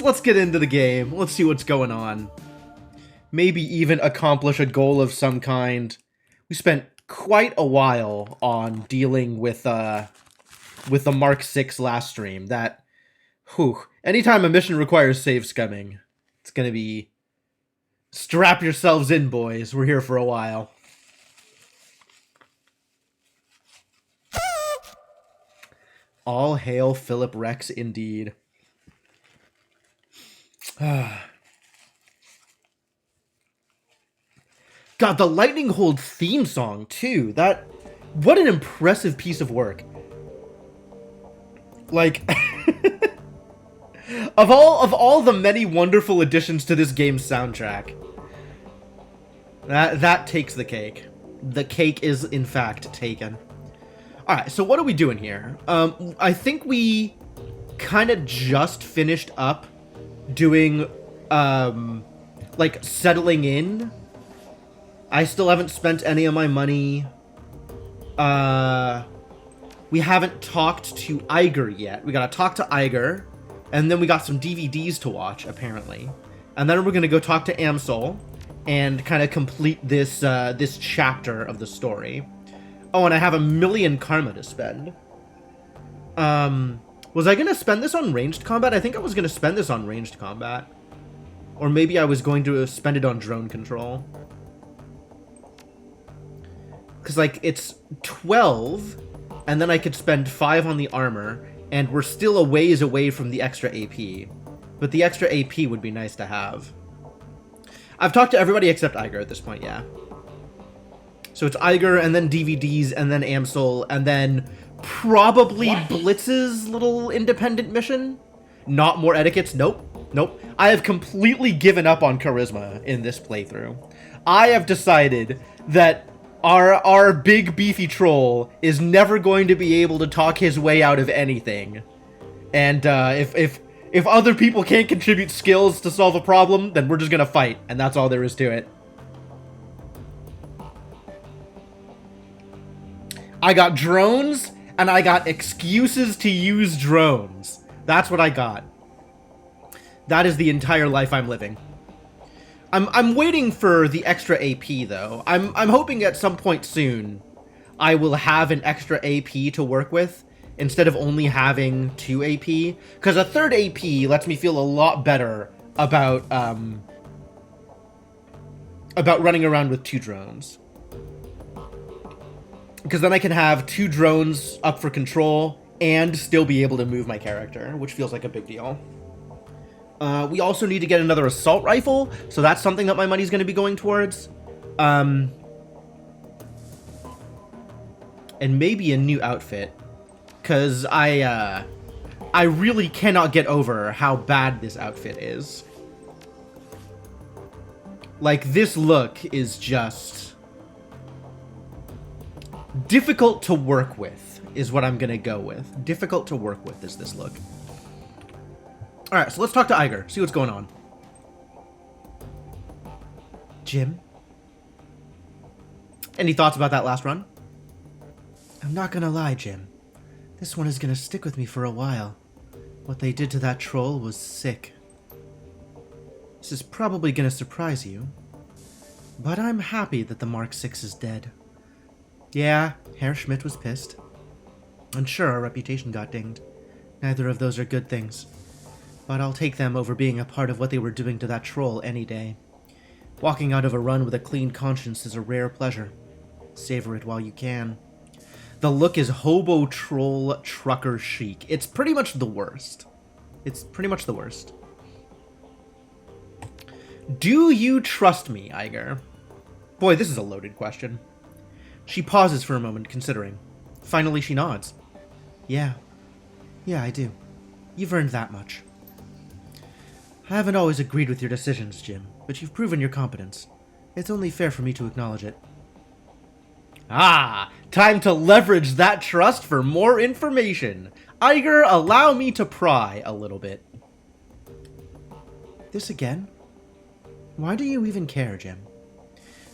let's get into the game. Let's see what's going on. Maybe even accomplish a goal of some kind. We spent quite a while on dealing with the Mark 6 last stream. That, whew, anytime a mission requires save scumming, it's gonna be strap yourselves in, boys. We're here for a while. All hail Philip Rex, indeed. God, the Lightning Hold theme song, too. What an impressive piece of work. Like, of all the many wonderful additions to this game's soundtrack, that takes the cake. The cake is, in fact, taken. Alright, so what are we doing here? I think we kind of just finished up doing, like, settling in. I still haven't spent any of my money. We haven't talked to Iger yet. We gotta talk to Iger, and then we got some DVDs to watch, apparently. And then we're gonna go talk to Amsol and kind of complete this, this chapter of the story. Oh, and I have 1,000,000 karma to spend. Was I going to spend this on ranged combat? I think I was going to spend this on ranged combat. Or maybe I was going to spend it on drone control. Because, like, it's 12, and then I could spend 5 on the armor, and we're still a ways away from the extra AP. But the extra AP would be nice to have. I've talked to everybody except Iger at this point, yeah. So it's Iger, and then DVDs, and then Amsol, and then probably Blitz's little independent mission? Not more etiquettes? Nope. Nope. I have completely given up on charisma in this playthrough. I have decided that our big beefy troll is never going to be able to talk his way out of anything. And if other people can't contribute skills to solve a problem, then we're just gonna fight, and that's all there is to it. I got drones, and I got excuses to use drones. That's what I got. That is the entire life I'm living. I'm waiting for the extra AP, though. I'm hoping at some point soon I will have an extra AP to work with, instead of only having 2 AP. Because a 3rd AP lets me feel a lot better about running around with 2 drones. Because then I can have 2 drones up for control and still be able to move my character, which feels like a big deal. We also need to get another assault rifle, so that's something that my money's going to be going towards. And maybe a new outfit, because I really cannot get over how bad this outfit is. Like, this look is just difficult to work with, is what I'm gonna go with. Difficult to work with is this look. Alright, so let's talk to Iger, see what's going on. Jim? Any thoughts about that last run? I'm not gonna lie, Jim. This one is gonna stick with me for a while. What they did to that troll was sick. This is probably gonna surprise you, but I'm happy that the Mark 6 is dead. Yeah, Herr Schmidt was pissed. And sure, our reputation got dinged. Neither of those are good things. But I'll take them over being a part of what they were doing to that troll any day. Walking out of a run with a clean conscience is a rare pleasure. Savor it while you can. The look is hobo troll trucker chic. It's pretty much the worst. It's pretty much the worst. Do you trust me, Iger? Boy, this is a loaded question. She pauses for a moment, considering. Finally, she nods. Yeah, I do. You've earned that much. I haven't always agreed with your decisions, Jim, but you've proven your competence. It's only fair for me to acknowledge it. Ah, time to leverage that trust for more information. Iger, allow me to pry a little bit. This again? Why do you even care, Jim?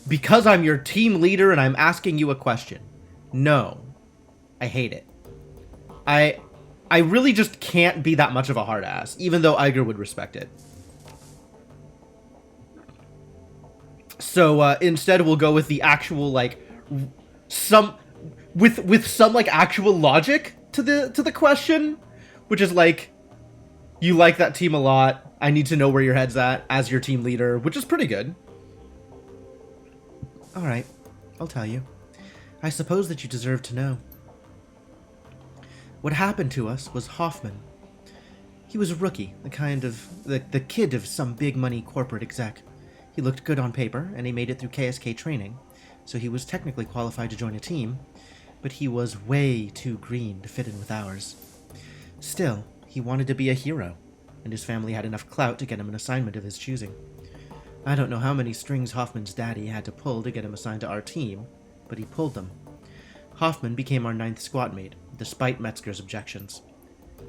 Because I'm your team leader and I'm asking you a question. No. I hate it. I really just can't be that much of a hard ass, even though Iger would respect it. So instead we'll go with the actual, like, some like actual logic to the question, which is like, you like that team a lot. I need to know where your head's at as your team leader, which is pretty good. All right, I'll tell you. I suppose that you deserve to know. What happened to us was Hoffman. He was a rookie, the kind of the kid of some big money corporate exec. He looked good on paper, and he made it through KSK training, so he was technically qualified to join a team, but he was way too green to fit in with ours. Still, he wanted to be a hero, and his family had enough clout to get him an assignment of his choosing. I don't know how many strings Hoffman's daddy had to pull to get him assigned to our team, but he pulled them. Hoffman became our 9th squad mate, despite Metzger's objections.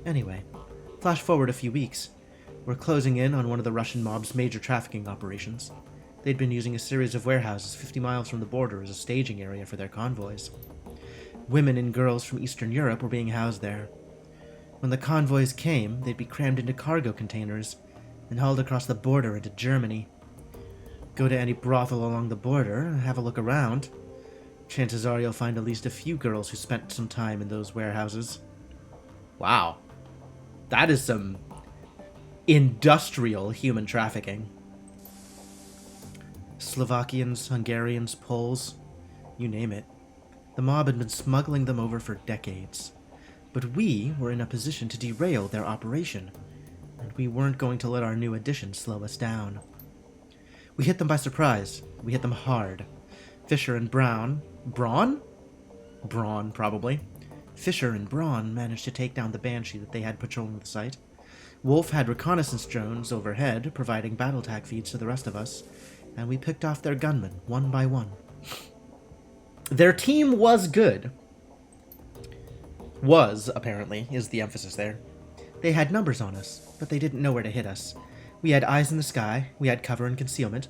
Anyway, flash forward a few weeks. We're closing in on one of the Russian mob's major trafficking operations. They'd been using a series of warehouses 50 miles from the border as a staging area for their convoys. Women and girls from Eastern Europe were being housed there. When the convoys came, they'd be crammed into cargo containers and hauled across the border into Germany. Go to any brothel along the border and have a look around. Chances are you'll find at least a few girls who spent some time in those warehouses. Wow. That is some industrial human trafficking. Slovakians, Hungarians, Poles, you name it. The mob had been smuggling them over for decades. But we were in a position to derail their operation, and we weren't going to let our new addition slow us down. We hit them by surprise. We hit them hard. Fisher and Braun, probably. Fisher and Braun managed to take down the Banshee that they had patrolling the site. Wolf had reconnaissance drones overhead, providing battle tag feeds to the rest of us, and we picked off their gunmen one by one. Their team was good. Was, apparently, is the emphasis there. They had numbers on us, but they didn't know where to hit us. We had eyes in the sky, we had cover and concealment.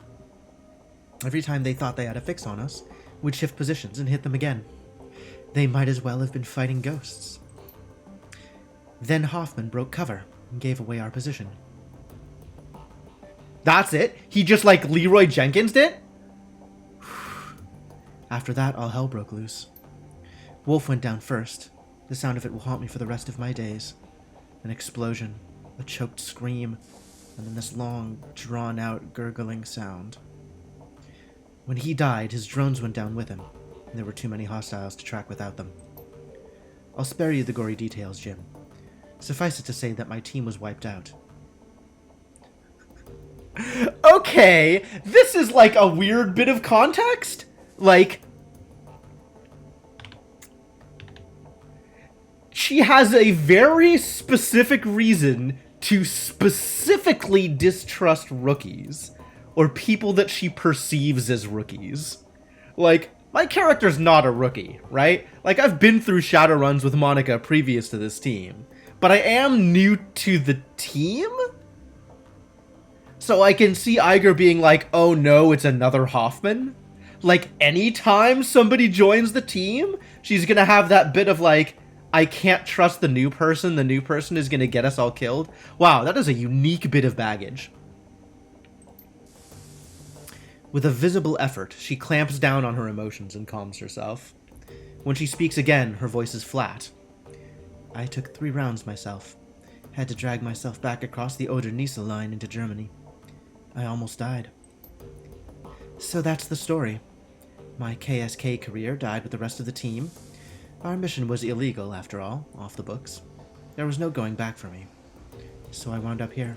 Every time they thought they had a fix on us, we'd shift positions and hit them again. They might as well have been fighting ghosts. Then Hoffman broke cover and gave away our position. That's it? He just, like, Leroy Jenkins'd it? After that, all hell broke loose. Wolf went down first. The sound of it will haunt me for the rest of my days. An explosion, a choked scream, and then this long, drawn-out, gurgling sound. When he died, his drones went down with him, and there were too many hostiles to track without them. I'll spare you the gory details, Jim. Suffice it to say that my team was wiped out. Okay, this is like a weird bit of context. Like, she has a very specific reason to specifically distrust rookies, or people that she perceives as rookies. Like, my character's not a rookie, right? Like, I've been through Shadowruns with Monica previous to this team, but I am new to the team? So I can see Iger being like, oh no, it's another Hoffman? Like, anytime somebody joins the team, she's gonna have that bit of like, I can't trust the new person is gonna get us all killed. Wow, that is a unique bit of baggage. With a visible effort, she clamps down on her emotions and calms herself. When she speaks again, her voice is flat. I took 3 rounds myself. Had to drag myself back across the Oder-Neisse line into Germany. I almost died. So that's the story. My KSK career died with the rest of the team. Our mission was illegal, after all, off the books. There was no going back for me. So I wound up here.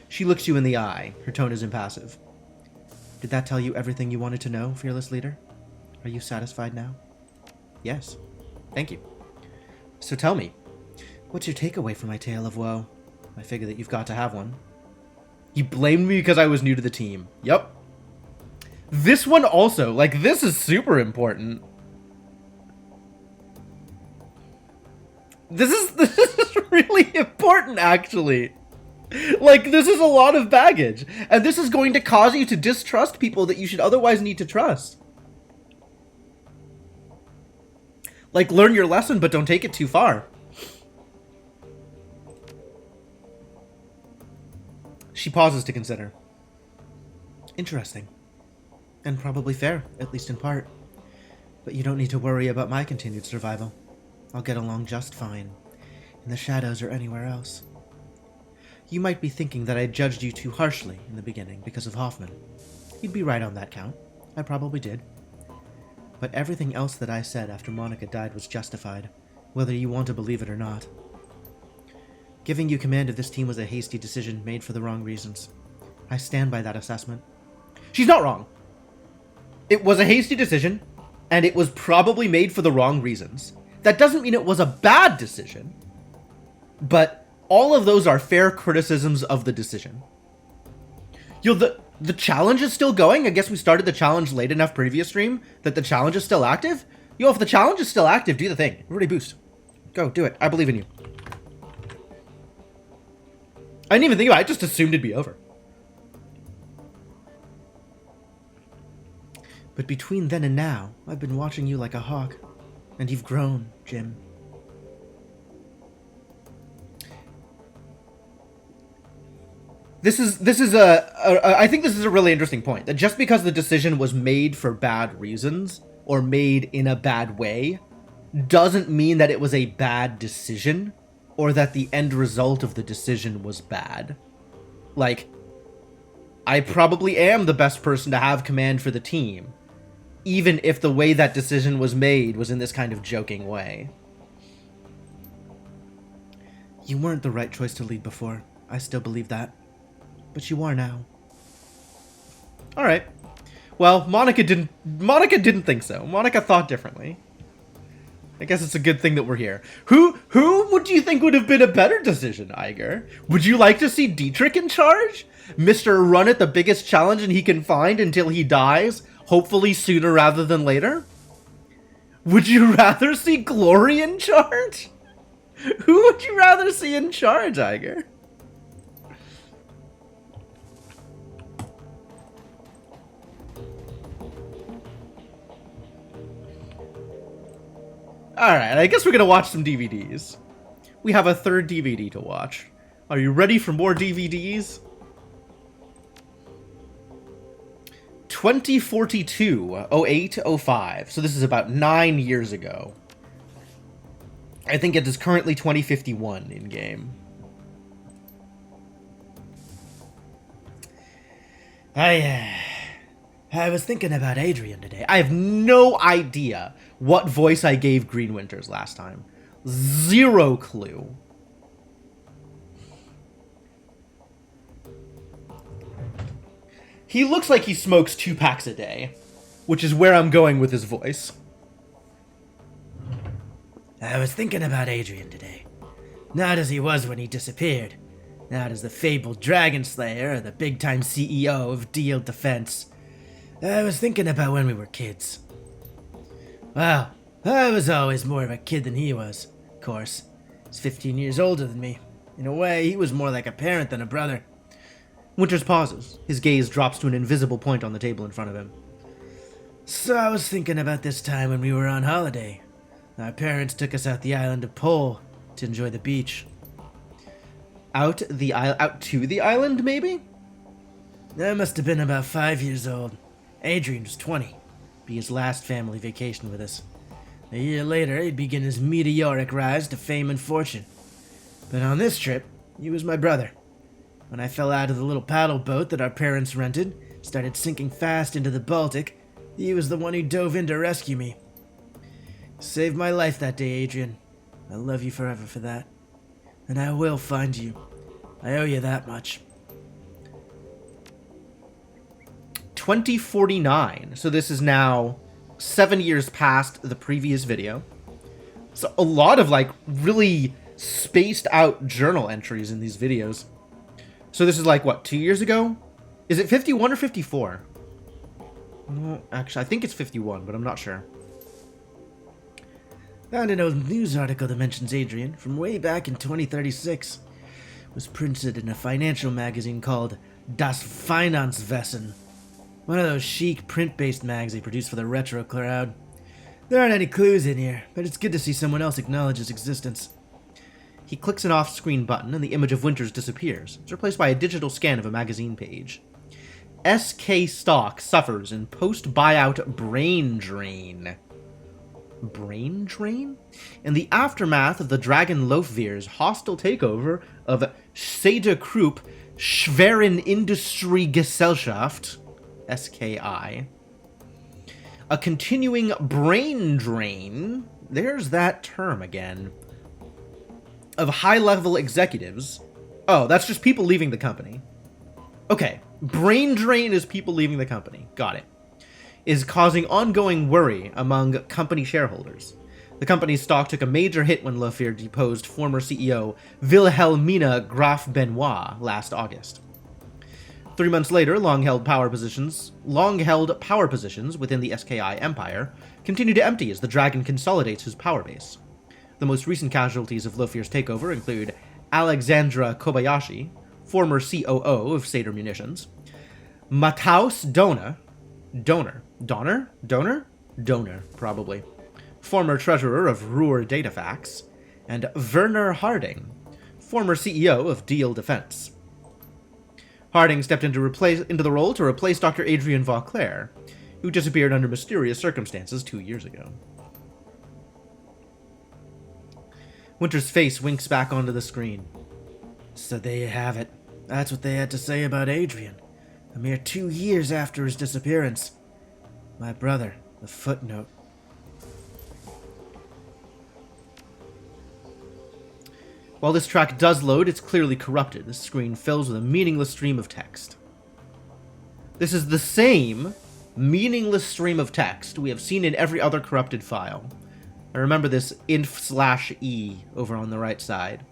She looks you in the eye. Her tone is impassive. Did that tell you everything you wanted to know, fearless leader? Are you satisfied now? Yes. Thank you. So tell me, what's your takeaway from my tale of woe? I figure that you've got to have one. You blamed me because I was new to the team. Yep. This one also, like, this is super important. This is really important, actually. Like, this is a lot of baggage. And this is going to cause you to distrust people that you should otherwise need to trust. Like, learn your lesson, but don't take it too far. She pauses to consider. Interesting. And probably fair, at least in part. But you don't need to worry about my continued survival. I'll get along just fine, in the shadows or anywhere else. You might be thinking that I judged you too harshly in the beginning because of Hoffman. You'd be right on that count. I probably did. But everything else that I said after Monica died was justified, whether you want to believe it or not. Giving you command of this team was a hasty decision made for the wrong reasons. I stand by that assessment. She's not wrong. It was a hasty decision, and it was probably made for the wrong reasons. That doesn't mean it was a bad decision, but all of those are fair criticisms of the decision. The challenge is still going. I guess we started the challenge late enough previous stream that the challenge is still active. If the challenge is still active, do the thing. Everybody boost. Go, do it. I believe in you. I didn't even think about it. I just assumed it'd be over. But between then and now, I've been watching you like a hawk. And you've grown, Jim. This is I think this is a really interesting point. That just because the decision was made for bad reasons, or made in a bad way, doesn't mean that it was a bad decision, or that the end result of the decision was bad. Like, I probably am the best person to have command for the team, even if the way that decision was made was in this kind of joking way. You weren't the right choice to lead before. I still believe that. But you are now. Alright. Well, Monica didn't think so. Monica thought differently. I guess it's a good thing that we're here. Who would you think would have been a better decision, Iger? Would you like to see Dietrich in charge? Mr. Run at the biggest challenge and he can find until he dies, hopefully sooner rather than later? Would you rather see Glory in charge? Who would you rather see in charge, Iger? Alright, I guess we're gonna watch some DVDs. We have a third DVD to watch. Are you ready for more DVDs? 2042, 08, 05. So this is about 9 years ago. I think it is currently 2051 in-game. I was thinking about Adrian today. I have no idea what voice I gave Green Winters last time. Zero clue. He looks like he smokes 2 packs a day, which is where I'm going with his voice. I was thinking about Adrian today. Not as he was when he disappeared. Not as the fabled Dragon Slayer or the big-time CEO of DL Defense. I was thinking about when we were kids. Well, I was always more of a kid than he was, of course. He's 15 years older than me. In a way, he was more like a parent than a brother. Winters pauses. His gaze drops to an invisible point on the table in front of him. So I was thinking about this time when we were on holiday. Our parents took us out the island of Pole to enjoy the beach. Out to the island, maybe? I must have been about 5 years old. Adrian was 20. Be his last family vacation with us. A year later, he'd begin his meteoric rise to fame and fortune. But on this trip, he was my brother. When I fell out of the little paddle boat that our parents rented, started sinking fast into the Baltic, he was the one who dove in to rescue me. Saved my life that day, Adrian. I love you forever for that. And I will find you. I owe you that much. 2049. So this is now 7 years past the previous video. So a lot of like really spaced out journal entries in these videos. So this is like what, 2 years ago? Is it 51 or 54? No, actually, I think it's 51, but I'm not sure. Found an old news article that mentions Adrian from way back in 2036. It was printed in a financial magazine called Das Finanzwesen. One of those chic print-based mags they produce for the retro crowd. There aren't any clues in here, but it's good to see someone else acknowledge his existence. He clicks an off-screen button and the image of Winters disappears. It's replaced by a digital scan of a magazine page. SK stock suffers in post-buyout brain drain. Brain drain? In the aftermath of the Dragon Loafveer's hostile takeover of Sederkrupp Schwerin Industrie Gesellschaft, SKI, a continuing brain drain, there's that term again, of high-level executives. Oh, that's just people leaving the company. Okay, brain drain is people leaving the company. Got it. Is causing ongoing worry among company shareholders. The company's stock took a major hit when Loafveer deposed former CEO Wilhelmina Graf Benoit last August. 3 months later, long-held power positions within the SKI empire continue to empty as the Dragon consolidates his power base. The most recent casualties of Loafveer's takeover include Alexandra Kobayashi, former COO of Seder Munitions, Matthaus Donner, probably, former treasurer of Ruhr Datafax, and Werner Harding, former CEO of Deal Defense. Harding stepped into the role to replace Dr. Adrian Vauclair, who disappeared under mysterious circumstances 2 years ago. Winter's face winks back onto the screen. So there you have it. That's what they had to say about Adrian. A mere 2 years after his disappearance. My brother, the footnote. While this track does load, it's clearly corrupted. The screen fills with a meaningless stream of text. This is the same meaningless stream of text we have seen in every other corrupted file. I remember this inf/e over on the right side.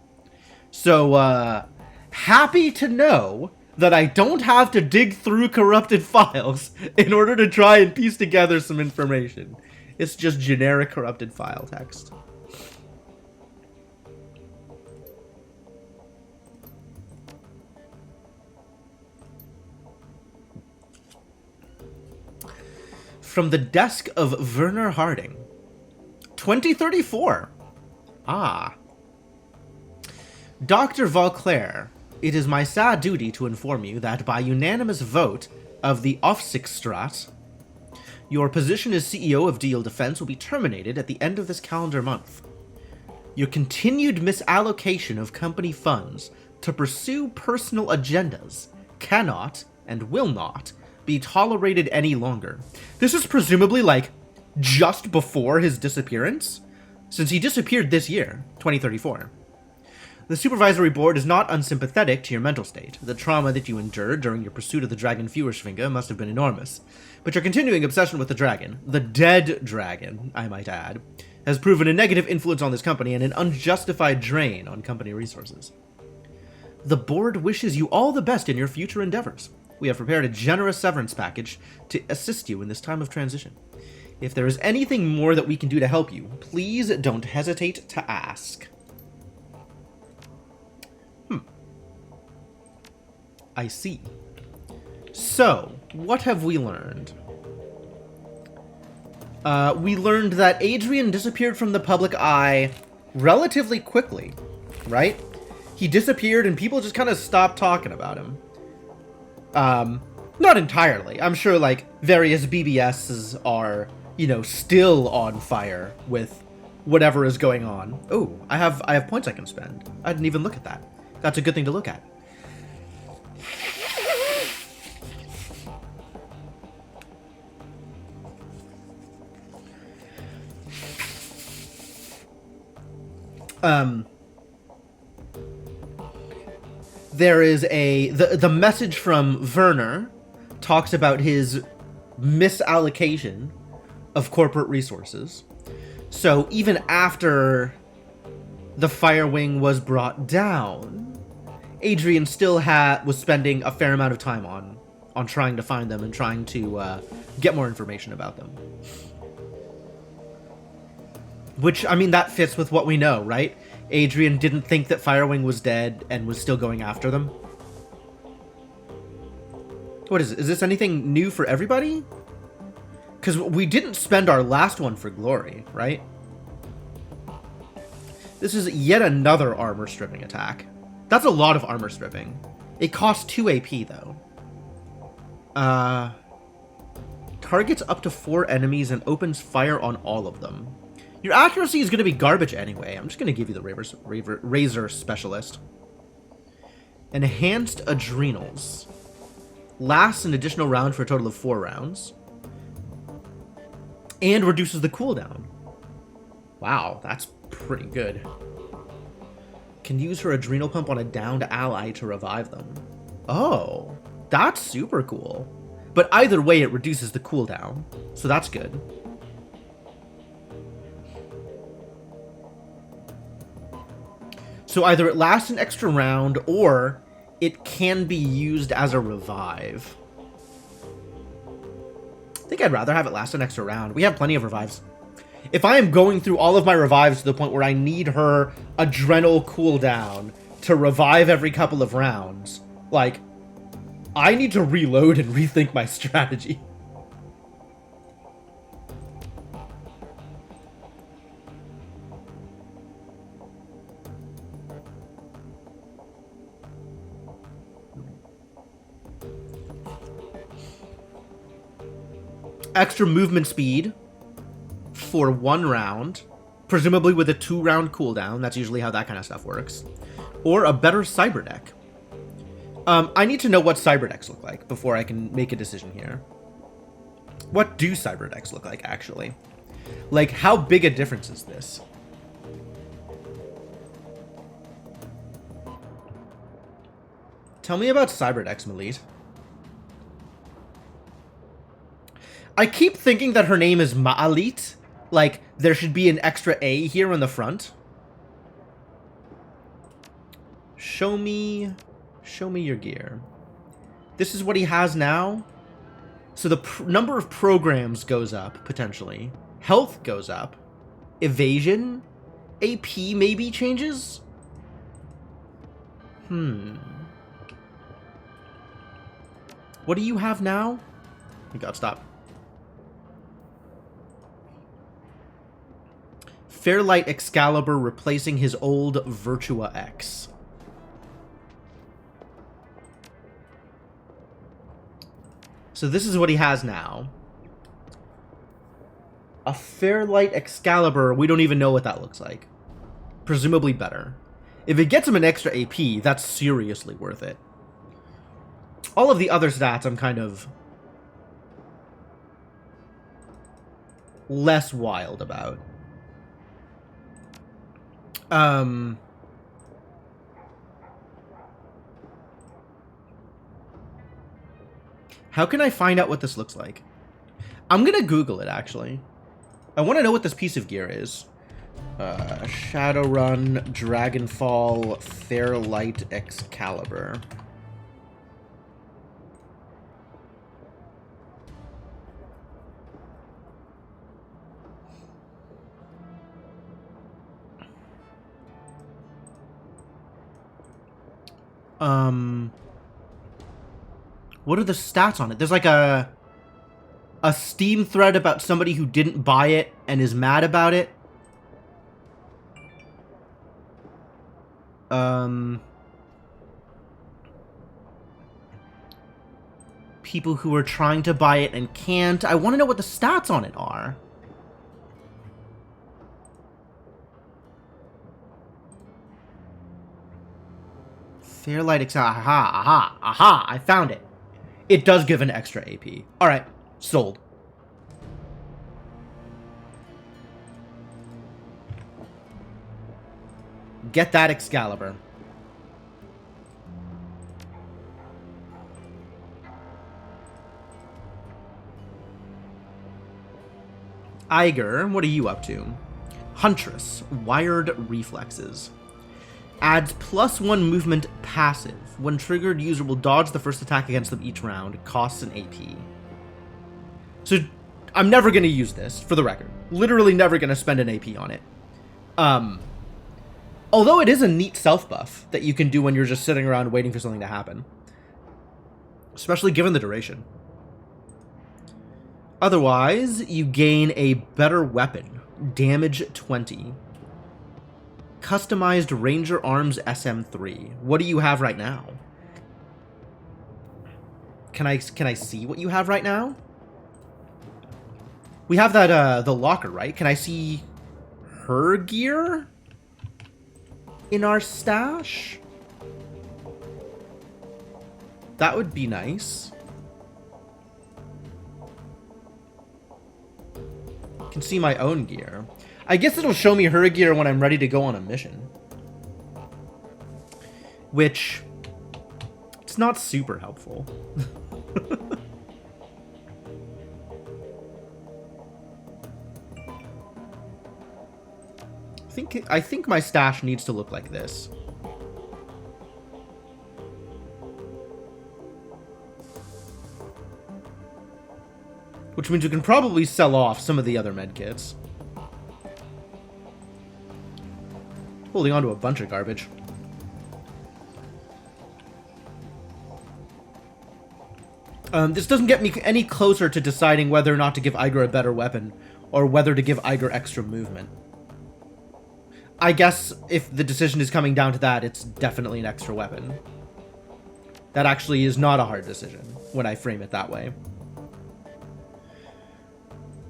So, happy to know that I don't have to dig through corrupted files in order to try and piece together some information. It's just generic corrupted file text. From the desk of Werner Harding. 2034. Ah. Dr. Vauclair, it is my sad duty to inform you that by unanimous vote of the Aufsichtsrat, your position as CEO of Deal Defense will be terminated at the end of this calendar month. Your continued misallocation of company funds to pursue personal agendas cannot and will not be tolerated any longer. This is presumably like just before his disappearance, since he disappeared this year, 2034. The supervisory board is not unsympathetic to your mental state. The trauma that you endured during your pursuit of the dragon Führerschwinge must have been enormous. But your continuing obsession with the dragon, the dead dragon, I might add, has proven a negative influence on this company and an unjustified drain on company resources. The board wishes you all the best in your future endeavors. We have prepared a generous severance package to assist you in this time of transition. If there is anything more that we can do to help you, please don't hesitate to ask. I see. So, what have we learned? We learned that Adrian disappeared from the public eye relatively quickly, right? He disappeared and people just kind of stopped talking about him. Not entirely. I'm sure, like, various BBSs are, you know, still on fire with whatever is going on. Oh, I have points I can spend. I didn't even look at that. That's a good thing to look at. There is the message from Werner talks about his misallocation of corporate resources. So even after the Fire Wing was brought down, Adrian still was spending a fair amount of time on trying to find them and trying to get more information about them. Which, I mean, that fits with what we know, right? Adrian didn't think that Firewing was dead and was still going after them. What is it? Is this anything new for everybody? Because we didn't spend our last one for glory, right? This is yet another armor stripping attack. That's a lot of armor stripping. It costs 2 AP, though. Targets up to 4 enemies and opens fire on all of them. Your accuracy is going to be garbage anyway. I'm just going to give you the Razor Specialist. Enhanced Adrenals. Lasts an additional round for a total of 4 rounds. And reduces the cooldown. Wow, that's pretty good. Can use her Adrenal Pump on a downed ally to revive them. Oh, that's super cool. But either way, it reduces the cooldown, so that's good. So either it lasts an extra round, or it can be used as a revive. I think I'd rather have it last an extra round. We have plenty of revives. If I am going through all of my revives to the point where I need her adrenal cooldown to revive every couple of rounds, like, I need to reload and rethink my strategy. Extra movement speed for 1 round, presumably with a 2-round cooldown. That's usually how that kind of stuff works. Or a better cyber deck. I need to know what cyber decks look like before I can make a decision here. What do cyber decks look like, actually? Like, how big a difference is this? Tell me about cyber decks, Malit. I keep thinking that her name is Ma'alit. Like, there should be an extra A here on the front. Show me your gear. This is what he has now. So the number of programs goes up, potentially. Health goes up. Evasion? AP maybe changes? What do you have now? Oh god, stop. Fairlight Excalibur replacing his old Virtua X. So this is what he has now. A Fairlight Excalibur, we don't even know what that looks like. Presumably better. If it gets him an extra AP, that's seriously worth it. All of the other stats I'm kind of less wild about. How can I find out what this looks like? I'm gonna Google it, actually. I want to know what this piece of gear is. Shadowrun, Dragonfall, Fairlight Excalibur. What are the stats on it? There's like a Steam thread about somebody who didn't buy it and is mad about it. People who are trying to buy it and can't. I want to know what the stats on it are. Fairlight Excalibur. Aha, I found it. It does give an extra AP. Alright, sold. Get that Excalibur. Iger, what are you up to? Huntress, Wired Reflexes. Adds +1 movement passive. When triggered, user will dodge the first attack against them each round. Costs an AP. So, I'm never going to use this, for the record. Literally never going to spend an AP on it. Although it is a neat self-buff that you can do when you're just sitting around waiting for something to happen. Especially given the duration. Otherwise, you gain a better weapon. Damage 20. Customized Ranger Arms SM3. What do you have right now? Can I see what you have right now? We have that, the locker, right? Can I see her gear in our stash? That would be nice. I can see my own gear. I guess it'll show me her gear when I'm ready to go on a mission. Which, it's not super helpful. I think my stash needs to look like this. Which means we can probably sell off some of the other medkits. Holding on to a bunch of garbage. This doesn't get me any closer to deciding whether or not to give Iger a better weapon, or whether to give Iger extra movement. I guess if the decision is coming down to that, it's definitely an extra weapon. That actually is not a hard decision, when I frame it that way.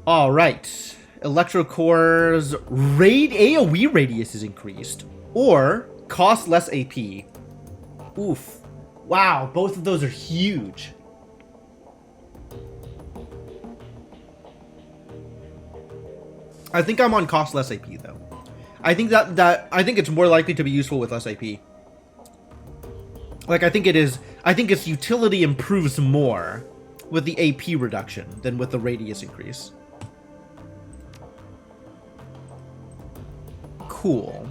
Alright. Electrocore's AoE radius is increased, or cost less AP. Oof. Wow, both of those are huge. I think I'm on cost less AP though. I think I think it's more likely to be useful with less AP. Like I think its utility improves more with the AP reduction than with the radius increase. Cool.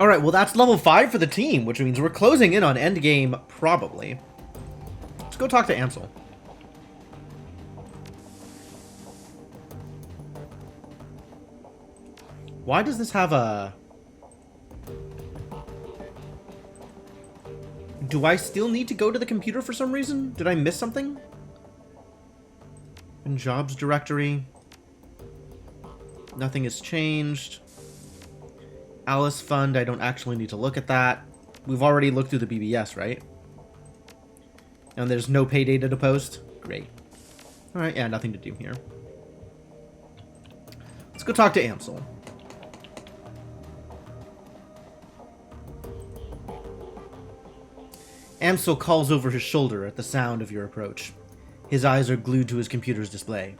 Alright, well that's level 5 for the team, which means we're closing in on endgame, probably. Let's go talk to Ansel. Why does this have a... Do I still need to go to the computer for some reason? Did I miss something? In jobs directory... Nothing has changed. Alice Fund, I don't actually need to look at that. We've already looked through the BBS, right? And there's no pay data to post? Great. Alright, yeah, nothing to do here. Let's go talk to Ansel. Ansel calls over his shoulder at the sound of your approach. His eyes are glued to his computer's display.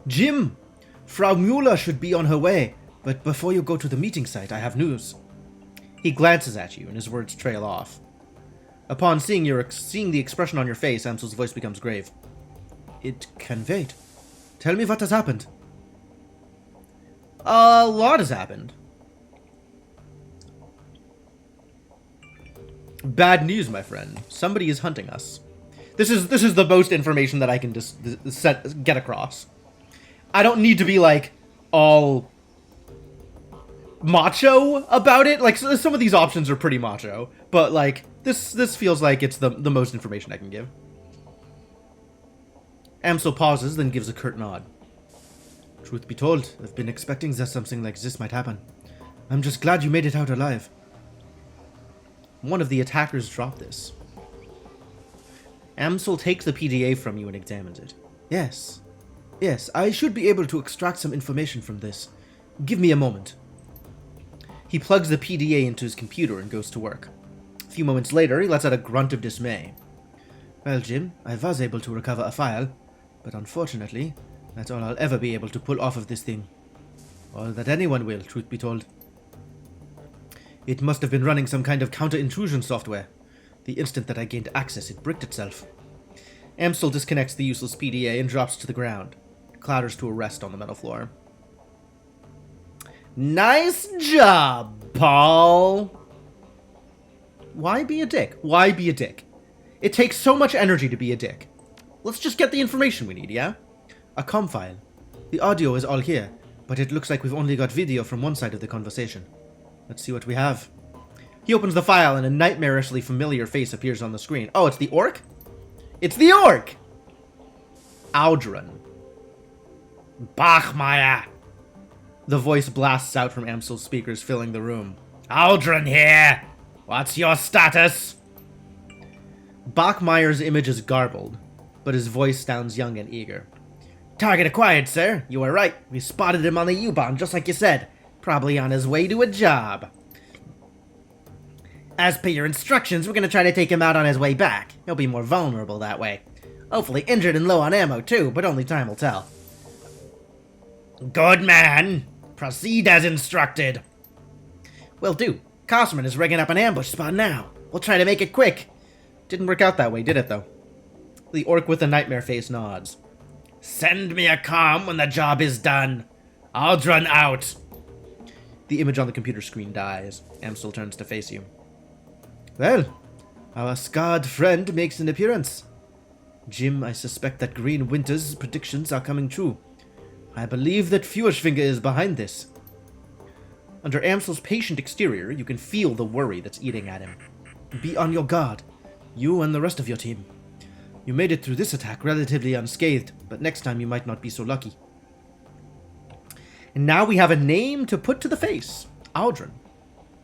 Jim! Frau Müller should be on her way, but before you go to the meeting site, I have news. He glances at you, and his words trail off. Upon seeing the expression on your face, Ansel's voice becomes grave. It can wait. Tell me what has happened. A lot has happened. Bad news, my friend. Somebody is hunting us. This is the most information that I can just get across. I don't need to be, like, all macho about it. Like, some of these options are pretty macho. But, like, this feels like it's the most information I can give. Amsel pauses, then gives a curt nod. Truth be told, I've been expecting that something like this might happen. I'm just glad you made it out alive. One of the attackers dropped this. Amsel takes the PDA from you and examines it. Yes, I should be able to extract some information from this. Give me a moment. He plugs the PDA into his computer and goes to work. A few moments later, he lets out a grunt of dismay. Well, Jim, I was able to recover a file, but unfortunately, that's all I'll ever be able to pull off of this thing. All that anyone will, truth be told. It must have been running some kind of counter-intrusion software. The instant that I gained access, it bricked itself. Amsel disconnects the useless PDA and drops to the ground. It clatters to a rest on the metal floor. Nice job, Paul! Why be a dick? Why be a dick? It takes so much energy to be a dick. Let's just get the information we need, yeah? A comm file. The audio is all here, but it looks like we've only got video from one side of the conversation. Let's see what we have. He opens the file and a nightmarishly familiar face appears on the screen. Oh, it's the orc? It's the orc! Audrun. Bachmeier. The voice blasts out from Amsel's speakers, filling the room. Aldrin here! What's your status? Bachmeyer's image is garbled, but his voice sounds young and eager. Target acquired, sir. You were right. We spotted him on the U-Bahn, just like you said. Probably on his way to a job. As per your instructions, we're going to try to take him out on his way back. He'll be more vulnerable that way. Hopefully injured and low on ammo too, but only time will tell. Good man. Proceed as instructed. Will do. Cosman is rigging up an ambush spot now. We'll try to make it quick. Didn't work out that way, did it though? The orc with the nightmare face nods. Send me a comm when the job is done. Aldrin out. The image on the computer screen dies. Amstel turns to face you. Well, our scarred friend makes an appearance. Jim, I suspect that Green Winter's predictions are coming true. I believe that Feuerschwinger is behind this. Under Amsel's patient exterior, you can feel the worry that's eating at him. Be on your guard, you and the rest of your team. You made it through this attack relatively unscathed, but next time you might not be so lucky. And now we have a name to put to the face. Aldrin.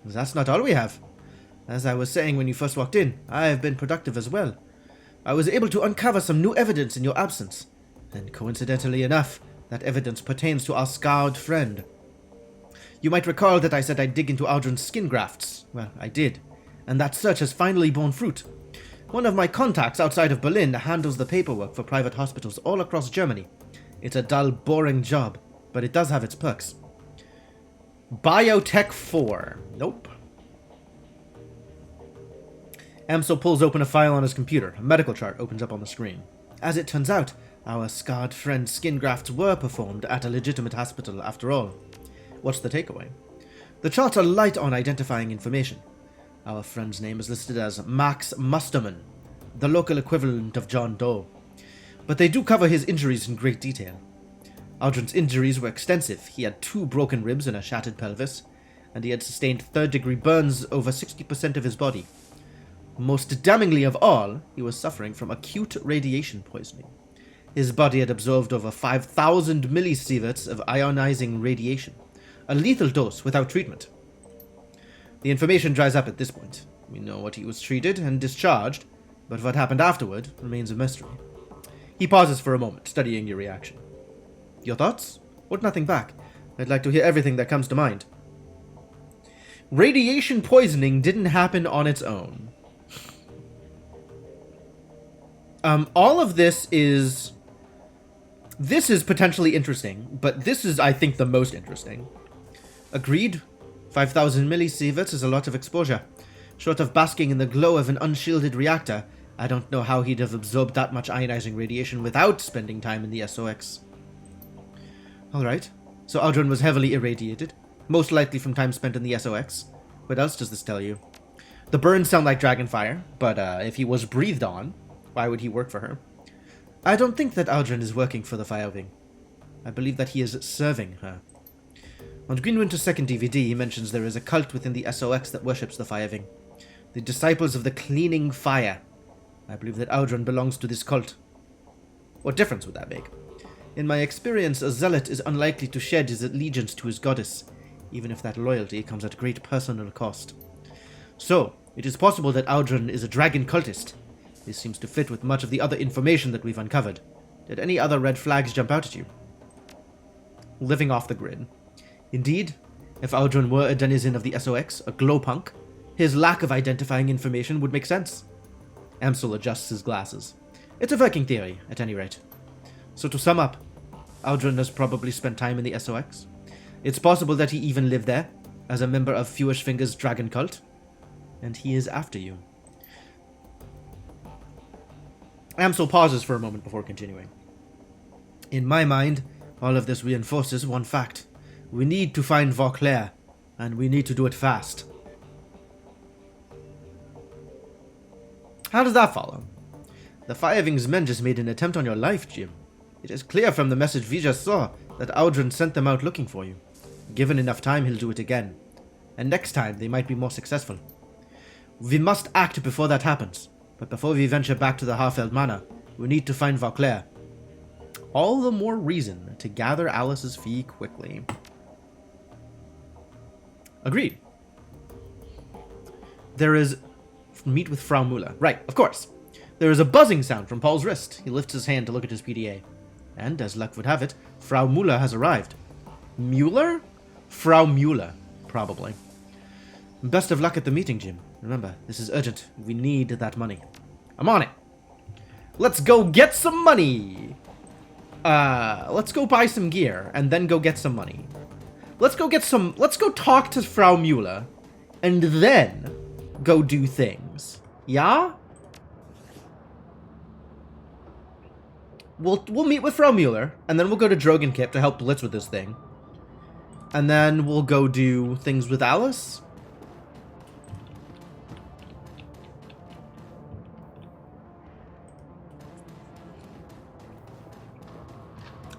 That's not all we have. As I was saying when you first walked in, I have been productive as well. I was able to uncover some new evidence in your absence. And coincidentally enough, that evidence pertains to our scarred friend. You might recall that I said I'd dig into Aldrin's skin grafts. Well, I did. And that search has finally borne fruit. One of my contacts outside of Berlin handles the paperwork for private hospitals all across Germany. It's a dull, boring job, but it does have its perks. Biotech 4. Nope. Amsel pulls open a file on his computer. A medical chart opens up on the screen. As it turns out, our scarred friend's skin grafts were performed at a legitimate hospital after all. What's the takeaway? The charts are light on identifying information. Our friend's name is listed as Max Musterman, the local equivalent of John Doe. But they do cover his injuries in great detail. Aldrin's injuries were extensive. He had 2 broken ribs and a shattered pelvis, and he had sustained third-degree burns over 60% of his body. Most damningly of all, he was suffering from acute radiation poisoning. His body had absorbed over 5,000 millisieverts of ionizing radiation, a lethal dose without treatment. The information dries up at this point. We know what he was treated and discharged, but what happened afterward remains a mystery. He pauses for a moment, studying your reaction. Your thoughts? Hold nothing back. I'd like to hear everything that comes to mind. Radiation poisoning didn't happen on its own. All of this is potentially interesting, but this is, I think, the most interesting. Agreed. 5,000 millisieverts is a lot of exposure. Short of basking in the glow of an unshielded reactor, I don't know how he'd have absorbed that much ionizing radiation without spending time in the SOX. Alright, so Aldrin was heavily irradiated, most likely from time spent in the SOX. What else does this tell you? The burns sound like dragonfire, but if he was breathed on, why would he work for her? I don't think that Aldrin is working for the Fire Wing. I believe that he is serving her. On Greenwinter's second DVD, he mentions there is a cult within the SOX that worships the Fire Wing. The Disciples of the Cleaning Fire. I believe that Aldrin belongs to this cult. What difference would that make? In my experience, a zealot is unlikely to shed his allegiance to his goddess, even if that loyalty comes at great personal cost. So, it is possible that Aldrin is a dragon cultist. This seems to fit with much of the other information that we've uncovered. Did any other red flags jump out at you? Living off the grid. Indeed, if Aldrin were a denizen of the SOX, a glowpunk, his lack of identifying information would make sense. Amsel adjusts his glasses. It's a working theory, at any rate. So to sum up, Aldrin has probably spent time in the SOX. It's possible that he even lived there, as a member of Feuerschwinger's dragon cult. And he is after you. Amsel pauses for a moment before continuing. In my mind, all of this reinforces one fact. We need to find Vauclair, and we need to do it fast. How does that follow? The Fire Wing's men just made an attempt on your life, Jim. It is clear from the message we just saw that Aldrin sent them out looking for you. Given enough time, he'll do it again. And next time, they might be more successful. We must act before that happens. But before we venture back to the Harfeld Manor, we need to find Vauclair. All the more reason to gather Alice's fee quickly. Agreed. There is... Meet with Frau Müller. Right, of course. There is a buzzing sound from Paul's wrist. He lifts his hand to look at his PDA. And, as luck would have it, Frau Müller has arrived. Müller? Frau Müller, probably. Best of luck at the meeting, Jim. Remember, this is urgent. We need that money. I'm on it. Let's go get some money. Let's go buy some gear and then go get some money. Let's go talk to Frau Müller and then go do things. Yeah? We'll meet with Frau Müller and then we'll go to Dragonfall to help Blitz with this thing. And then we'll go do things with Alice.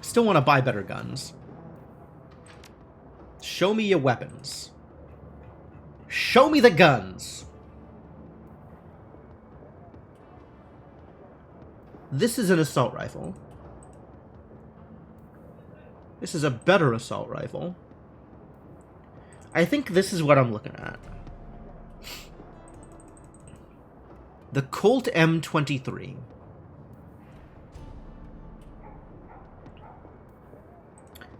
Still want to buy better guns. Show me your weapons. Show me the guns. This is an assault rifle. This is a better assault rifle. I think this is what I'm looking at. The Colt M23.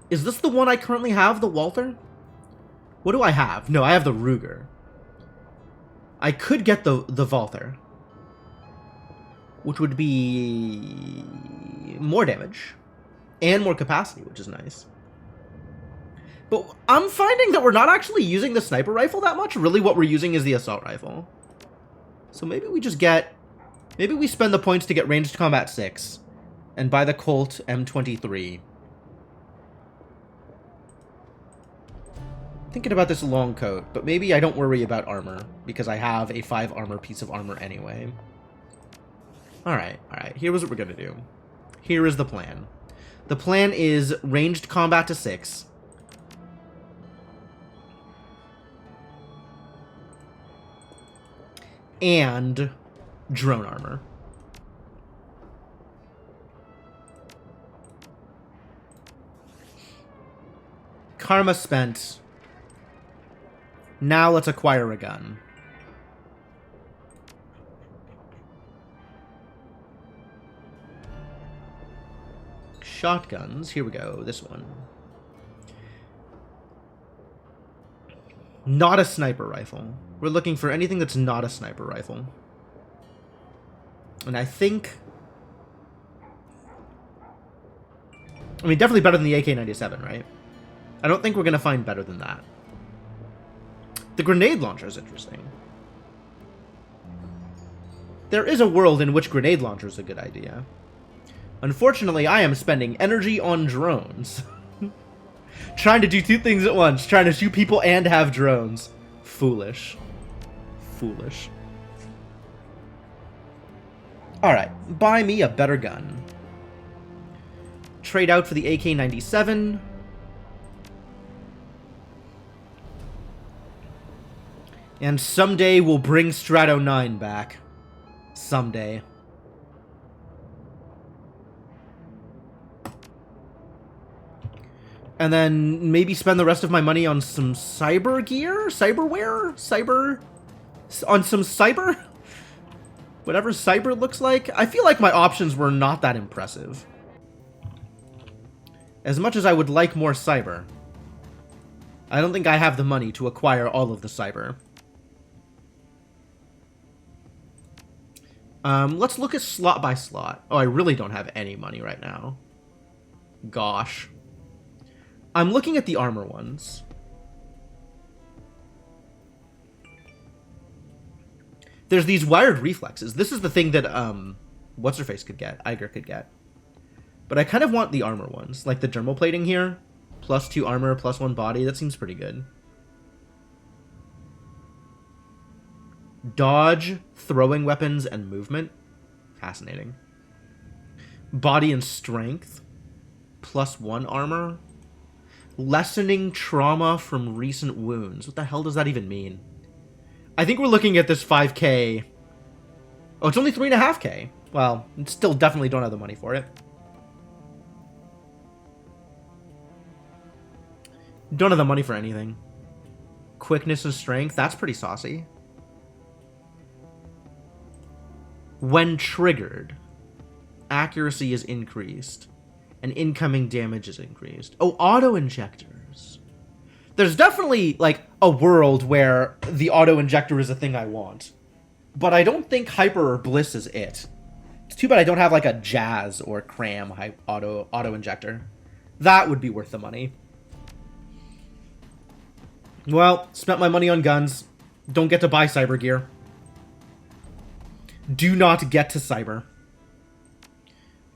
Is this the one I currently have, the Walther? What do I have? No, I have the Ruger. I could get the Walther, which would be more damage and more capacity, which is nice. But I'm finding that we're not actually using the sniper rifle that much. Really, what we're using is the assault rifle. So maybe we just get... Maybe we spend the points to get ranged combat 6 and buy the Colt M23. Thinking about this long coat, but maybe I don't worry about armor because I have a 5 armor piece of armor anyway. Alright. Here's what we're gonna do. Here is the plan. The plan is ranged combat to 6. And drone armor. Karma spent. Now let's acquire a gun. Shotguns. Here we go. This one. Not a sniper rifle. We're looking for anything that's not a sniper rifle. And I think... I mean, definitely better than the AK-97, right? I don't think we're going to find better than that. The grenade launcher is interesting. There is a world in which grenade launcher is a good idea. Unfortunately, I am spending energy on drones. Trying to do 2 things at once. Trying to shoot people and have drones. Foolish. Foolish. Alright, buy me a better gun. Trade out for the AK-97. And someday we'll bring Strato 9 back. Someday. And then maybe spend the rest of my money on some cyber gear? Cyberware? On some cyber? Whatever cyber looks like. I feel like my options were not that impressive. As much as I would like more cyber, I don't think I have the money to acquire all of the cyber. Let's look at slot by slot. Oh, I really don't have any money right now. Gosh. I'm looking at the armor ones. There's these wired reflexes. This is the thing that, what's-her-face could get. Iger could get. But I kind of want the armor ones. Like the dermal plating here. +2 armor, +1 body. That seems pretty good. Dodge, throwing weapons, and movement. Fascinating. Body and strength. +1 armor. Lessening trauma from recent wounds. What the hell does that even mean? I think we're looking at this 5k. Oh, it's only 3.5k. Well, still definitely don't have the money for it. Don't have the money for anything. Quickness and strength. That's pretty saucy. When triggered, accuracy is increased, and incoming damage is increased. Oh, auto-injectors. There's definitely, like, a world where the auto-injector is a thing I want. But I don't think Hyper or Bliss is it. It's too bad I don't have, like, a Jazz or Cram auto-injector. That would be worth the money. Well, spent my money on guns. Don't get to buy cyber gear. Do not get to cyber.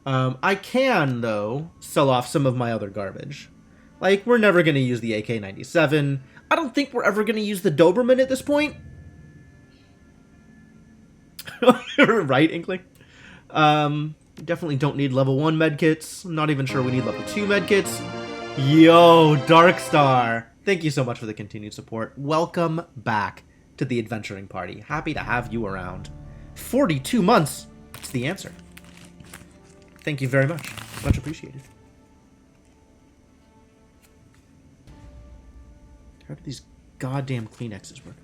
I can, though, sell off some of my other garbage. Like, we're never going to use the AK-97. I don't think we're ever going to use the Doberman at this point. Right, Inkling? Definitely don't need level 1 medkits. I'm not even sure we need level 2 medkits. Yo, Darkstar! Thank you so much for the continued support. Welcome back to the adventuring party. Happy to have you around. 42 months! It's the answer. Thank you very much. Much appreciated. How do these goddamn Kleenexes work?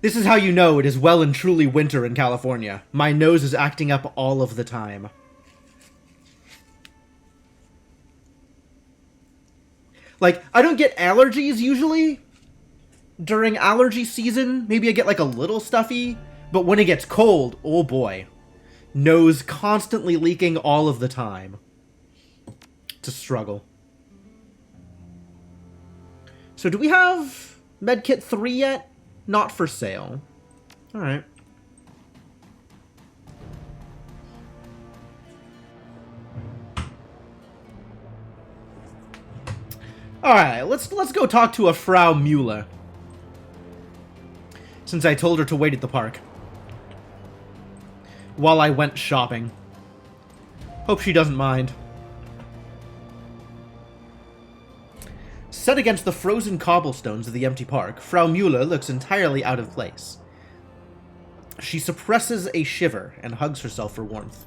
This is how you know it is well and truly winter in California. My nose is acting up all of the time. Like, I don't get allergies usually during allergy season. Maybe I get like a little stuffy, but when it gets cold, oh boy. Nose constantly leaking all of the time. It's a struggle. So do we have Medkit 3 yet? Not for sale. Alright. Alright, let's go talk to a Frau Mueller. Since I told her to wait at the park. While I went shopping. Hope she doesn't mind. Set against the frozen cobblestones of the empty park, Frau Mueller looks entirely out of place. She suppresses a shiver and hugs herself for warmth.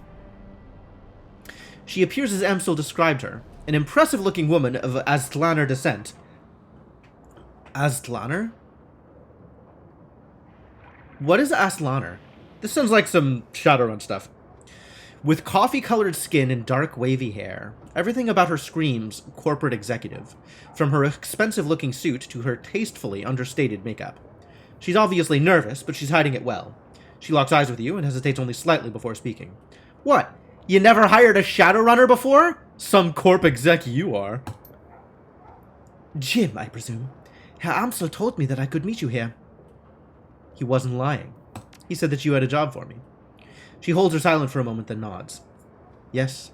She appears as Amsel described her, an impressive-looking woman of Aztlaner descent. Aztlaner? What is Aztlaner? This sounds like some Shadowrun stuff. With coffee-colored skin and dark, wavy hair, everything about her screams corporate executive, from her expensive-looking suit to her tastefully understated makeup. She's obviously nervous, but she's hiding it well. She locks eyes with you and hesitates only slightly before speaking. What? You never hired a Shadowrunner before? Some corp exec you are. Jim, I presume. Herr Amsel told me that I could meet you here. He wasn't lying. He said that you had a job for me. She holds her silent for a moment, then nods. Yes.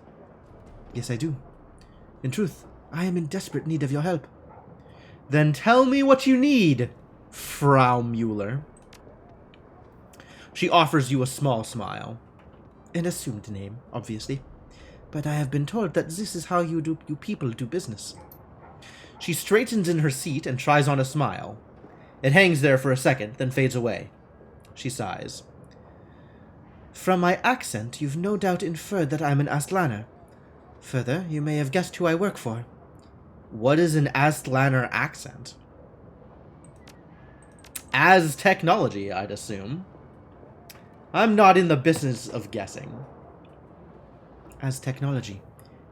Yes, I do. In truth, I am in desperate need of your help. Then tell me what you need, Frau Mueller. She offers you a small smile. An assumed name, obviously. But I have been told that this is how you people do business. She straightens in her seat and tries on a smile. It hangs there for a second, then fades away. She sighs. From my accent, you've no doubt inferred that I'm an Aztlaner. Further, you may have guessed who I work for. What is an Aztlaner accent? As technology, I'd assume. I'm not in the business of guessing. As technology,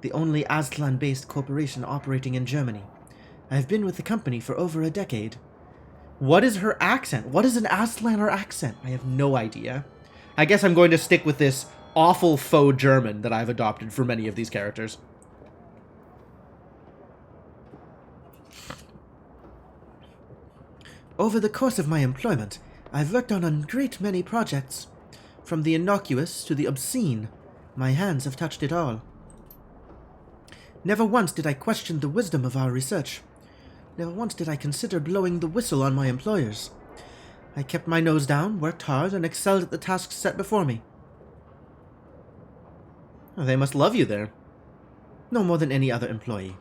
the only Aztlan-based corporation operating in Germany. I've been with the company for over a decade. What is her accent? What is an Aztlaner accent? I have no idea. I guess I'm going to stick with this awful faux German that I've adopted for many of these characters. Over the course of my employment, I've worked on a great many projects. From the innocuous to the obscene, my hands have touched it all. Never once did I question the wisdom of our research. Never once did I consider blowing the whistle on my employers. I kept my nose down, worked hard, and excelled at the tasks set before me. Oh, they must love you there. No more than any other employee.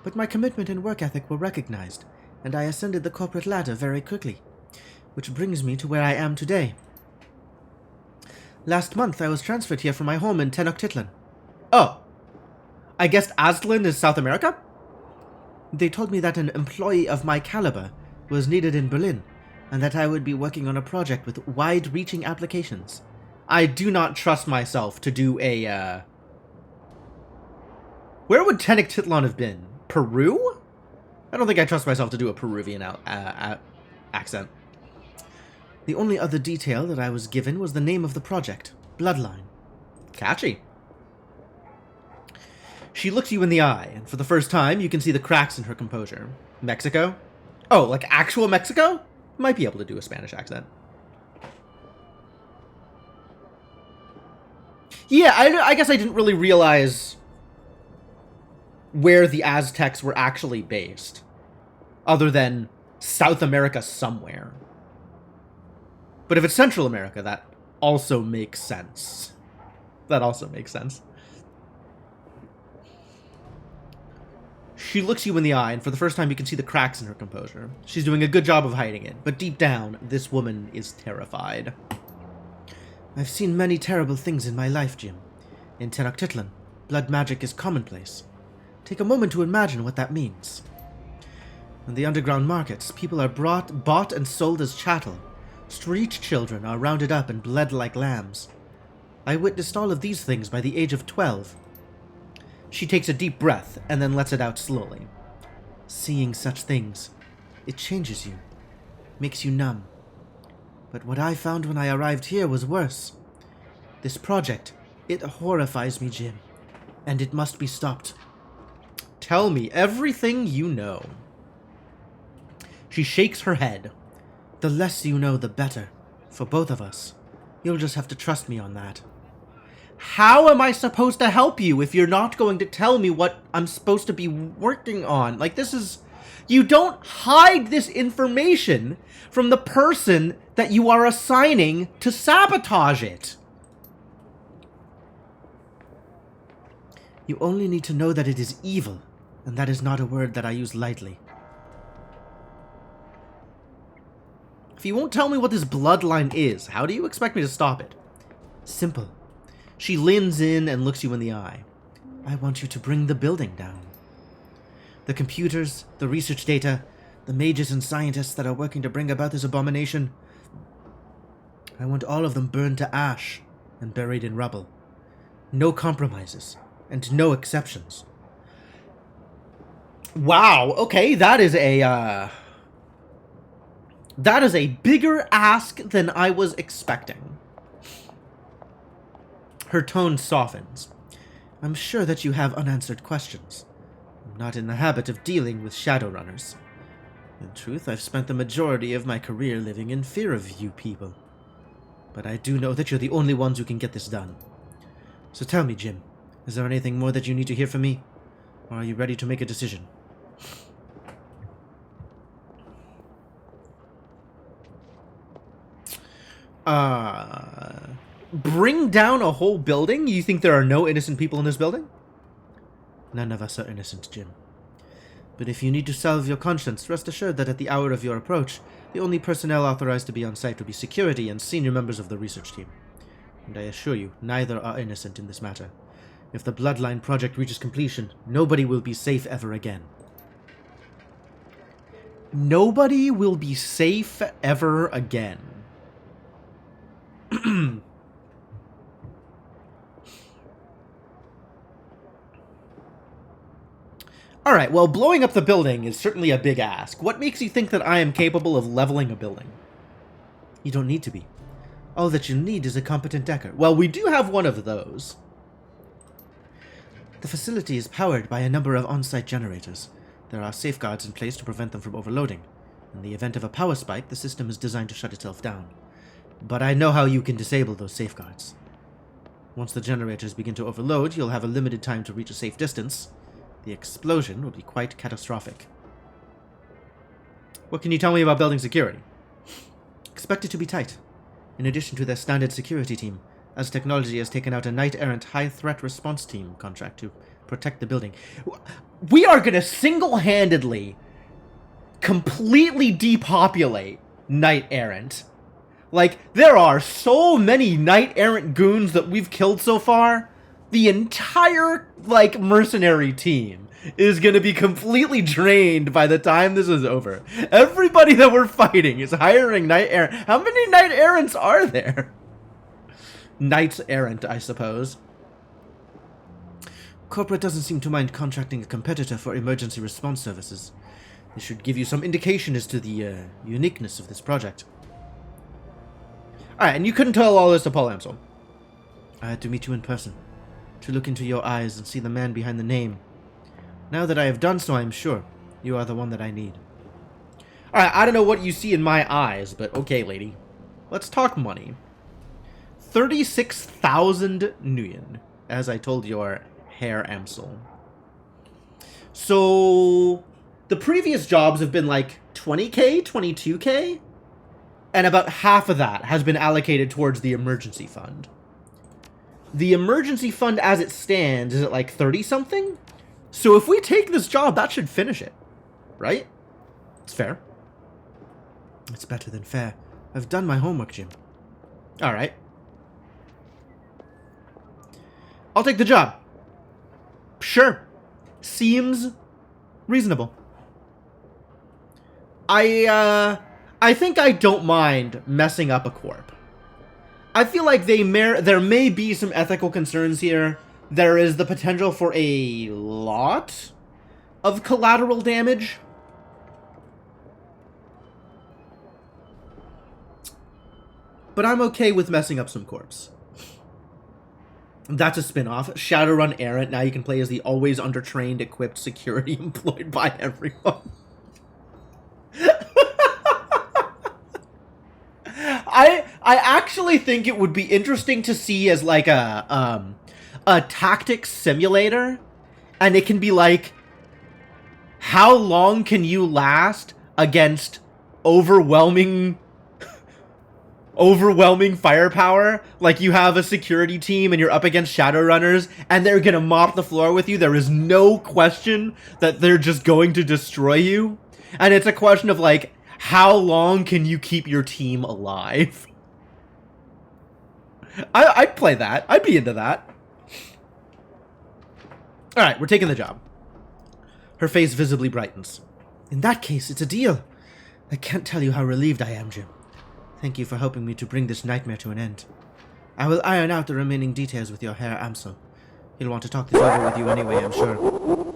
But my commitment and work ethic were recognized, and I ascended the corporate ladder very quickly. Which brings me to where I am today. Last month, I was transferred here from my home in Tenochtitlan. Oh. I guess Aztlan is South America? They told me that an employee of my caliber was needed in Berlin, and that I would be working on a project with wide-reaching applications. I do not trust myself to do a, Where would Tenochtitlan have been? Peru? I don't think I trust myself to do a Peruvian accent. The only other detail that I was given was the name of the project, Bloodline. Catchy. She looks you in the eye, and for the first time, you can see the cracks in her composure. Mexico? Oh, like actual Mexico? Might be able to do a Spanish accent. Yeah, I guess I didn't really realize where the Aztecs were actually based, other than South America somewhere. But if it's Central America, that also makes sense. That also makes sense. She looks you in the eye, and for the first time you can see the cracks in her composure. She's doing a good job of hiding it, but deep down, this woman is terrified. I've seen many terrible things in my life, Jim. In Tenochtitlan, blood magic is commonplace. Take a moment to imagine what that means. In the underground markets, people are bought and sold as chattel. Street children are rounded up and bled like lambs. I witnessed all of these things by the age of 12. She takes a deep breath and then lets it out slowly. Seeing such things, it changes you, makes you numb. But what I found when I arrived here was worse. This project, it horrifies me, Jim, and it must be stopped. Tell me everything you know. She shakes her head. The less you know, the better, for both of us. You'll just have to trust me on that. How am I supposed to help you if you're not going to tell me what I'm supposed to be working on? Like, this is... You don't hide this information from the person that you are assigning to sabotage it. You only need to know that it is evil, and that is not a word that I use lightly. If you won't tell me what this bloodline is, how do you expect me to stop it? Simple. She leans in and looks you in the eye. I want you to bring the building down. The computers, the research data, the mages and scientists that are working to bring about this abomination, I want all of them burned to ash and buried in rubble. No compromises, and no exceptions. Wow, okay, that is a bigger ask than I was expecting. Her tone softens. I'm sure that you have unanswered questions. I'm not in the habit of dealing with Shadowrunners. In truth, I've spent the majority of my career living in fear of you people. But I do know that you're the only ones who can get this done. So tell me, Jim, is there anything more that you need to hear from me? Or are you ready to make a decision? Bring down a whole building? You think there are no innocent people in this building? None of us are innocent, Jim. But if you need to salve your conscience, rest assured that at the hour of your approach, the only personnel authorized to be on site will be security and senior members of the research team. And I assure you, neither are innocent in this matter. If the Bloodline project reaches completion, nobody will be safe ever again. Nobody will be safe ever again. Alright, well, blowing up the building is certainly a big ask. What makes you think that I am capable of leveling a building? You don't need to be. All that you need is a competent decker. Well, we do have one of those. The facility is powered by a number of on-site generators. There are safeguards in place to prevent them from overloading. In the event of a power spike, the system is designed to shut itself down. But I know how you can disable those safeguards. Once the generators begin to overload, you'll have a limited time to reach a safe distance. The explosion will be quite catastrophic. What can you tell me about building security? Expect it to be tight. In addition to their standard security team, As Technology has taken out a knight-errant high-threat response team contract to protect the building. We are going to single-handedly completely depopulate knight-errant. Like, there are so many knight-errant goons that we've killed so far. The entire, like, mercenary team is going to be completely drained by the time this is over. Everybody that we're fighting is hiring knight-errant. How many knight-errants are there? Knights-errant, I suppose. Corporate doesn't seem to mind contracting a competitor for emergency response services. This should give you some indication as to the uniqueness of this project. Alright, and you couldn't tell all this to Paul Amsel. I had to meet you in person, to look into your eyes and see the man behind the name. Now that I have done so, I am sure you are the one that I need. Alright, I don't know what you see in my eyes, but okay, lady. Let's talk money. 36,000 Nguyen, as I told your Herr Amsel. So, the previous jobs have been like 20k, 22k? And about half of that has been allocated towards the emergency fund. The emergency fund as it stands is at like 30-something? So if we take this job, that should finish it. Right? It's fair. It's better than fair. I've done my homework, Jim. Alright. I'll take the job. Sure. Seems reasonable. I think I don't mind messing up a corp. I feel like there may be some ethical concerns here. There is the potential for a lot of collateral damage. But I'm okay with messing up some corps. That's a spin-off. Shadowrun Errant. Now you can play as the always undertrained, equipped security employed by everyone. I actually think it would be interesting to see as like a tactics simulator, and it can be like, how long can you last against overwhelming firepower? Like, you have a security team and you're up against Shadowrunners and they're gonna mop the floor with you. There is no question that they're just going to destroy you. And it's a question of like, how long can you keep your team alive? I'd play that. I'd be into that. Alright, we're taking the job. Her face visibly brightens. In that case, it's a deal. I can't tell you how relieved I am, Jim. Thank you for helping me to bring this nightmare to an end. I will iron out the remaining details with your Herr Amsel. He'll want to talk this over with you anyway, I'm sure.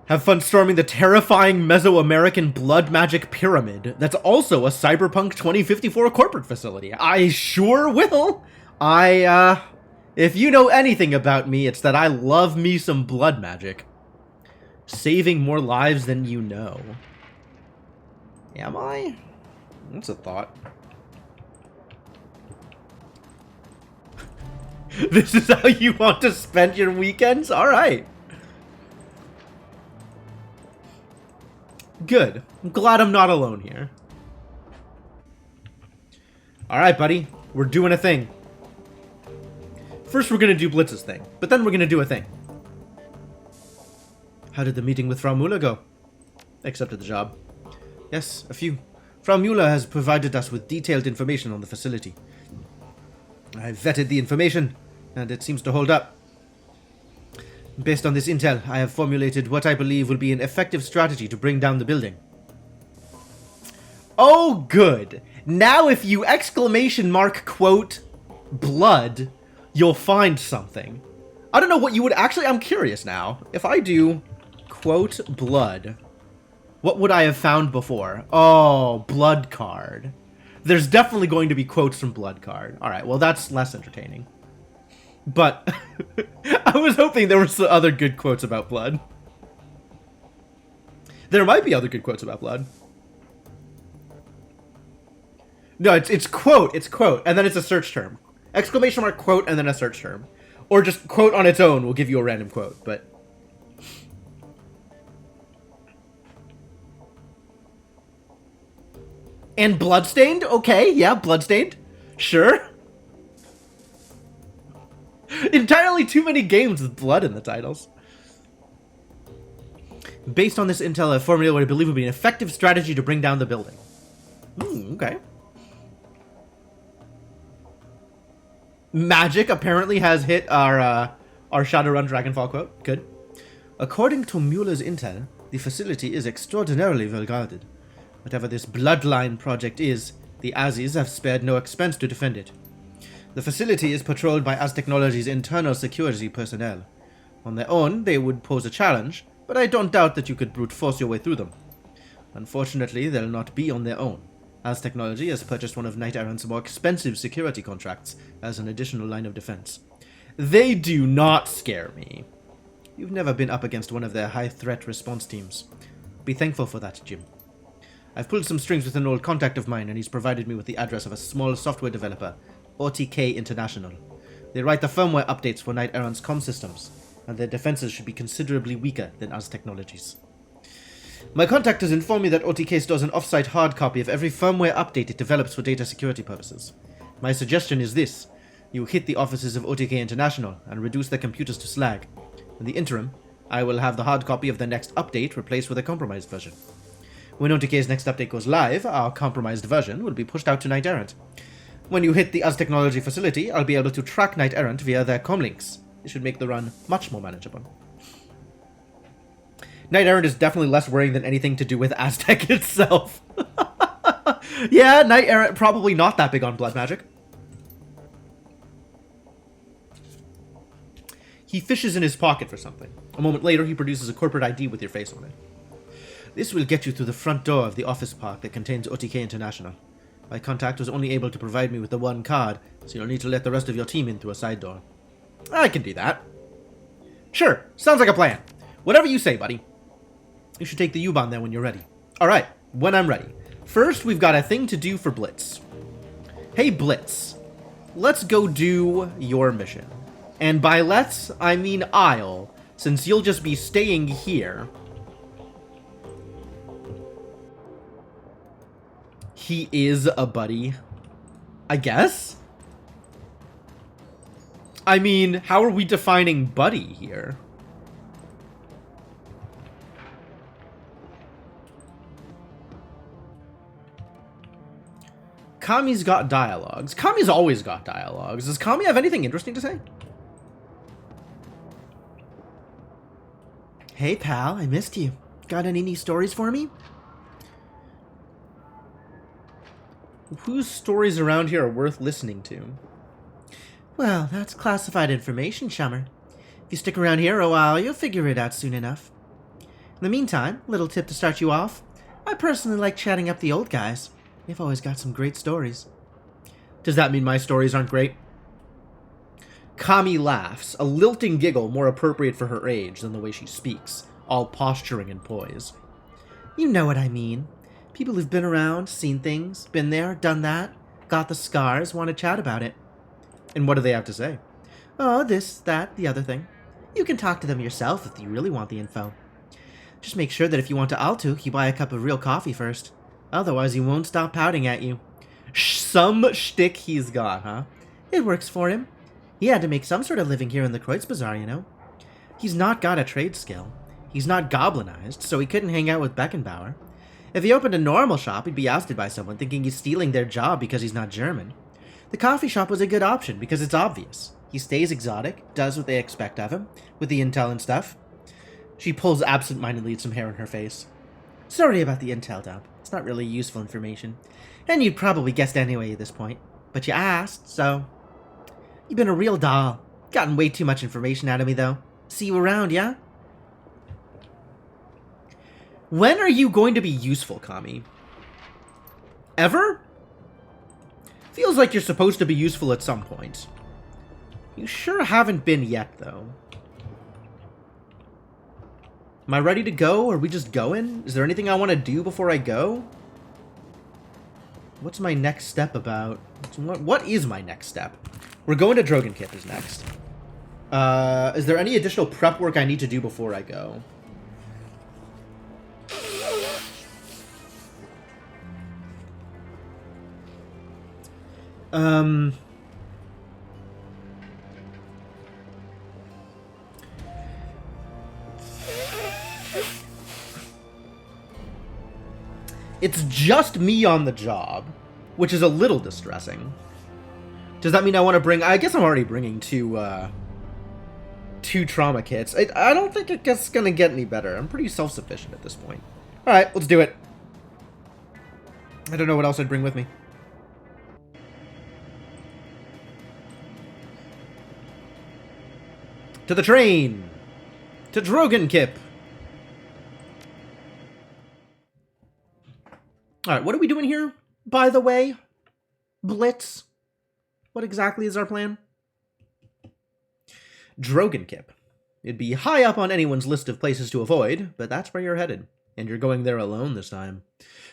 Have fun storming the terrifying Mesoamerican blood magic pyramid that's also a Cyberpunk 2054 corporate facility. I sure will! If you know anything about me, it's that I love me some blood magic. Saving more lives than you know. Am I? That's a thought. This is how you want to spend your weekends? Alright. Good. I'm glad I'm not alone here. Alright, buddy. We're doing a thing. First, we're gonna do Blitz's thing, but then we're gonna do a thing. How did the meeting with Frau Müller go? Accepted the job. Yes, a few. Frau Müller has provided us with detailed information on the facility. I've vetted the information, and it seems to hold up. Based on this intel, I have formulated what I believe will be an effective strategy to bring down the building. Oh, good. Now if you quote, blood, you'll find something. I don't know what you would actually... I'm curious now. If I do, quote, blood, what would I have found before? Oh, blood card. There's definitely going to be quotes from blood card. Alright, well that's less entertaining. But I was hoping there were some other good quotes about blood. There might be other good quotes about blood. No, it's quote, and then it's a search term. Exclamation mark quote, and then a search term. Or just quote on its own will give you a random quote, but... And Bloodstained? Okay, yeah, Bloodstained. Sure. Entirely too many games with blood in the titles. Based on this intel, I formulated what I believe would be an effective strategy to bring down the building. Okay. Magic apparently has hit our Shadowrun Dragonfall quote. Good. According to Mueller's intel, the facility is extraordinarily well guarded. Whatever this bloodline project is, the Azis have spared no expense to defend it. The facility is patrolled by Az-Technology's internal security personnel. On their own, they would pose a challenge, but I don't doubt that you could brute force your way through them. Unfortunately, they'll not be on their own. Az-Technology has purchased one of Knight Errant's more expensive security contracts as an additional line of defense. They do not scare me. You've never been up against one of their high-threat response teams. Be thankful for that, Jim. I've pulled some strings with an old contact of mine, and he's provided me with the address of a small software developer, OTK International. They write the firmware updates for Knight Errant's comm systems, and their defenses should be considerably weaker than Az-Technology's. My contact has informed me that OTK stores an off-site hard copy of every firmware update it develops for data security purposes. My suggestion is this. You hit the offices of OTK International and reduce their computers to slag. In the interim, I will have the hard copy of the next update replaced with a compromised version. When OTK's next update goes live, our compromised version will be pushed out to Knight Errant. When you hit the Az-Technology facility, I'll be able to track Knight Errant via their comlinks. It should make the run much more manageable. Knight Errant is definitely less worrying than anything to do with Aztec itself. Yeah, Knight Errant probably not that big on blood magic. He fishes in his pocket for something. A moment later, he produces a corporate ID with your face on it. This will get you through the front door of the office park that contains OTK International. My contact was only able to provide me with the one card, so you'll need to let the rest of your team in through a side door. I can do that. Sure, sounds like a plan. Whatever you say, buddy. You should take the U-Bahn there when you're ready. Alright, when I'm ready. First, we've got a thing to do for Blitz. Hey, Blitz. Let's go do your mission. And by let's, I mean I'll, since you'll just be staying here. He is a buddy. I guess? I mean, how are we defining buddy here? Kami's got dialogues. Kami's always got dialogues. Does Kami have anything interesting to say? Hey, pal, I missed you. Got any neat stories for me? Whose stories around here are worth listening to? Well, that's classified information, chummer. If you stick around here a while, you'll figure it out soon enough. In the meantime, little tip to start you off. I personally like chatting up the old guys. They've always got some great stories. Does that mean my stories aren't great? Kami laughs, a lilting giggle more appropriate for her age than the way she speaks, all posturing and poise. You know what I mean. People who've been around, seen things, been there, done that, got the scars, want to chat about it. And what do they have to say? Oh, this, that, the other thing. You can talk to them yourself if you really want the info. Just make sure that if you want to Altuk, you buy a cup of real coffee first. Otherwise, he won't stop pouting at you. Some shtick he's got, huh? It works for him. He had to make some sort of living here in the Kreutz Bazaar, you know. He's not got a trade skill. He's not goblinized, so he couldn't hang out with Beckenbauer. If he opened a normal shop, he'd be ousted by someone thinking he's stealing their job because he's not German. The coffee shop was a good option because it's obvious. He stays exotic, does what they expect of him, with the intel and stuff. She pulls absent-mindedly at some hair in her face. Sorry about the intel dump. It's not really useful information. And you'd probably guessed anyway at this point. But you asked, so... You've been a real doll. Gotten way too much information out of me, though. See you around, yeah? When are you going to be useful, Kami? Ever? Feels like you're supposed to be useful at some point. You sure haven't been yet, though. Am I ready to go? Are we just going? Is there anything I want to do before I go? What's my next step about? What is my next step? We're going to Drogenkip is next. Is there any additional prep work I need to do before I go? It's just me on the job, which is a little distressing. Does that mean I want to bring... I guess I'm already bringing two trauma kits. I don't think it's going to get any better. I'm pretty self-sufficient at this point. Alright, let's do it. I don't know what else I'd bring with me. To the train! To Dragonkip! Alright, what are we doing here, by the way? Blitz? What exactly is our plan? Dragonkip. It'd be high up on anyone's list of places to avoid, but that's where you're headed. And you're going there alone this time.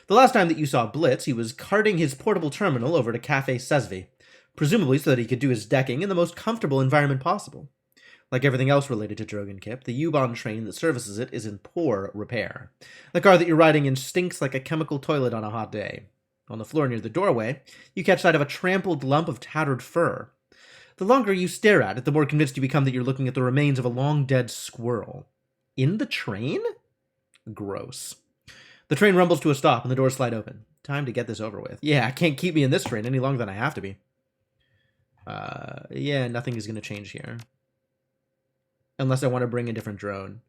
The last time that you saw Blitz, he was carting his portable terminal over to Cafe Sesvi, presumably so that he could do his decking in the most comfortable environment possible. Like everything else related to Dragonkip, the U-Bahn train that services it is in poor repair. The car that you're riding in stinks like a chemical toilet on a hot day. On the floor near the doorway, you catch sight of a trampled lump of tattered fur. The longer you stare at it, the more convinced you become that you're looking at the remains of a long-dead squirrel. In the train? Gross. The train rumbles to a stop and the doors slide open. Time to get this over with. Yeah, I can't keep me in this train any longer than I have to be. Yeah, nothing is going to change here. Unless I want to bring a different drone.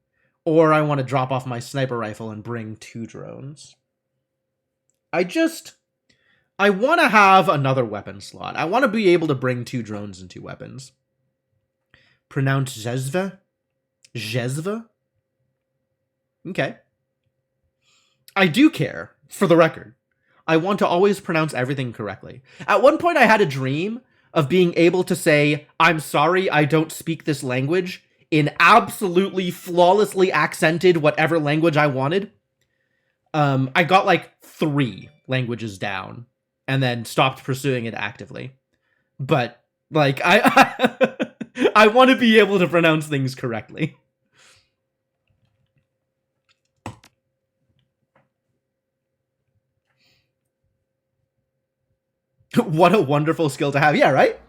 Or I want to drop off my sniper rifle and bring 2 drones. I want to have another weapon slot. I want to be able to bring 2 drones and 2 weapons. Pronounce Jezva? Jezva? Okay. I do care, for the record. I want to always pronounce everything correctly. At one point I had a dream of being able to say, I'm sorry, I don't speak this language, in absolutely flawlessly accented whatever language I wanted. I got like 3 languages down and then stopped pursuing it actively. But like I want to be able to pronounce things correctly. What a wonderful skill to have. Yeah, right?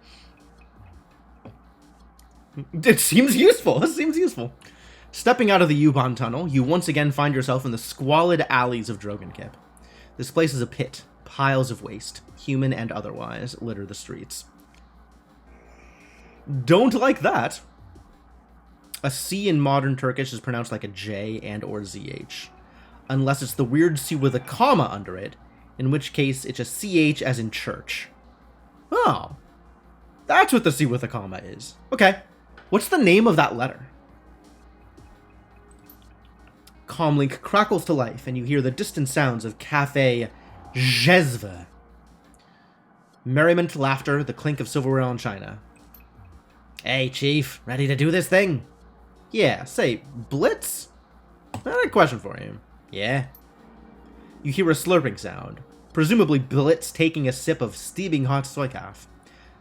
It seems useful. It seems useful. Stepping out of the U-Bahn tunnel, you once again find yourself in the squalid alleys of Dragonkip. This place is a pit. Piles of waste, human and otherwise, litter the streets. Don't like that. A C in modern Turkish is pronounced like a J and or ZH. Unless it's the weird C with a comma under it, in which case it's a CH as in church. Oh. That's what the C with a comma is. Okay. What's the name of that letter? Comlink crackles to life, and you hear the distant sounds of Cafe Jezva. Merriment, laughter, the clink of silverware on china. Hey, Chief, ready to do this thing? Yeah, say, Blitz? I had a question for you. Yeah? You hear a slurping sound, presumably Blitz taking a sip of steaming hot soykaf.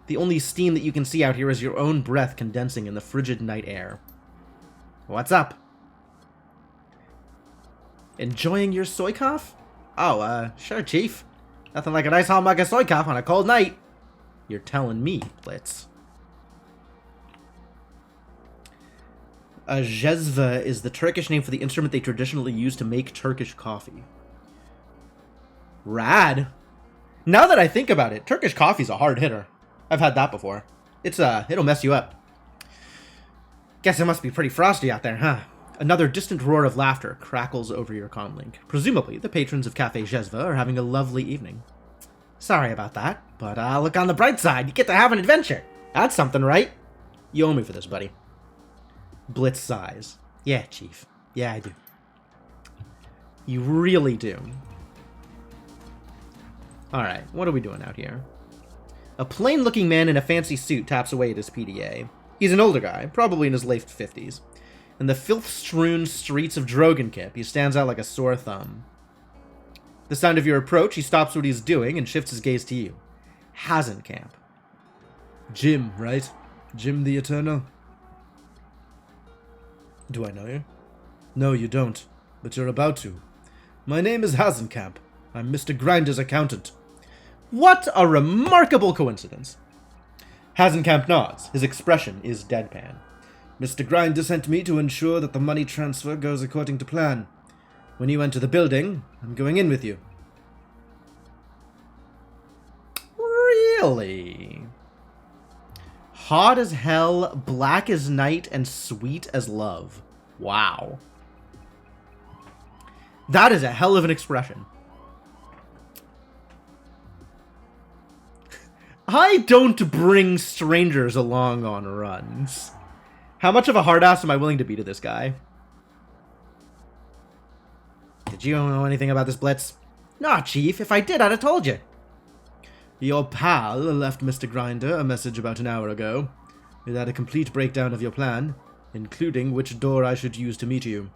The only steam that you can see out here is your own breath condensing in the frigid night air. What's up? Enjoying your soykaf? Oh, sure, Chief. Nothing like a nice hot mug of soykaf on a cold night. You're telling me, Blitz. A jezva is the Turkish name for the instrument they traditionally use to make Turkish coffee. Rad. Now that I think about it, Turkish coffee's a hard hitter. I've had that before. It'll mess you up. Guess it must be pretty frosty out there, huh? Another distant roar of laughter crackles over your comlink. Presumably, the patrons of Cafe Jezva are having a lovely evening. Sorry about that, but look on the bright side. You get to have an adventure. That's something, right? You owe me for this, buddy. Blitz sighs. Yeah, Chief. Yeah, I do. You really do. Alright, what are we doing out here? A plain-looking man in a fancy suit taps away at his PDA. He's an older guy, probably in his late 50s. In the filth-strewn streets of Dragonkip, he stands out like a sore thumb. The sound of your approach, he stops what he's doing and shifts his gaze to you. Hasenkamp. Jim, right? Jim the Eternal? Do I know you? No, you don't, but you're about to. My name is Hasenkamp. I'm Mr. Grinder's accountant. What a remarkable coincidence. Hasenkamp nods. His expression is deadpan. Mr. Grinder sent me to ensure that the money transfer goes according to plan. When you enter the building, I'm going in with you. Really? Hot as hell, black as night, and sweet as love. Wow. That is a hell of an expression. I don't bring strangers along on runs. How much of a hard ass am I willing to be to this guy? Did you know anything about this blitz? Nah, Chief. If I did, I'd have told you. Your pal left Mr. Grinder a message about an hour ago. It had a complete breakdown of your plan, including which door I should use to meet you.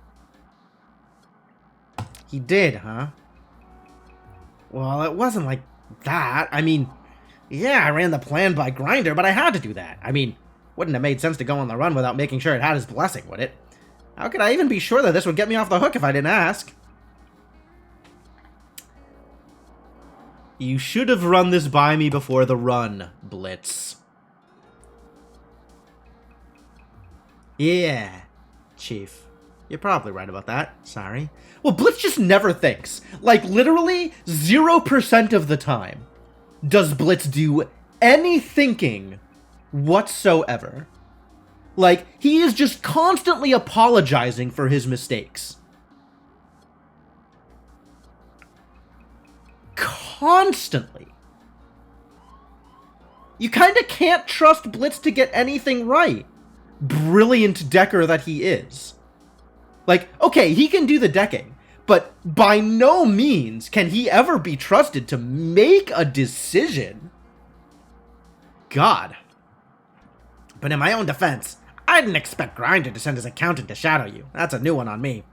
He did, huh? Well, it wasn't like that. I mean, yeah, I ran the plan by Grinder, but I had to do that. I mean, wouldn't have made sense to go on the run without making sure it had his blessing, would it? How could I even be sure that this would get me off the hook if I didn't ask? You should have run this by me before the run, Blitz. Yeah, Chief. You're probably right about that. Sorry. Well, Blitz just never thinks. Like, literally 0% of the time does Blitz do any thinking whatsoever. Like, he is just constantly apologizing for his mistakes. Constantly. You kind of can't trust Blitz to get anything right. Brilliant decker that he is. Like, okay, he can do the decking, but by no means can he ever be trusted to make a decision. God. But in my own defense, I didn't expect Grinder to send his accountant to shadow you. That's a new one on me.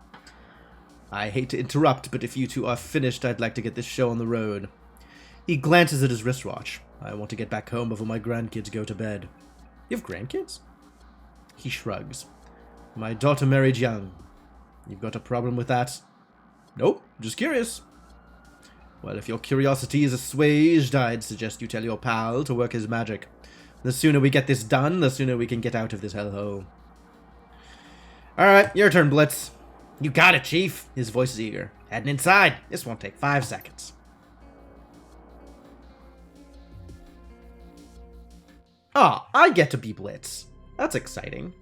I hate to interrupt, but if you two are finished, I'd like to get this show on the road. He glances at his wristwatch. I want to get back home before my grandkids go to bed. You have grandkids? He shrugs. My daughter married young. You've got a problem with that? Nope, just curious. Well, if your curiosity is assuaged, I'd suggest you tell your pal to work his magic. The sooner we get this done, the sooner we can get out of this hellhole. Alright, your turn, Blitz. You got it, Chief. His voice is eager. Heading inside. This won't take 5 seconds. Ah, I get to be Blitz. That's exciting.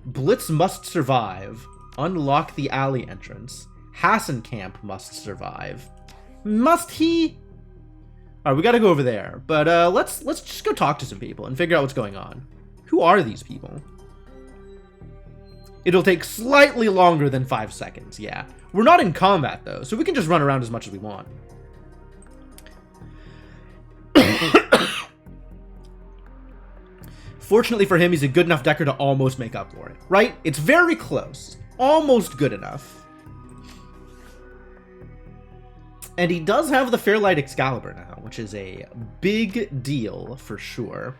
Blitz must survive. Unlock the alley entrance. Hasenkamp must survive. Must he? Alright, we gotta go over there. But let's just go talk to some people and figure out what's going on. Who are these people? It'll take slightly longer than 5 seconds, yeah. We're not in combat, though, so we can just run around as much as we want. Fortunately for him, he's a good enough decker to almost make up for it, right? It's very close. Almost good enough. And he does have the Fairlight Excalibur now, which is a big deal for sure.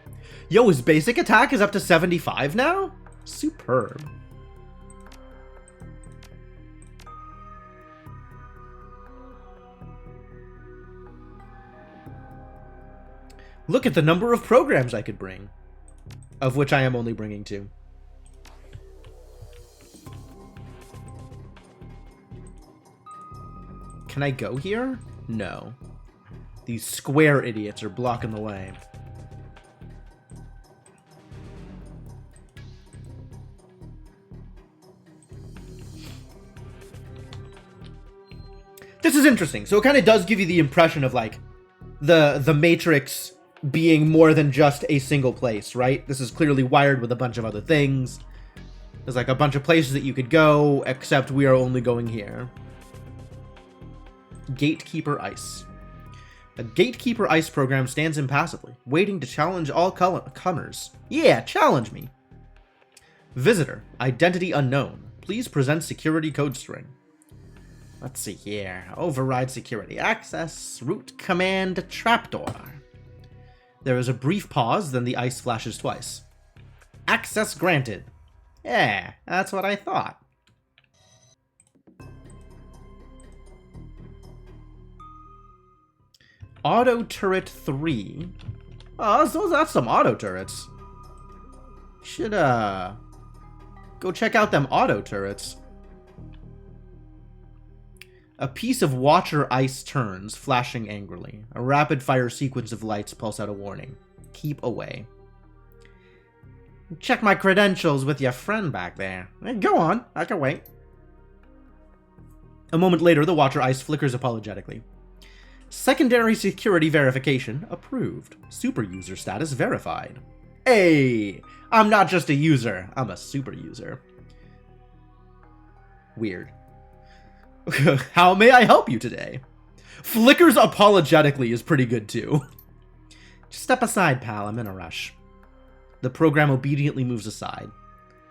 Yo, his basic attack is up to 75 now? Superb. Look at the number of programs I could bring. Of which I am only bringing 2. Can I go here? No. These square idiots are blocking the way. This is interesting. So it kind of does give you the impression of, like, the Matrix being more than just a single place, right? This is clearly wired with a bunch of other things. There's like a bunch of places that you could go, except we are only going here. Gatekeeper Ice. A Gatekeeper Ice program stands impassively, waiting to challenge all comers. Yeah, challenge me. Visitor, identity unknown. Please present security code string. Let's see here. Override security access, root command, trapdoor. There is a brief pause, then the ice flashes twice. Access granted. Yeah, that's what I thought. Auto turret 3. Oh, so that's some auto turrets. Should, go check out them auto turrets. A piece of Watcher ice turns, flashing angrily. A rapid-fire sequence of lights pulse out a warning. Keep away. Check my credentials with your friend back there. Go on, I can wait. A moment later, the Watcher ice flickers apologetically. Secondary security verification approved. Super user status verified. Hey! I'm not just a user, I'm a super user. Weird. How may I help you today? Flickers apologetically is pretty good too. Just step aside, pal, I'm in a rush. The program obediently moves aside.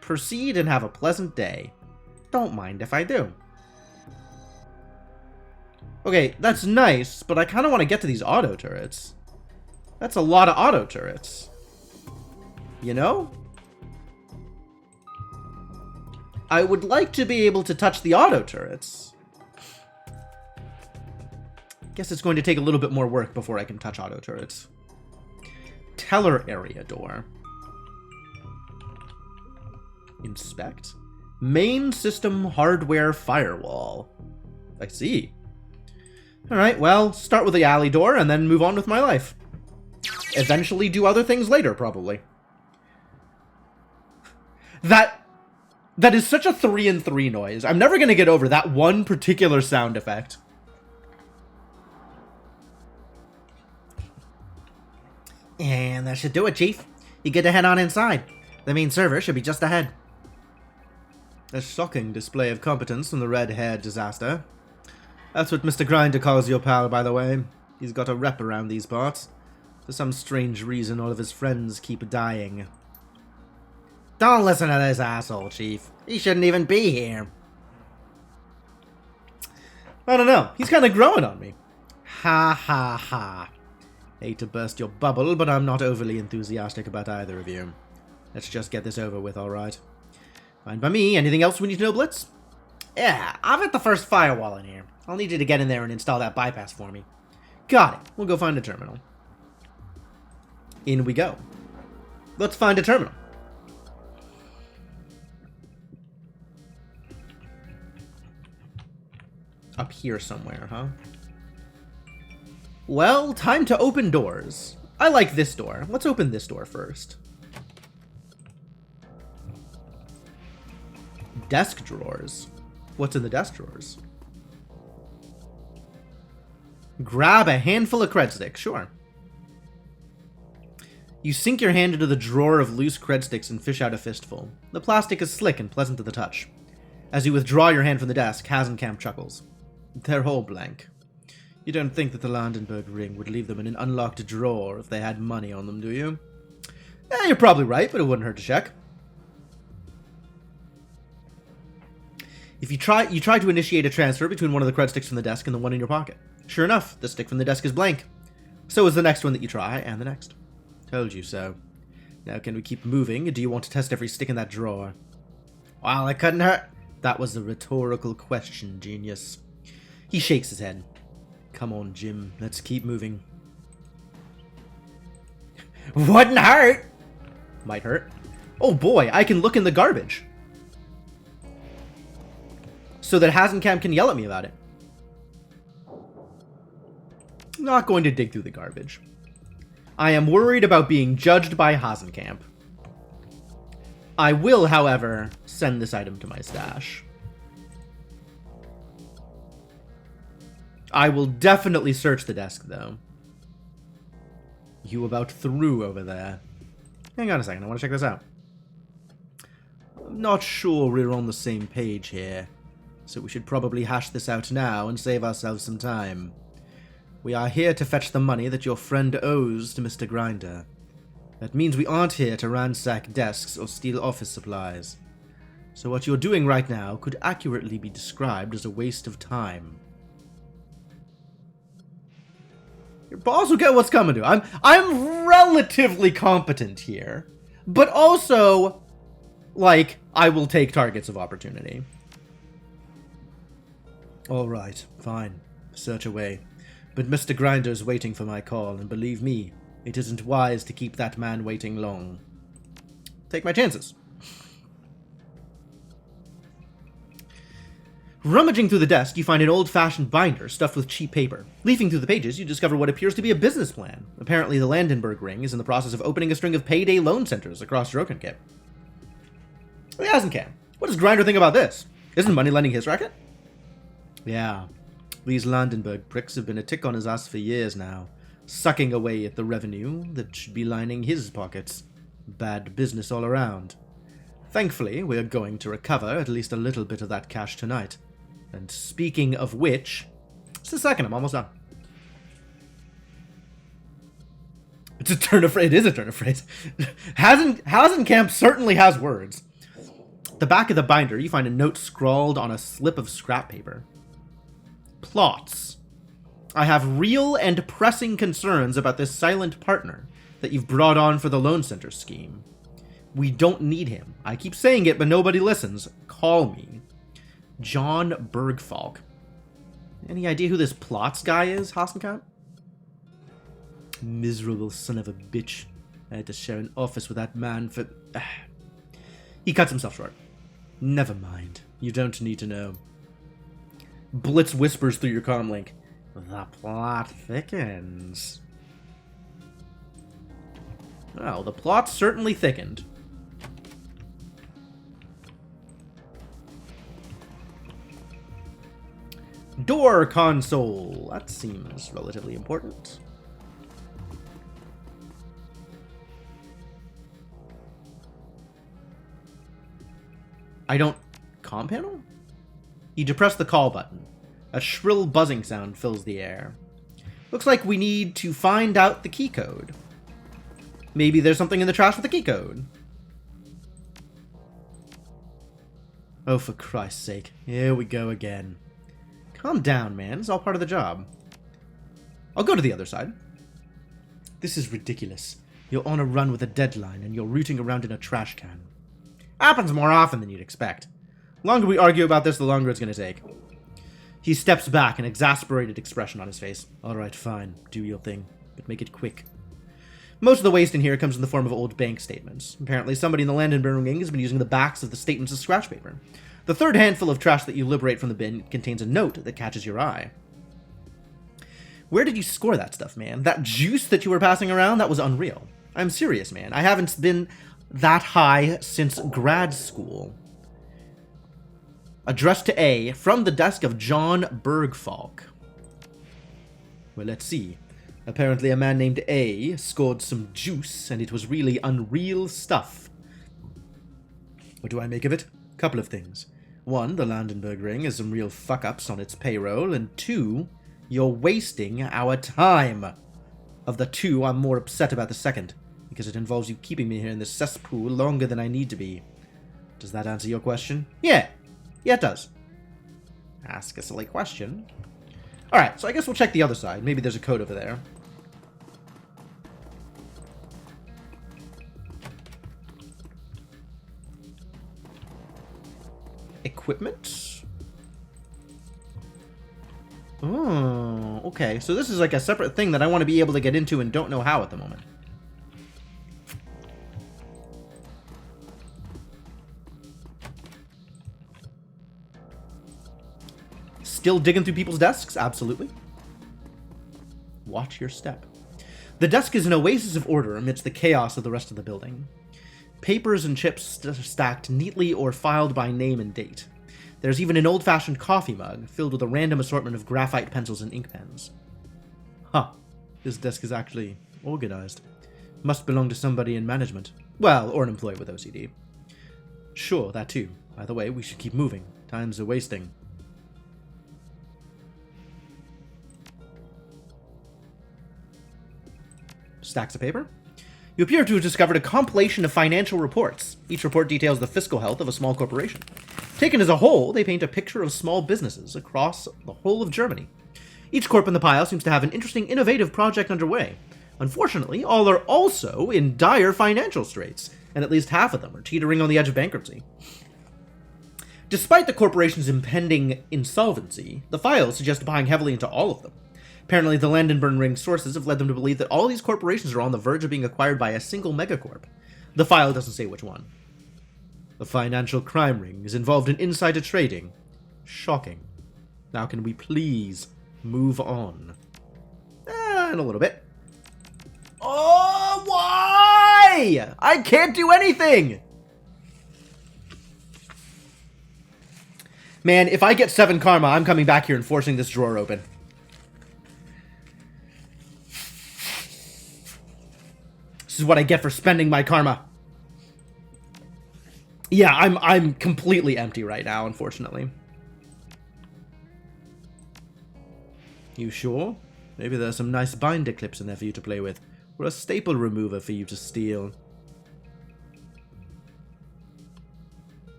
Proceed and have a pleasant day. Don't mind if I do. Okay, that's nice, but I kind of want to get to these auto turrets. That's a lot of auto turrets. You know? I would like to be able to touch the auto turrets. Guess it's going to take a little bit more work before I can touch auto turrets. Teller area door. Inspect. Main system hardware firewall. I see. Alright, well, start with the alley door and then move on with my life. Eventually do other things later, probably. That is such a 3 and 3 noise. I'm never going to get over that one particular sound effect. And that should do it, Chief. You get to head on inside. The main server should be just ahead. A shocking display of competence from the red-haired disaster. That's what Mr. Grinder calls your pal, by the way. He's got a rep around these parts. For some strange reason, all of his friends keep dying. Don't listen to this asshole, Chief. He shouldn't even be here. I don't know. He's kind of growing on me. Ha ha ha. Hate to burst your bubble, but I'm not overly enthusiastic about either of you. Let's just get this over with, alright? Fine by me. Anything else we need to know, Blitz? Yeah, I've hit the first firewall in here. I'll need you to get in there and install that bypass for me. Got it. We'll go find a terminal. In we go. Let's find a terminal. Up here somewhere, huh? Well, time to open doors. I like this door. Let's open this door first. Desk drawers. What's in the desk drawers? Grab a handful of cred sticks, sure. You sink your hand into the drawer of loose cred sticks and fish out a fistful. The plastic is slick and pleasant to the touch. As you withdraw your hand from the desk, Hasenkamp chuckles. They're all blank. You don't think that the Landenberg ring would leave them in an unlocked drawer if they had money on them, do you? You're probably right, but it wouldn't hurt to check. If you try to initiate a transfer between one of the cred sticks from the desk and the one in your pocket. Sure enough, the stick from the desk is blank. So is the next one that you try, and the next. Told you so. Now can we keep moving, or do you want to test every stick in that drawer? Well, it couldn't hurt. That was a rhetorical question, genius. He shakes his head. Come on, Jim, let's keep moving. Wouldn't hurt! Might hurt. Oh boy, I can look in the garbage. So that Hasenkamp can yell at me about it. Not going to dig through the garbage. I am worried about being judged by Hasenkamp. I will, however, send this item to my stash. I will definitely search the desk, though. You about through over there. Hang on a second, I want to check this out. I'm not sure we're on the same page here, so we should probably hash this out now and save ourselves some time. We are here to fetch the money that your friend owes to Mr. Grinder. That means we aren't here to ransack desks or steal office supplies. So what you're doing right now could accurately be described as a waste of time. Your boss will get what's coming to him. I'm relatively competent here, but also, like, I will take targets of opportunity. All right, fine. Search away. But Mr. Grinder's waiting for my call, and believe me, it isn't wise to keep that man waiting long. Take my chances. Rummaging through the desk, you find an old-fashioned binder stuffed with cheap paper. Leafing through the pages, you discover what appears to be a business plan. Apparently, the Landenberg Ring is in the process of opening a string of payday loan centers across Drokenkip. Yazencam, what does Grinder think about this? Isn't money lending his racket? Yeah, these Landenberg pricks have been a tick on his ass for years now, sucking away at the revenue that should be lining his pockets. Bad business all around. Thankfully, we're going to recover at least a little bit of that cash tonight. And speaking of which, just a second, I'm almost done. It's a turn of phrase. It is a turn of phrase. Hasenkamp certainly has words. At the back of the binder, you find a note scrawled on a slip of scrap paper. Plots. I have real and pressing concerns about this silent partner that you've brought on for the loan center scheme. We don't need him. I keep saying it, but nobody listens. Call me. John Bergfalk. Any idea who this Plots guy is, Hasenkamp? Miserable son of a bitch. I had to share an office with that man for... He cuts himself short. Never mind. You don't need to know. Blitz whispers through your comm link. The plot thickens. Well, the plot certainly thickened. Door console. That seems relatively important. I don't... Comm panel? You depress the call button. A shrill buzzing sound fills the air. Looks like we need to find out the key code. Maybe there's something in the trash with the key code. Oh, for Christ's sake. Here we go again. Calm down, man. It's all part of the job. I'll go to the other side. This is ridiculous. You're on a run with a deadline, and you're rooting around in a trash can. Happens more often than you'd expect. The longer we argue about this, the longer it's going to take. He steps back, an exasperated expression on his face. Alright, fine. Do your thing. But make it quick. Most of the waste in here comes in the form of old bank statements. Apparently, somebody in the Landenberg Ring has been using the backs of the statements as scratch paper. The third handful of trash that you liberate from the bin contains a note that catches your eye. Where did you score that stuff, man? That juice that you were passing around? That was unreal. I'm serious, man. I haven't been that high since grad school. Addressed to A, from the desk of John Bergfalk. Well, let's see. Apparently a man named A scored some juice, and it was really unreal stuff. What do I make of it? Couple of things. One, the Landenberg Ring has some real fuck-ups on its payroll, and two, you're wasting our time. Of the two, I'm more upset about the second, because it involves you keeping me here in this cesspool longer than I need to be. Does that answer your question? Yeah. Yeah, it does. Ask a silly question. Alright, so I guess we'll check the other side. Maybe there's a code over there. Equipment? Oh, okay. So this is like a separate thing that I want to be able to get into and don't know how at the moment. Still digging through people's desks? Absolutely. Watch your step. The desk is an oasis of order amidst the chaos of the rest of the building. Papers and chips stacked neatly or filed by name and date. There's even an old-fashioned coffee mug filled with a random assortment of graphite pencils and ink pens. Huh. This desk is actually organized. Must belong to somebody in management. Well, or an employee with OCD. Sure, that too. Either way, we should keep moving. Time's a wasting. Stacks of paper. You appear to have discovered a compilation of financial reports. Each report details the fiscal health of a small corporation. Taken as a whole, they paint a picture of small businesses across the whole of Germany. Each corp in the pile seems to have an interesting, innovative project underway. Unfortunately, all are also in dire financial straits, and at least half of them are teetering on the edge of bankruptcy. Despite the corporation's impending insolvency, the files suggest buying heavily into all of them. Apparently, the Landenberg Ring sources have led them to believe that all these corporations are on the verge of being acquired by a single megacorp. The file doesn't say which one. The financial crime ring is involved in insider trading. Shocking. Now can we please move on? In a little bit. Oh, why? I can't do anything! Man, if I get 7 karma, I'm coming back here and forcing this drawer open. This is what I get for spending my karma. Yeah, I'm completely empty right now, unfortunately. You sure? Maybe there's some nice binder clips in there for you to play with, or a staple remover for you to steal.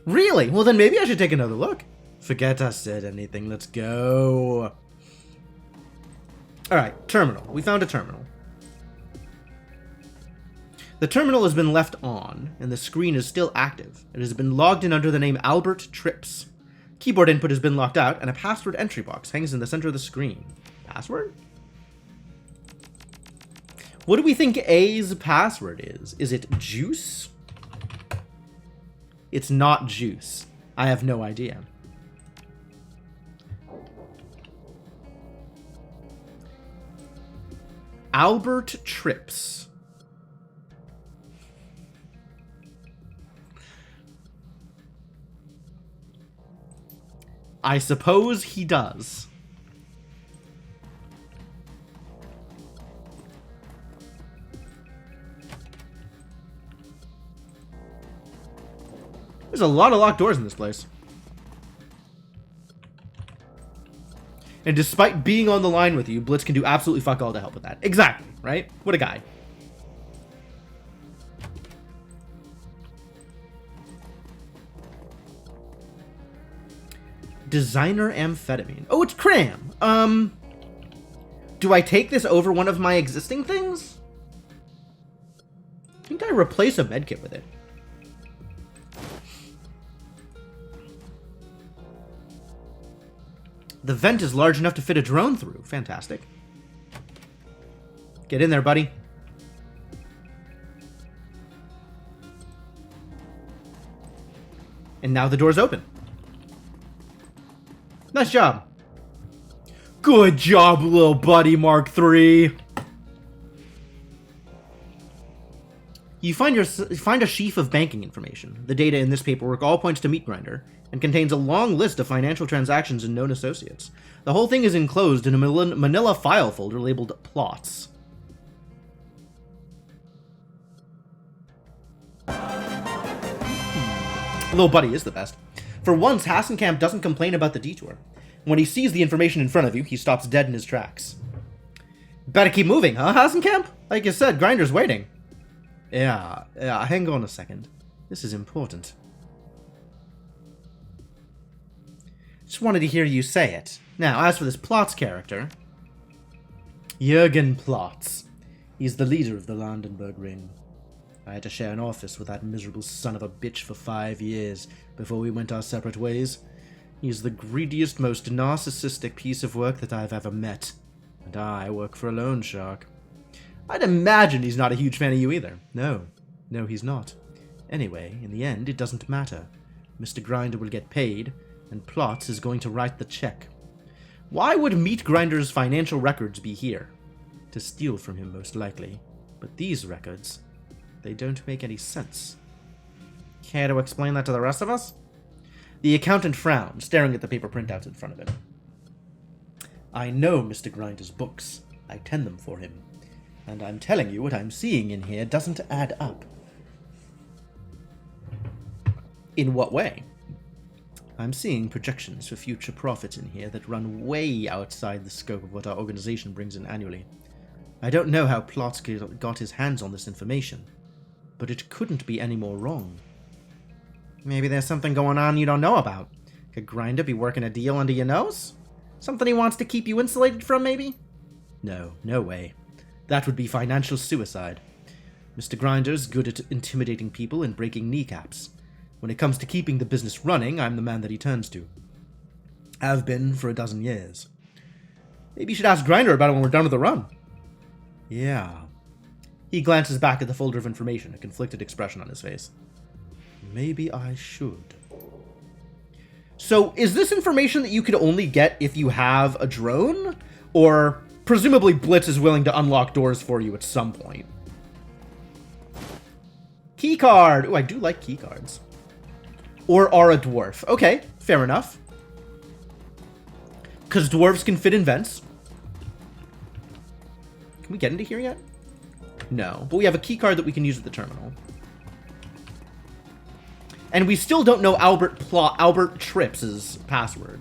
Really? Well, then maybe I should take another look. Forget I said anything. Let's go. Alright, terminal. We found a terminal. The terminal has been left on, and the screen is still active. It has been logged in under the name Albert Trips. Keyboard input has been locked out, and a password entry box hangs in the center of the screen. Password? What do we think A's password is? Is it juice? It's not juice. I have no idea. Albert Trips. I suppose he does. There's a lot of locked doors in this place. And despite being on the line with you, Blitz can do absolutely fuck all to help with that. Exactly, right? What a guy. Designer amphetamine. Oh, it's cram. Do I take this over one of my existing things? I think I replace a medkit with it. The vent is large enough to fit a drone through. Fantastic. Get in there, buddy. And now the door's open. Nice job. Good job, little buddy, Mark III. You find a sheaf of banking information. The data in this paperwork all points to Meat Grinder and contains a long list of financial transactions and known associates. The whole thing is enclosed in a manila file folder labeled Plots. Little buddy is the best. For once, Hassenkamp doesn't complain about the detour. When he sees the information in front of you, he stops dead in his tracks. Better keep moving, huh, Hassenkamp? Like you said, Grinder's waiting. Yeah, hang on a second. This is important. Just wanted to hear you say it. Now, as for this Plotz character... Jürgen Plotz. He's the leader of the Landenberg Ring. I had to share an office with that miserable son of a bitch for 5 years before we went our separate ways. He's the greediest, most narcissistic piece of work that I've ever met. And I work for a loan shark. I'd imagine he's not a huge fan of you either. No, he's not. Anyway, in the end, it doesn't matter. Mr. Grinder will get paid, and Plotz is going to write the check. Why would Meat Grinder's financial records be here? To steal from him, most likely. But these records, they don't make any sense. Care to explain that to the rest of us? The accountant frowned, staring at the paper printouts in front of him. I know Mr. Grinder's books. I tend them for him. And I'm telling you, what I'm seeing in here doesn't add up. In what way? I'm seeing projections for future profits in here that run way outside the scope of what our organization brings in annually. I don't know how Plotz got his hands on this information, but it couldn't be any more wrong. Maybe there's something going on you don't know about. Could Grinder be working a deal under your nose? Something he wants to keep you insulated from, maybe? No way. That would be financial suicide. Mr. Grinder's good at intimidating people and breaking kneecaps. When it comes to keeping the business running, I'm the man that he turns to. Have been for 12 years. Maybe you should ask Grinder about it when we're done with the run. Yeah. He glances back at the folder of information, a conflicted expression on his face. Maybe I should. So is this information that you could only get if you have a drone? Or presumably Blitz is willing to unlock doors for you at some point. Keycard! Ooh, I do like keycards. Or are a dwarf. Okay, fair enough. Because dwarves can fit in vents. Can we get into here yet? No, but we have a keycard that we can use at the terminal. And we still don't know Albert Trips' password.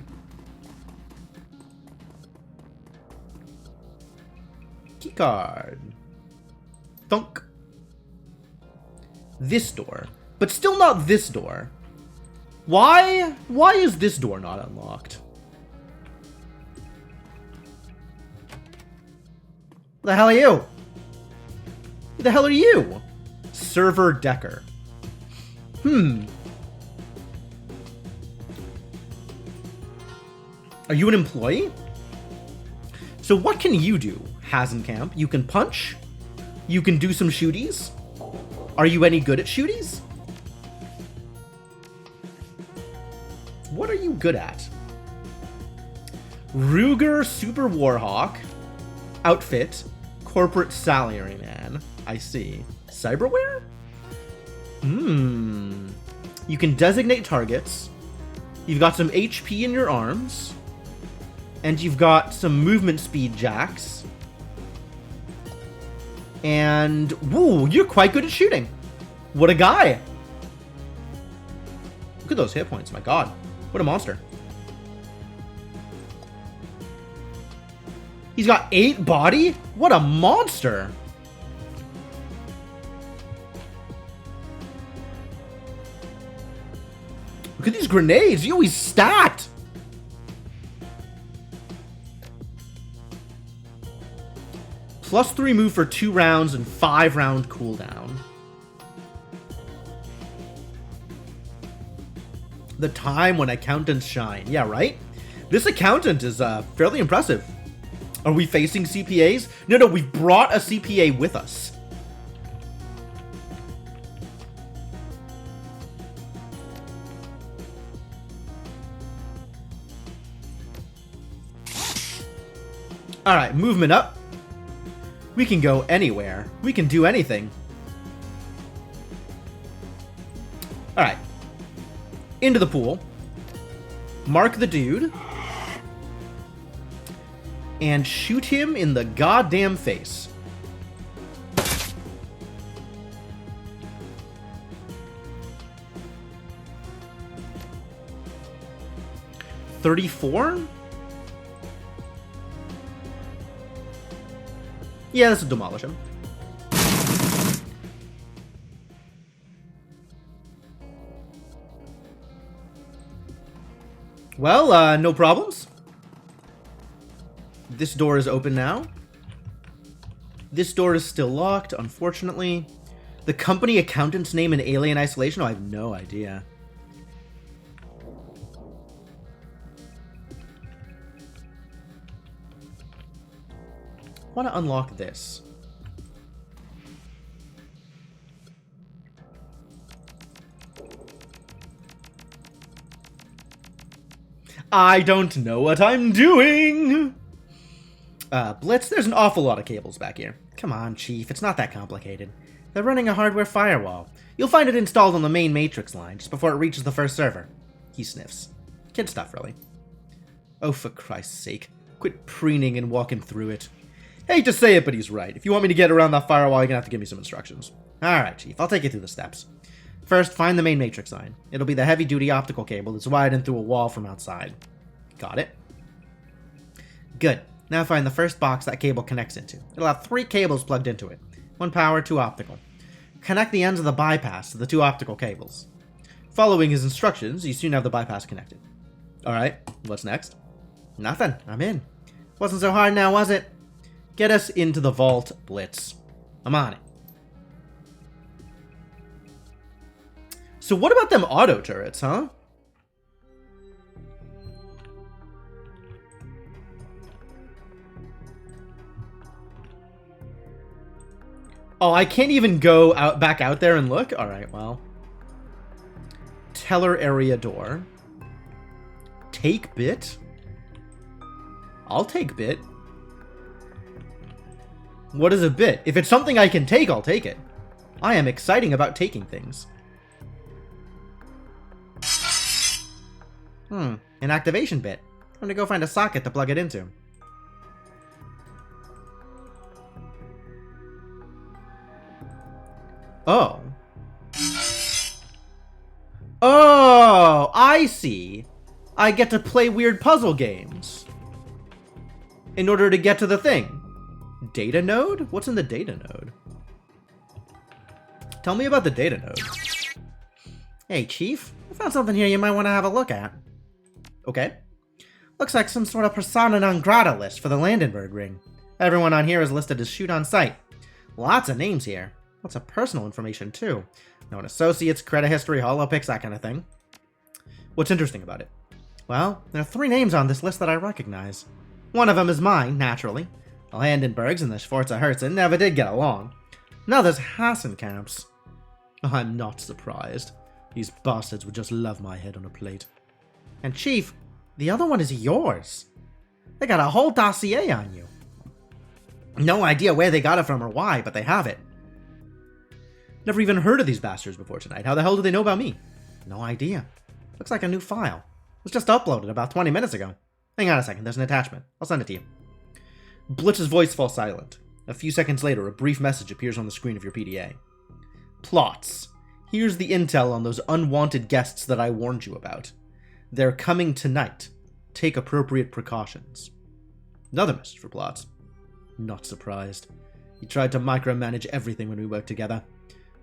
Keycard. Thunk. This door. But still not this door. Why? Why is this door not unlocked? What the hell are you? Who the hell are you? Server Decker. Are you an employee? So what can you do, Hasenkamp? You can punch? You can do some shooties? Are you any good at shooties? What are you good at? Ruger Super Warhawk. Outfit. Corporate Salaryman. I see. Cyberware? You can designate targets. You've got some HP in your arms. And you've got some movement speed jacks. And, woo, you're quite good at shooting. What a guy. Look at those hit points, my god. What a monster. He's got 8 body? What a monster. Look at these grenades. Yo, he's stacked. +3 move for 2 rounds and 5 round cooldown. The time when accountants shine. Yeah, right? This accountant is fairly impressive. Are we facing CPAs? No, we've brought a CPA with us. Alright, movement up. We can go anywhere. We can do anything. Alright. Into the pool. Mark the dude. And shoot him in the goddamn face. $34? Yeah, this will demolish him. Well, no problems. This door is open now. This door is still locked, unfortunately. The company accountant's name in Alien Isolation? Oh, I have no idea. I want to unlock this. I don't know what I'm doing! Blitz, there's an awful lot of cables back here. Come on, Chief, it's not that complicated. They're running a hardware firewall. You'll find it installed on the main matrix line, just before it reaches the first server. He sniffs. Kid stuff, really. Oh, for Christ's sake. Quit preening and walking through it. Hate to say it, but he's right. If you want me to get around that firewall, you're gonna have to give me some instructions. Alright, Chief, I'll take you through the steps. First, find the main matrix line. It'll be the heavy-duty optical cable that's widened through a wall from outside. Got it? Good. Now find the first box that cable connects into. It'll have 3 cables plugged into it. 1 power, 2 optical. Connect the ends of the bypass to the 2 optical cables. Following his instructions, you soon have the bypass connected. Alright, what's next? Nothing. I'm in. Wasn't so hard now, was it? Get us into the vault, Blitz. I'm on it. So what about them auto turrets, huh? Oh, I can't even go back out there and look? Alright, well. Teller area door. Take bit? I'll take bit. What is a bit? If it's something I can take, I'll take it. I am exciting about taking things. An activation bit. I'm gonna go find a socket to plug it into. Oh. Oh, I see. I get to play weird puzzle games in order to get to the thing. Data node? What's in the data node? Tell me about the data node. Hey, Chief. I found something here you might want to have a look at. Okay. Looks like some sort of persona non grata list for the Landenberg ring. Everyone on here is listed as shoot on sight. Lots of names here. Lots of personal information, too. Known associates, credit history, holopics, that kind of thing. What's interesting about it? Well, there are 3 names on this list that I recognize. One of them is mine, naturally. The Landenbergs and the Schwarza Herzen never did get along. Now there's Hassenkamp's. I'm not surprised. These bastards would just love my head on a plate. And Chief, the other one is yours. They got a whole dossier on you. No idea where they got it from or why, but they have it. Never even heard of these bastards before tonight. How the hell do they know about me? No idea. Looks like a new file. It was just uploaded about 20 minutes ago. Hang on a second, there's an attachment. I'll send it to you. Blitz's voice falls silent. A few seconds later, a brief message appears on the screen of your PDA. Plots. Here's the intel on those unwanted guests that I warned you about. They're coming tonight. Take appropriate precautions. Another message for Plots. Not surprised. He tried to micromanage everything when we worked together.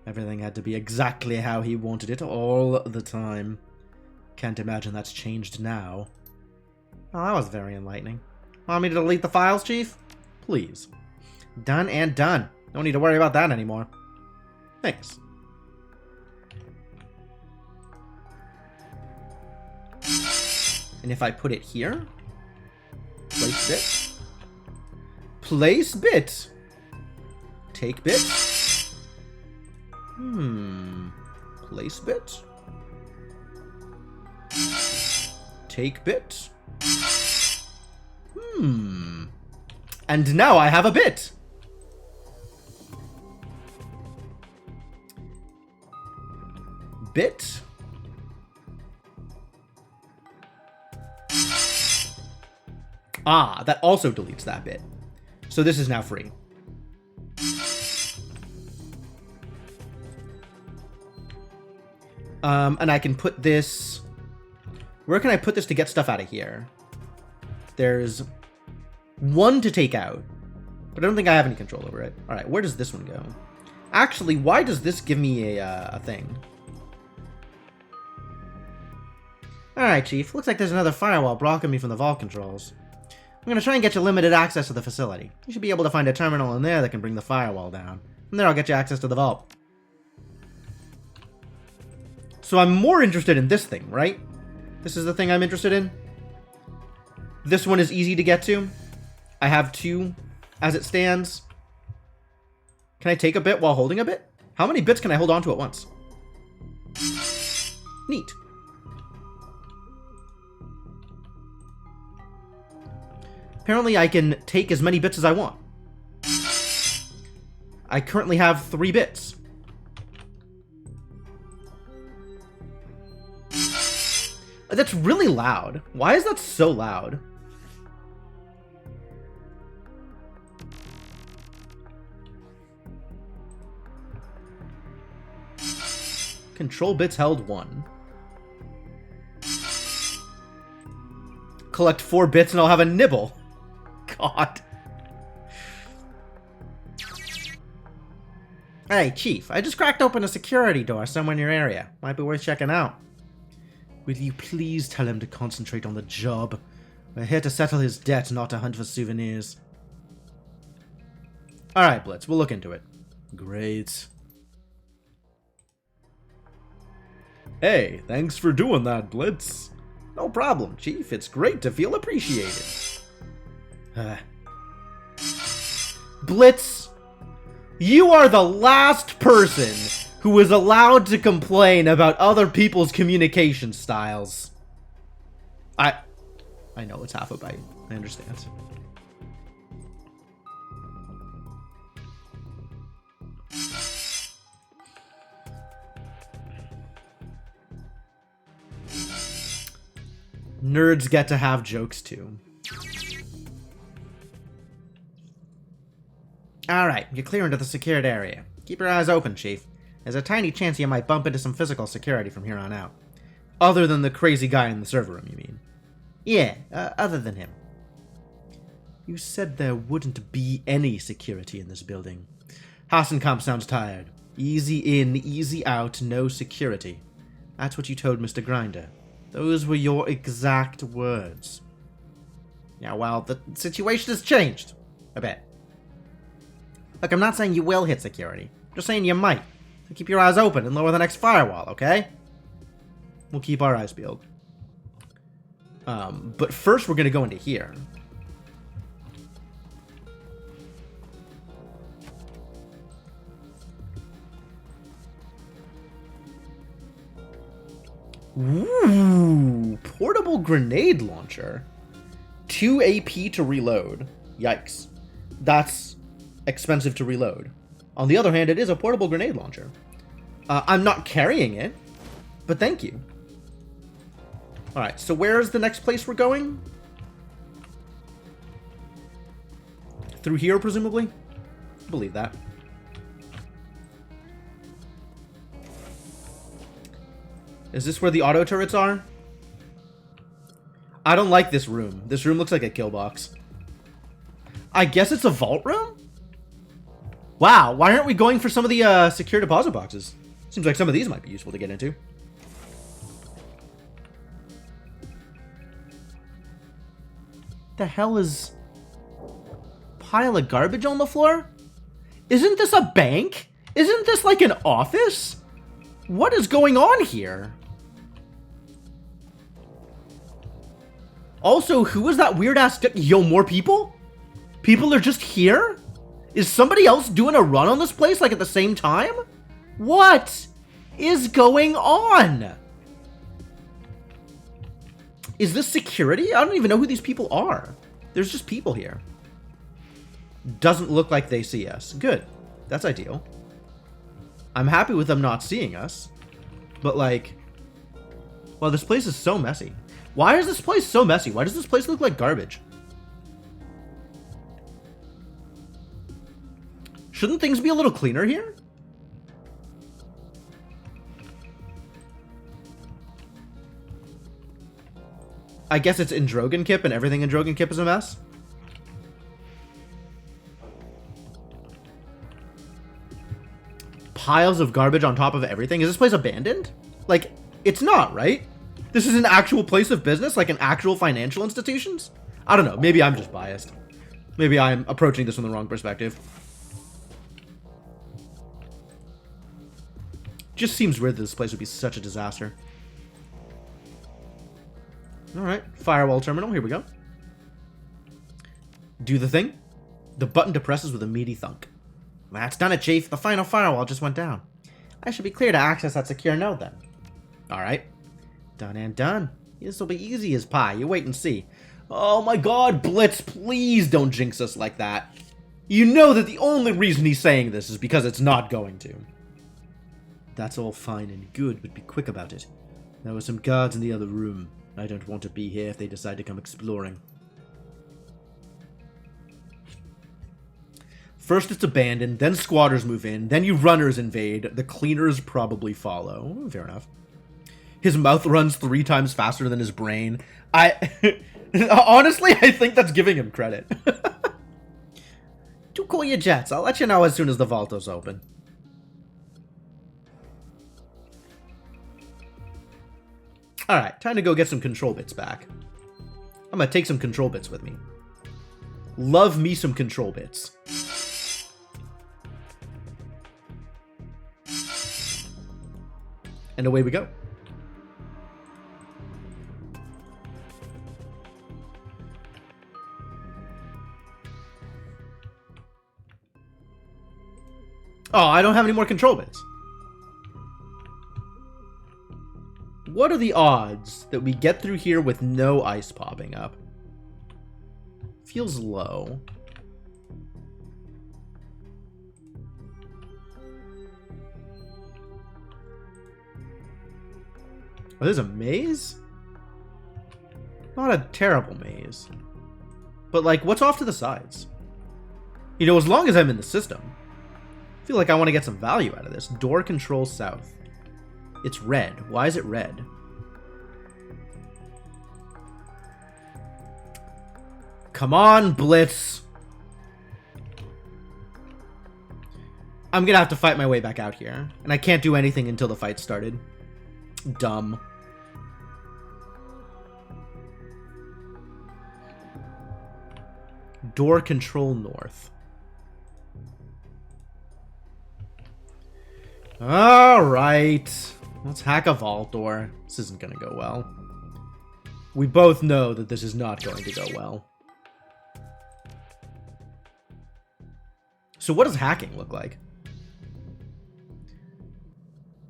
Everything had to be exactly how he wanted it all the time. Can't imagine that's changed now. Oh, that was very enlightening. Want me to delete the files, Chief? Please. Done and done. No need to worry about that anymore. Thanks. And if I put it here? Place bit. Place bit. Take bit. Place bit. Take bit. And now I have a bit. Bit. Ah, that also deletes that bit. So this is now free. And I can put this... Where can I put this to get stuff out of here? There's 1 to take out, but I don't think I have any control over it. All right, where does this one go? Actually, why does this give me a thing? All right, Chief. Looks like there's another firewall blocking me from the vault controls. I'm going to try and get you limited access to the facility. You should be able to find a terminal in there that can bring the firewall down. From there, I'll get you access to the vault. So I'm more interested in this thing, right? This is the thing I'm interested in. This one is easy to get to. I have 2 as it stands. Can I take a bit while holding a bit? How many bits can I hold on to at once? Neat. Apparently I can take as many bits as I want. I currently have 3 bits. That's really loud. Why is that so loud? Control bits held 1. Collect 4 bits and I'll have a nibble. God. Hey, Chief, I just cracked open a security door somewhere in your area. Might be worth checking out. Will you please tell him to concentrate on the job? We're here to settle his debt, not to hunt for souvenirs. Alright, Blitz, we'll look into it. Great. Hey, thanks for doing that, Blitz. No problem, Chief. It's great to feel appreciated. Blitz, you are the last person who is allowed to complain about other people's communication styles. I know it's half a bite. I understand. Nerds get to have jokes too. Alright, you're clear into the secured area. Keep your eyes open, Chief. There's a tiny chance you might bump into some physical security from here on out. Other than the crazy guy in the server room, you mean? Yeah, other than him. You said there wouldn't be any security in this building. Hassenkamp sounds tired. Easy in, easy out, no security. That's what you told Mr. Grinder. Those were your exact words. Now, well, the situation has changed a bit. Look, I'm not saying you will hit security. I'm just saying you might. So keep your eyes open and lower the next firewall, okay? We'll keep our eyes peeled. But first we're going to go into here. Ooh, portable grenade launcher. 2 AP to reload. Yikes. That's expensive to reload. On the other hand, it is a portable grenade launcher. I'm not carrying it, but thank you. Alright, so where is the next place we're going? Through here, presumably? I believe that. Is this where the auto turrets are? I don't like this room. This room looks like a kill box. I guess it's a vault room? Wow, why aren't we going for some of the secure deposit boxes? Seems like some of these might be useful to get into. The hell is... pile of garbage on the floor? Isn't this a bank? Isn't this like an office? What is going on here? Also, who is that weird-ass... Yo, more people? People are just here? Is somebody else doing a run on this place, like, at the same time? What is going on? Is this security? I don't even know who these people are. There's just people here. Doesn't look like they see us. Good. That's ideal. I'm happy with them not seeing us. But, like... well, this place is so messy. Why is this place so messy? Why does this place look like garbage? Shouldn't things be a little cleaner here? I guess it's in Dragonfall and everything in Dragonfall is a mess. Piles of garbage on top of everything. Is this place abandoned? Like, it's not, right? This is an actual place of business, like an actual financial institutions? I don't know. Maybe I'm just biased. Maybe I'm approaching this from the wrong perspective. Just seems weird that this place would be such a disaster. Alright, firewall terminal, here we go. Do the thing. The button depresses with a meaty thunk. That's done it, Chief. The final firewall just went down. I should be clear to access that secure node then. Alright. Done and done. This will be easy as pie. You wait and see. Oh my god, Blitz, please don't jinx us like that. You know that the only reason he's saying this is because it's not going to. That's all fine and good, but be quick about it. There were some guards in the other room. I don't want to be here if they decide to come exploring. First it's abandoned, then squatters move in, then you runners invade, the cleaners probably follow. Fair enough. His mouth runs 3 times faster than his brain. Honestly, I think that's giving him credit. Do cool your jets. I'll let you know as soon as the vault is open. Alright, time to go get some control bits back. I'm gonna take some control bits with me. Love me some control bits. And away we go. Oh, I don't have any more control bits. What are the odds that we get through here with no ice popping up? Feels low. Oh, there's a maze? Not a terrible maze. But, like, what's off to the sides? You know, as long as I'm in the system, I feel like I want to get some value out of this. Door control south. It's red. Why is it red? Come on, Blitz! I'm gonna have to fight my way back out here. And I can't do anything until the fight started. Dumb. Door control north. Alright. Let's hack a vault door. This isn't gonna go well. We both know that this is not going to go well. So what does hacking look like?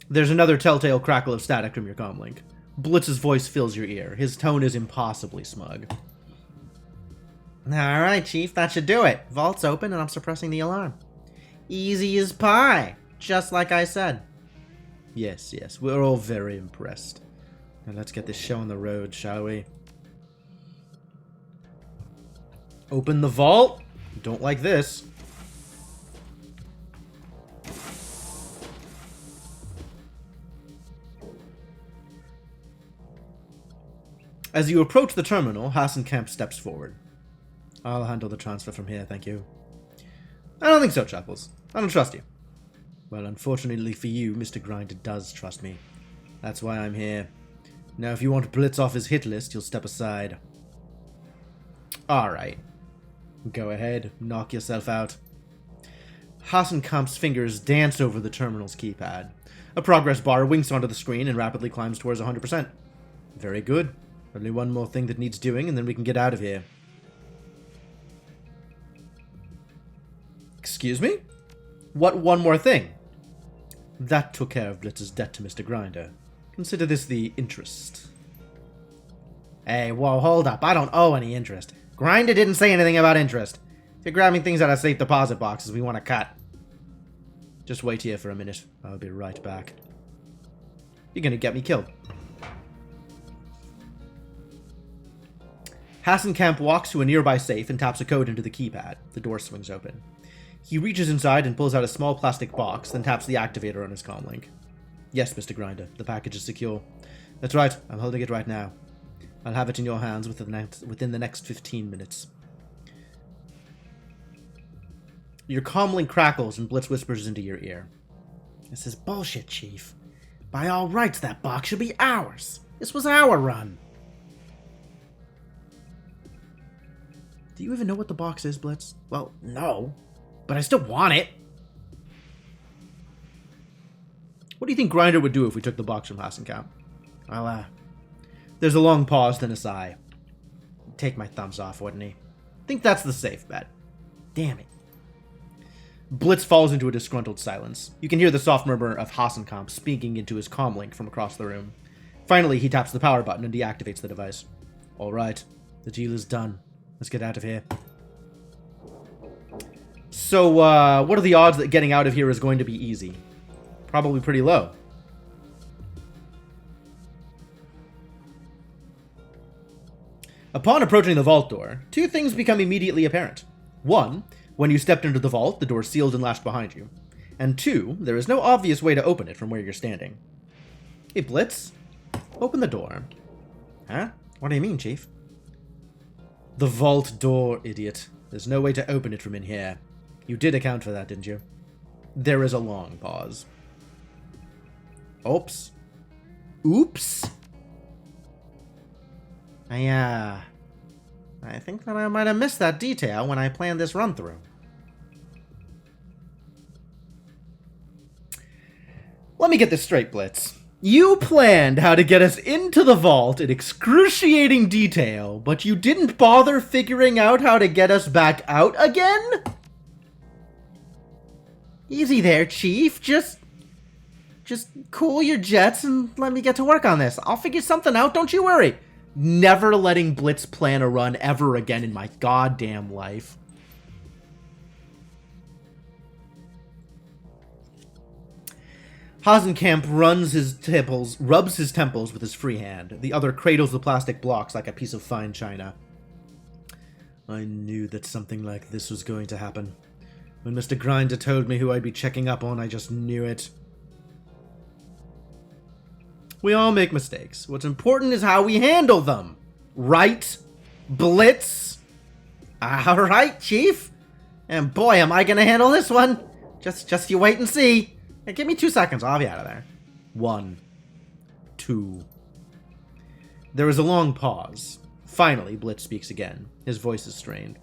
There's another telltale crackle of static from your comlink. Blitz's voice fills your ear. His tone is impossibly smug. Alright, Chief, that should do it. Vault's open and I'm suppressing the alarm. Easy as pie, just like I said. Yes, yes, we're all very impressed. Now let's get this show on the road, shall we? Open the vault. Don't like this. As you approach the terminal, Hassenkamp steps forward. I'll handle the transfer from here, thank you. I don't think so, Chuckles. I don't trust you. Well, unfortunately for you, Mr. Grinder does trust me. That's why I'm here. Now, if you want to Blitz off his hit list, you'll step aside. Alright. Go ahead, knock yourself out. Hassenkamp's fingers dance over the terminal's keypad. A progress bar winks onto the screen and rapidly climbs towards 100%. Very good. Only one more thing that needs doing, and then we can get out of here. Excuse me? What one more thing? That took care of Blitz's debt to Mr. Grinder. Consider this the interest. Hey, whoa, hold up. I don't owe any interest. Grinder didn't say anything about interest. If you're grabbing things out of safe deposit boxes, we want to cut. Just wait here for a minute. I'll be right back. You're gonna get me killed. Hassenkamp walks to a nearby safe and taps a code into the keypad. The door swings open. He reaches inside and pulls out a small plastic box, then taps the activator on his comlink. Yes, Mr. Grinder, the package is secure. That's right, I'm holding it right now. I'll have it in your hands within the next 15 minutes. Your comlink crackles and Blitz whispers into your ear. This is bullshit, Chief. By all rights, that box should be ours. This was our run. Do you even know what the box is, Blitz? Well, no. But I still want it. What do you think Grinder would do if we took the box from Hassenkamp? Well, there's a long pause, then a sigh. Take my thumbs off, wouldn't he? Think that's the safe bet. Damn it. Blitz falls into a disgruntled silence. You can hear the soft murmur of Hassenkamp speaking into his comlink from across the room. Finally, he taps the power button and deactivates the device. All right, the deal is done. Let's get out of here. So, what are the odds that getting out of here is going to be easy? Probably pretty low. Upon approaching the vault door, two things become immediately apparent. One, when you stepped into the vault, the door sealed and latched behind you. And two, there is no obvious way to open it from where you're standing. Hey, Blitz, open the door. Huh? What do you mean, Chief? The vault door, idiot. There's no way to open it from in here. You did account for that, didn't you? There is a long pause. Oops. Oops? I think that I might have missed that detail when I planned this run-through. Let me get this straight, Blitz. You planned how to get us into the vault in excruciating detail, but you didn't bother figuring out how to get us back out again? Easy there, Chief. Just Just cool your jets and let me get to work on this. I'll figure something out, don't you worry. Never letting Blitz plan a run ever again in my goddamn life. Hasenkamp rubs his temples with his free hand. The other cradles the plastic blocks like a piece of fine china. I knew that something like this was going to happen. When Mr. Grinder told me who I'd be checking up on, I just knew it. We all make mistakes. What's important is how we handle them. Right? Blitz? Alright, Chief. And boy, am I gonna handle this one. Just you wait and see. Hey, give me 2 seconds, I'll be out of there. 1, 2. There is a long pause. Finally, Blitz speaks again. His voice is strained.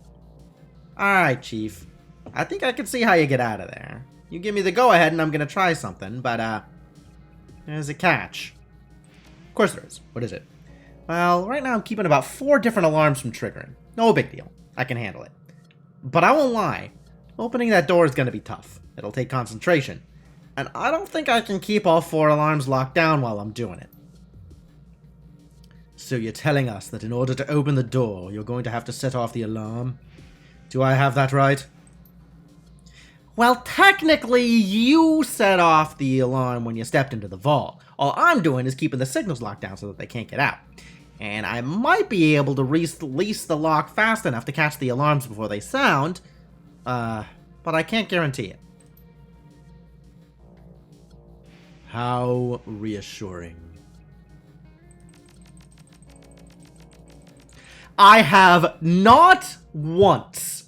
Alright, Chief. I think I can see how you get out of there. You give me the go-ahead and I'm gonna try something, but, there's a catch. Of course there is. What is it? Well, right now I'm keeping about 4 different alarms from triggering. No big deal. I can handle it. But I won't lie. Opening that door is gonna be tough. It'll take concentration. And I don't think I can keep all 4 alarms locked down while I'm doing it. So you're telling us that in order to open the door, you're going to have to set off the alarm? Do I have that right? Well, technically, you set off the alarm when you stepped into the vault. All I'm doing is keeping the signals locked down so that they can't get out. And I might be able to release the lock fast enough to catch the alarms before they sound, but I can't guarantee it. How reassuring. I have not once...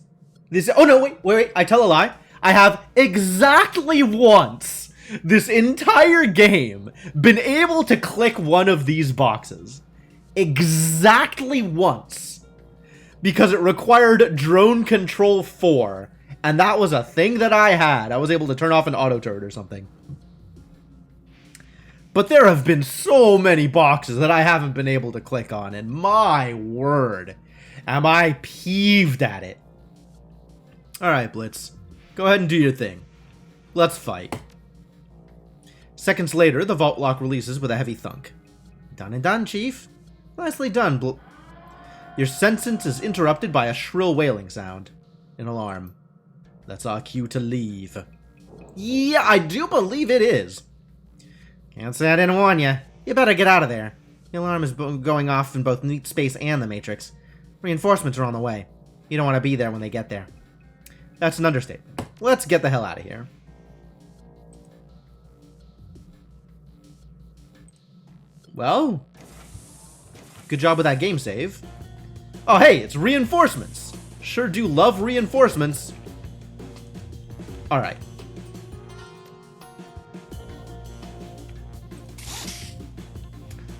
Oh no, wait, I tell a lie. I have exactly once this entire game been able to click one of these boxes. Exactly once. Because it required Drone Control 4. And that was a thing that I had. I was able to turn off an auto turret or something. But there have been so many boxes that I haven't been able to click on, and my word, am I peeved at it. Alright, Blitz. Go ahead and do your thing. Let's fight. Seconds later, the vault lock releases with a heavy thunk. Done and done, Chief. Nicely done, Your sentence is interrupted by a shrill wailing sound. An alarm. That's our cue to leave. Yeah, I do believe it is. Can't say I didn't warn you. You better get out of there. The alarm is going off in both Neat Space and the Matrix. Reinforcements are on the way. You don't want to be there when they get there. That's an understatement. Let's get the hell out of here. Well, good job with that game save. Oh, hey, it's reinforcements. Sure do love reinforcements. All right.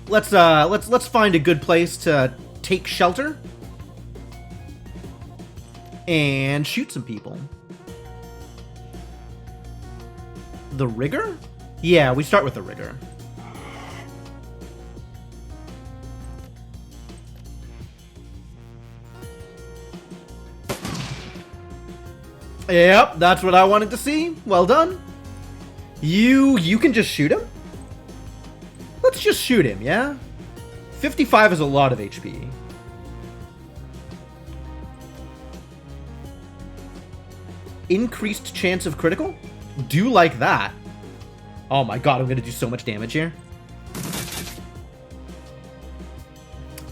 Let's find a good place to take shelter and shoot some people. The rigger? Yeah, we start with the rigger. Yep, that's what I wanted to see. Well done. You can just shoot him? Let's just shoot him, yeah? 55 is a lot of HP. Increased chance of critical? Do like that. Oh my god, I'm gonna do so much damage here.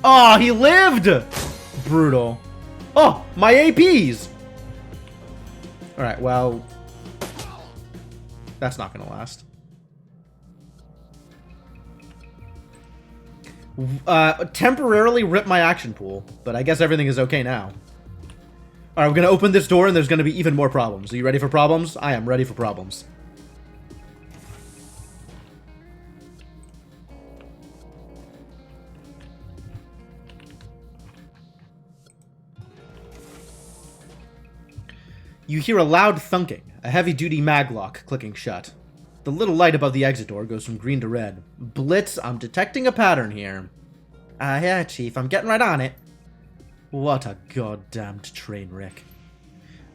Oh, he lived! Brutal. Oh, my APs! Alright, well... that's not gonna last. Temporarily rip my action pool, but I guess everything is okay now. Alright, we're gonna open this door and there's gonna be even more problems. Are you ready for problems? I am ready for problems. You hear a loud thunking, a heavy-duty maglock clicking shut. The little light above the exit door goes from green to red. Blitz, I'm detecting a pattern here. Yeah, Chief, I'm getting right on it. What a goddamned train wreck.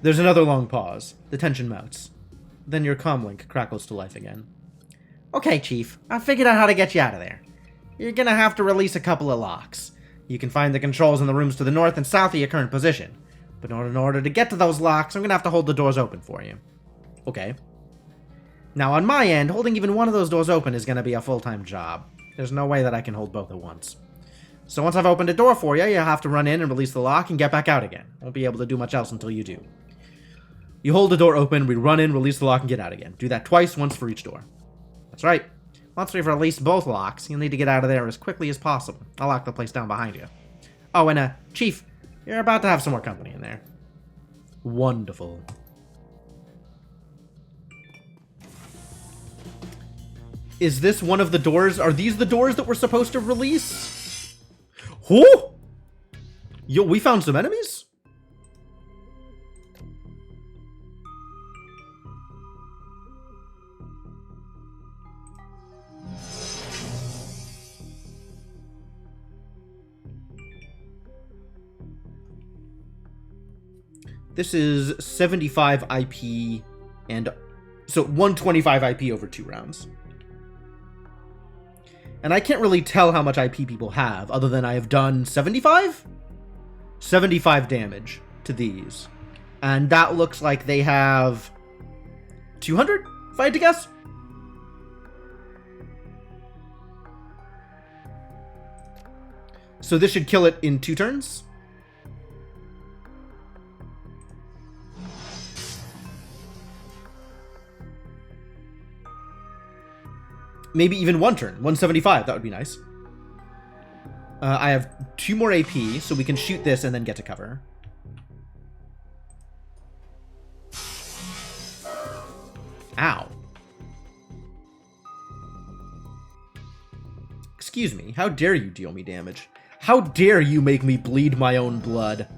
There's another long pause. The tension mounts. Then your comlink crackles to life again. Okay, Chief. I figured out how to get you out of there. You're gonna have to release a couple of locks. You can find the controls in the rooms to the north and south of your current position. But in order to get to those locks, I'm gonna have to hold the doors open for you. Okay. Now, on my end, holding even one of those doors open is gonna be a full-time job. There's no way that I can hold both at once. So once I've opened a door for you, you'll have to run in and release the lock and get back out again. Won't be able to do much else until you do. You hold the door open, we run in, release the lock, and get out again. Do that twice, once for each door. That's right. Once we've released both locks, you'll need to get out of there as quickly as possible. I'll lock the place down behind you. Oh, and Chief, you're about to have some more company in there. Wonderful. Is this one of the doors? Are these the doors that we're supposed to release? Who? Yo, we found some enemies? This is 75 IP and so 125 IP over 2 rounds. And I can't really tell how much IP people have other than I have done 75? 75 damage to these. And that looks like they have 200, if I had to guess. So this should kill it in 2 turns. Maybe even 1 turn. 175. That would be nice. I have 2 more AP, so we can shoot this and then get to cover. Ow. Excuse me. How dare you deal me damage? How dare you make me bleed my own blood?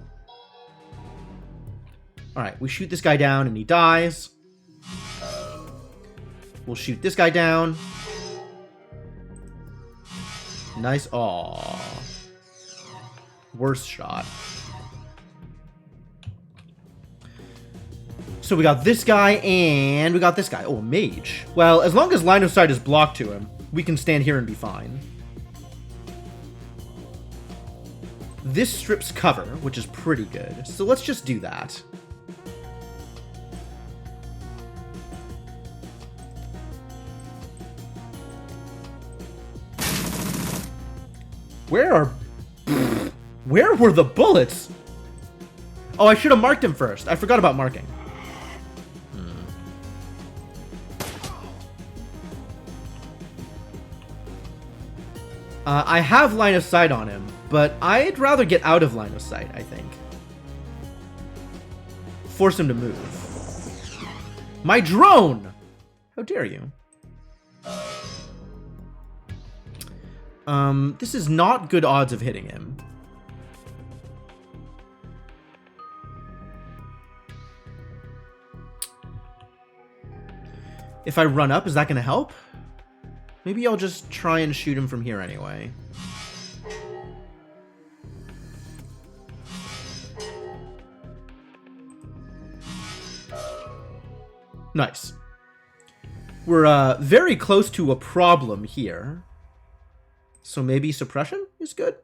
Alright, we shoot this guy down and he dies. We'll shoot this guy down. Nice. Aww. Worst shot. So we got this guy and we got this guy. Oh, a mage. Well, as long as line of sight is blocked to him, we can stand here and be fine. This strips cover, which is pretty good. So let's just do that. Where were the bullets? Oh, I should have marked him first. I forgot about marking. I have line of sight on him, but I'd rather get out of line of sight, I think. Force him to move. My drone! How dare you? This is not good odds of hitting him. If I run up, is that gonna help? Maybe I'll just try and shoot him from here anyway. Nice. We're very close to a problem here. So maybe suppression is good?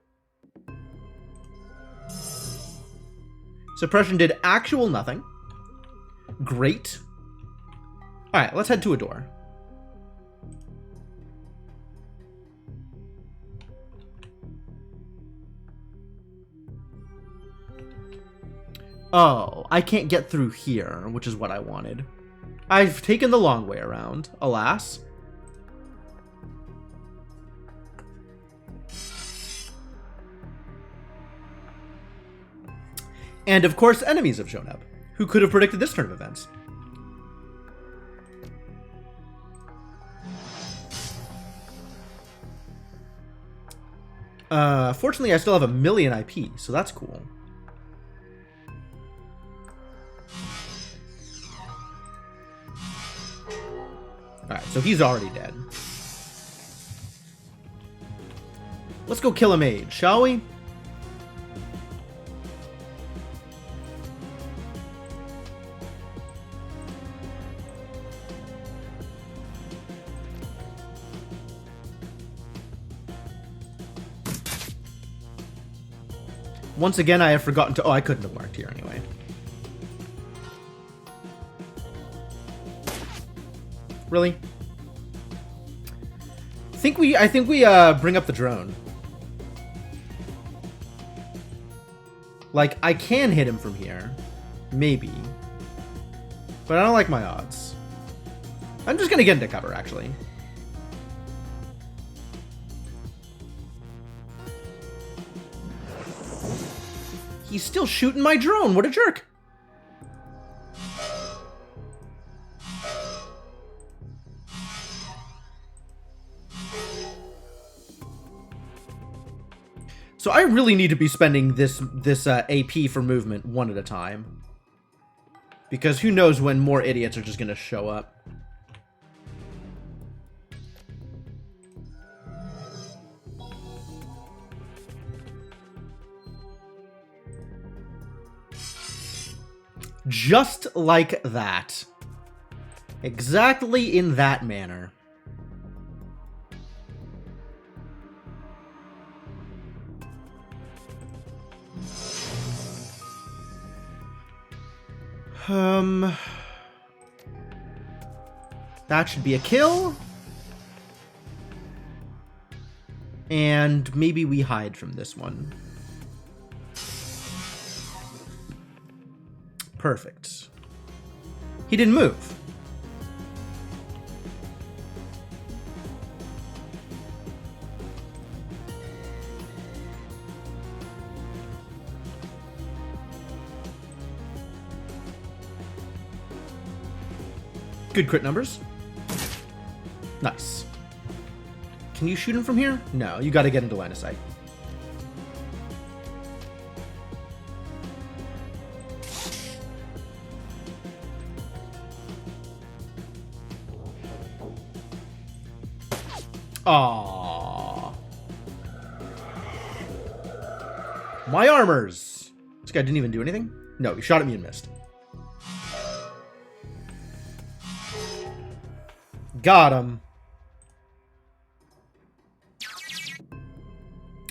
Suppression did actual nothing. Great. Alright, let's head to a door. Oh, I can't get through here, which is what I wanted. I've taken the long way around, alas. And of course, enemies have shown up. Who could have predicted this turn of events? Fortunately, I still have 1,000,000 IP, so that's cool. Alright, so he's already dead. Let's go kill a mage, shall we? Once again, I have forgotten to... Oh, I couldn't have marked here anyway. Really? I think we bring up the drone. Like, I can hit him from here. Maybe. But I don't like my odds. I'm just gonna get into cover, actually. He's still shooting my drone. What a jerk. So I really need to be spending this AP for movement one at a time. Because who knows when more idiots are just going to show up. Just like that. Exactly in that manner. That should be a kill. And maybe we hide from this one. Perfect. He didn't move. Good crit numbers. Nice. Can you shoot him from here? No, you gotta get into line of sight. Aww. My armors. This guy didn't even do anything? No, he shot at me and missed. Got him.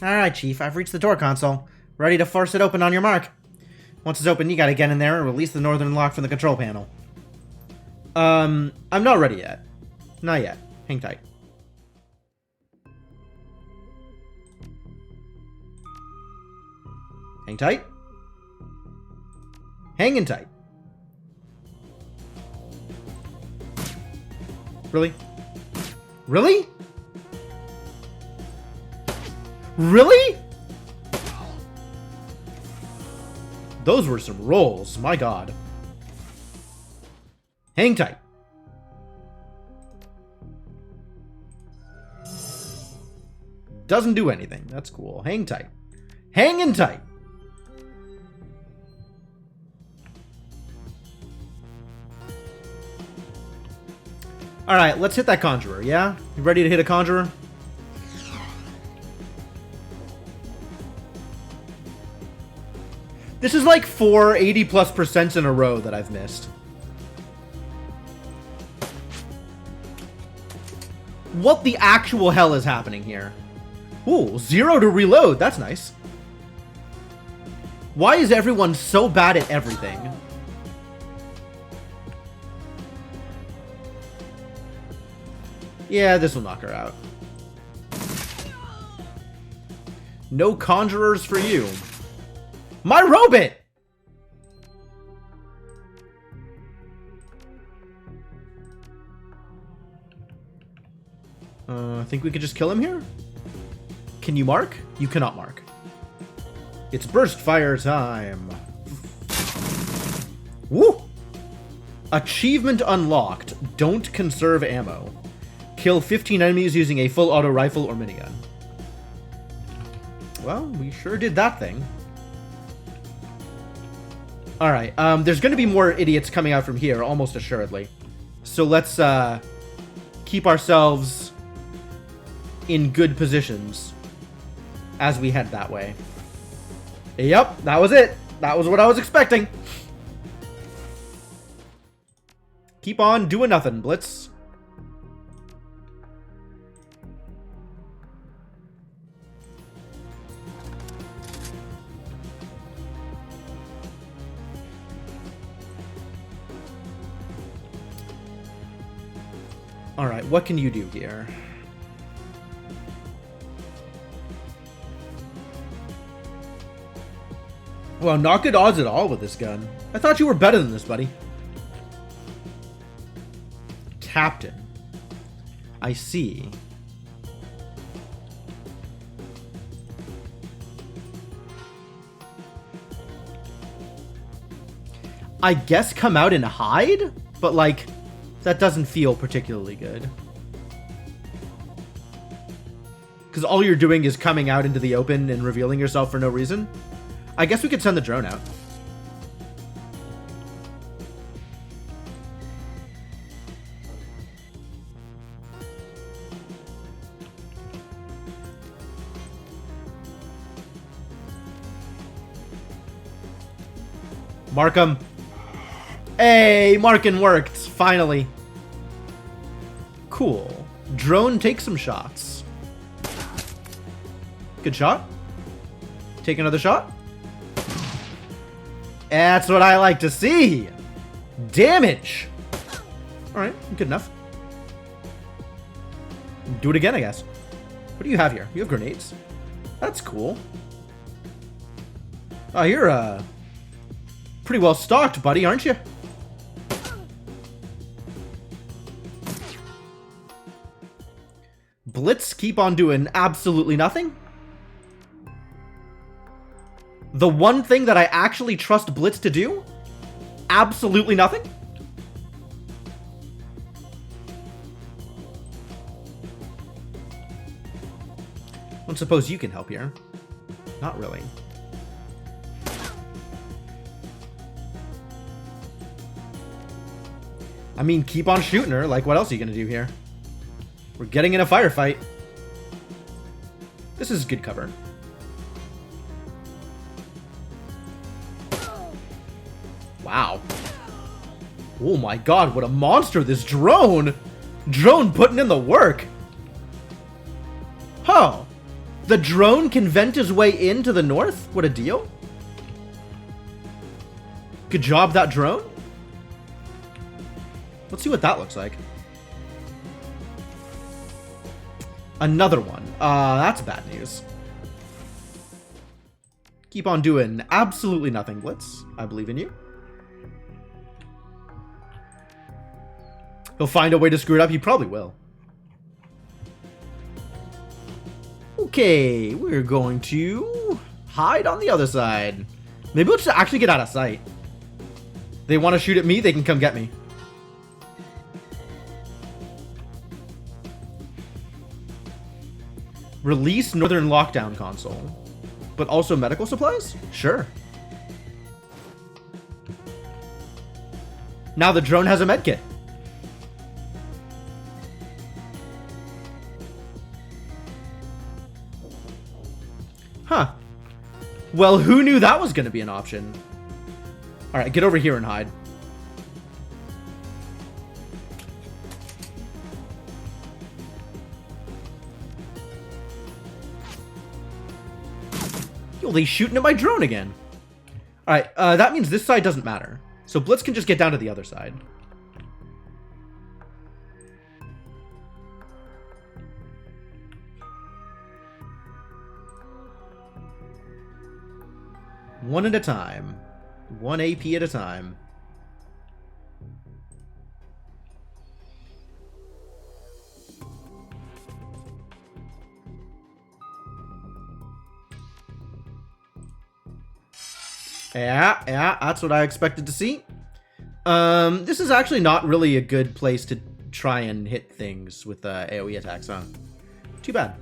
Alright, Chief. I've reached the door console. Ready to force it open on your mark. Once it's open, you gotta get in there and release the northern lock from the control panel. I'm not ready yet. Not yet. Hang tight. Hang tight. Hanging tight. Really? Really? Really? Those were some rolls, my god. Hang tight. Doesn't do anything. That's cool. Hang tight. Hanging tight. Alright, let's hit that Conjurer, yeah? You ready to hit a Conjurer? This is like 4 80+% in a row that I've missed. What the actual hell is happening here? Ooh, 0 to reload. That's nice. Why is everyone so bad at everything? Yeah, this will knock her out. No Conjurers for you. My robot! I think we could just kill him here? Can you mark? You cannot mark. It's burst fire time. Woo! Achievement unlocked. Don't conserve ammo. Kill 15 enemies using a full auto rifle or minigun. Well, we sure did that thing. Alright, there's going to be more idiots coming out from here, almost assuredly. So let's keep ourselves in good positions as we head that way. Yep, that was it. That was what I was expecting. Keep on doing nothing, Blitz. Alright, what can you do here? Well, not good odds at all with this gun. I thought you were better than this, buddy. Captain. I see. I guess come out and hide? But, like, that doesn't feel particularly good. Because all you're doing is coming out into the open and revealing yourself for no reason. I guess we could send the drone out. Mark him. Hey, marking worked. Finally. Cool. Drone, take some shots. Good shot. Take another shot. That's what I like to see. Damage. Alright, good enough. Do it again, I guess. What do you have here? You have grenades. That's cool. Oh, you're, pretty well stocked, buddy, aren't you? Blitz, keep on doing absolutely nothing. The one thing that I actually trust Blitz to do? Absolutely nothing? I don't suppose you can help here. Not really. I mean, keep on shooting her. Like, what else are you gonna do here? We're getting in a firefight. This is good cover. Wow. Oh my god, what a monster, this drone! Drone putting in the work! Huh. The drone can vent his way into the north? What a deal. Good job, that drone. Let's see what that looks like. Another one. That's bad news. Keep on doing absolutely nothing, Blitz. I believe in you. He'll find a way to screw it up. He probably will. Okay, we're going to hide on the other side. Maybe we'll just actually get out of sight. They want to shoot at me, they can come get me. Release Northern Lockdown Console. But also medical supplies? Sure. Now the drone has a medkit. Huh. Well, who knew that was going to be an option? Alright, get over here and hide. Yo, they shooting at my drone again. Alright, that means this side doesn't matter. So Blitz can just get down to the other side. One at a time. 1 AP at a time. Yeah, that's what I expected to see. This is actually not really a good place to try and hit things with AoE attacks, huh? Too bad.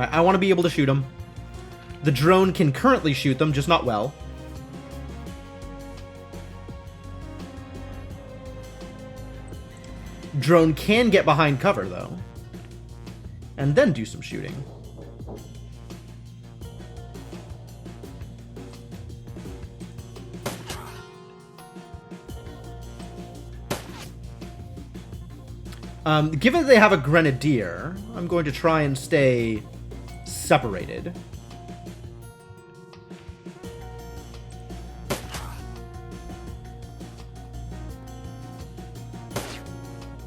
I want to be able to shoot them. The drone can currently shoot them, just not well. Drone can get behind cover, though. And then do some shooting. Given that they have a grenadier, I'm going to try and stay separated.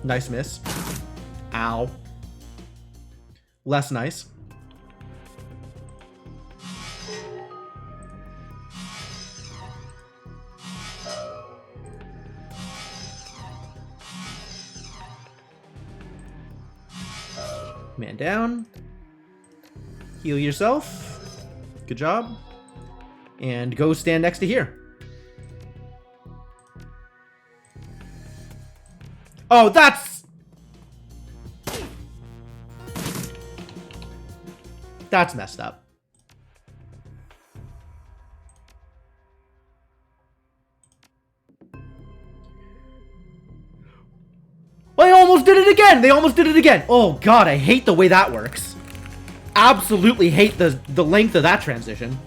Nice miss. Ow. Less nice. Man down. Heal yourself. Good job. And go stand next to here. Oh, that's messed up. I almost did it again! They almost did it again! Oh god, I hate the way that works. Absolutely hate the length of that transition.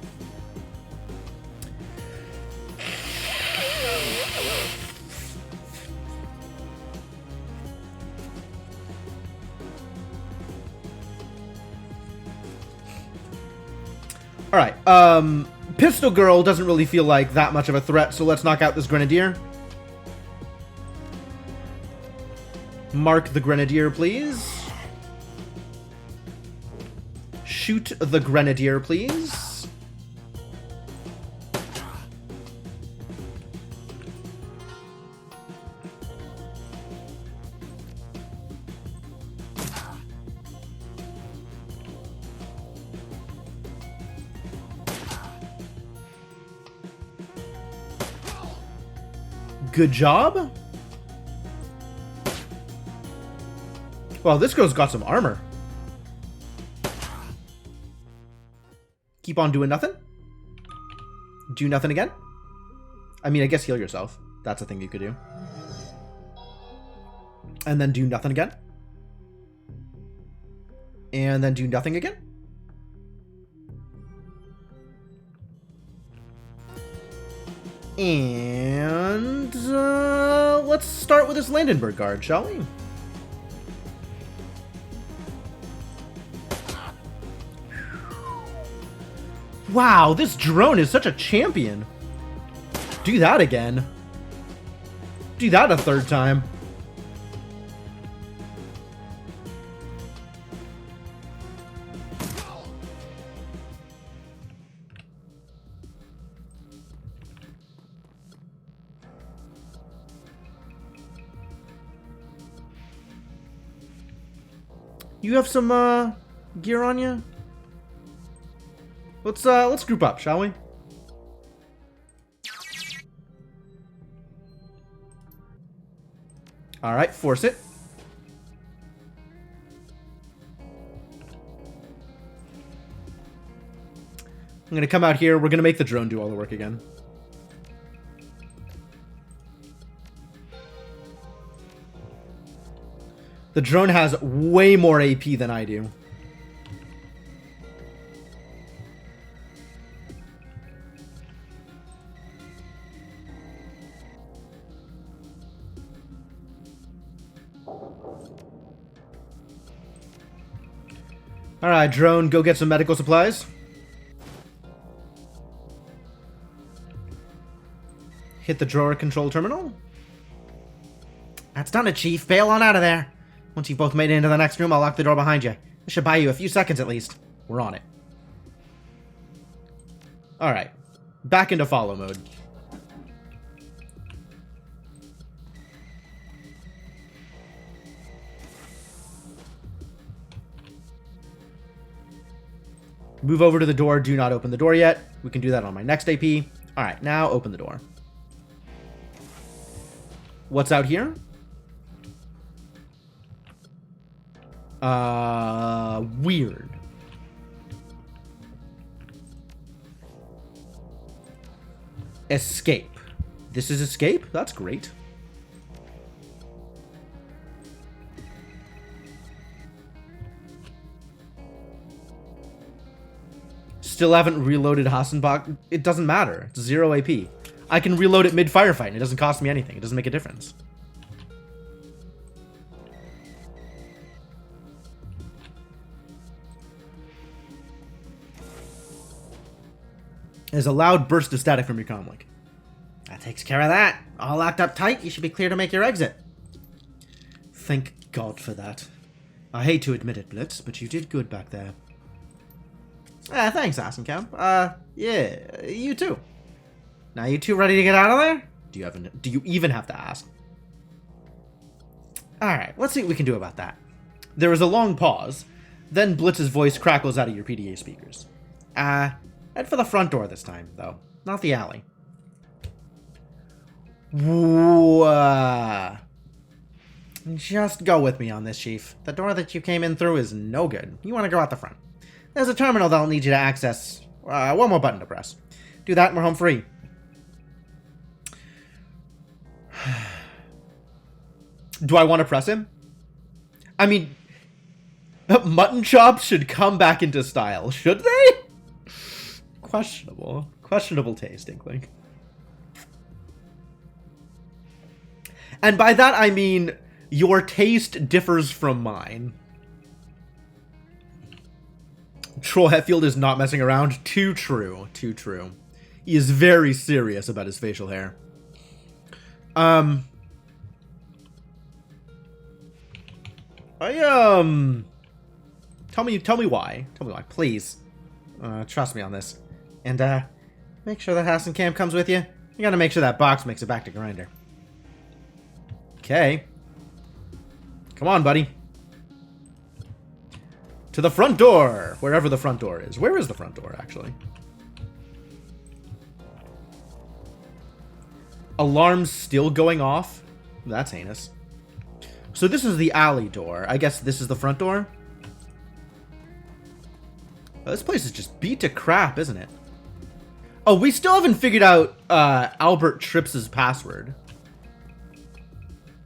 Alright, Pistol Girl doesn't really feel like that much of a threat, so let's knock out this Grenadier. Mark the Grenadier, please. Shoot the Grenadier, please. Good job. Well, this girl's got some armor. Keep on doing nothing. Do nothing again. I mean, I guess heal yourself. That's a thing you could do. And then do nothing again. And then do nothing again. And let's start with this Landenberg guard, shall we? Wow, this drone is such a champion. Do that again. Do that a third time. You have some gear on you? Let's group up, shall we? All right, force it. I'm gonna come out here. We're gonna make the drone do all the work again. The drone has way more AP than I do. Alright, drone, go get some medical supplies. Hit the drawer control terminal. That's done it, Chief. Bail on out of there. Once you've both made it into the next room, I'll lock the door behind you. This should buy you a few seconds at least. We're on it. Alright. Back into follow mode. Move over to the door. Do not open the door yet. We can do that on my next AP. Alright, now open the door. What's out here? Weird. Escape. This is escape? That's great. Still haven't reloaded Hassenbach. It doesn't matter. It's 0 AP. I can reload it mid-firefight and it doesn't cost me anything. It doesn't make a difference. There's a loud burst of static from your comlink. That takes care of that. All locked up tight, you should be clear to make your exit. Thank God for that. I hate to admit it, Blitz, but you did good back there. Thanks, Asencamp. Yeah, you too. Now you two ready to get out of there? Do you even have to ask? Alright, let's see what we can do about that. There is a long pause. Then Blitz's voice crackles out of your PDA speakers. Head for the front door this time, though. Not the alley. Just go with me on this, Chief. The door that you came in through is no good. You want to go out the front. There's a terminal that'll need you to access. One more button to press. Do that and we're home free. Do I want to press him? I mean, mutton chops should come back into style, should they? Questionable. Questionable taste, Inkling. And by that I mean, your taste differs from mine. Troll Hetfield is not messing around. Too true. Too true. He is very serious about his facial hair. Tell me why. Tell me why, please. Trust me on this. And, make sure that Hasenkamp comes with you. You gotta make sure that box makes it back to Grinder. Okay. Come on, buddy. To the front door! Wherever the front door is. Where is the front door, actually? Alarms still going off? That's heinous. So this is the alley door. I guess this is the front door? Oh, this place is just beat to crap, isn't it? Oh, we still haven't figured out Albert Tripps's password.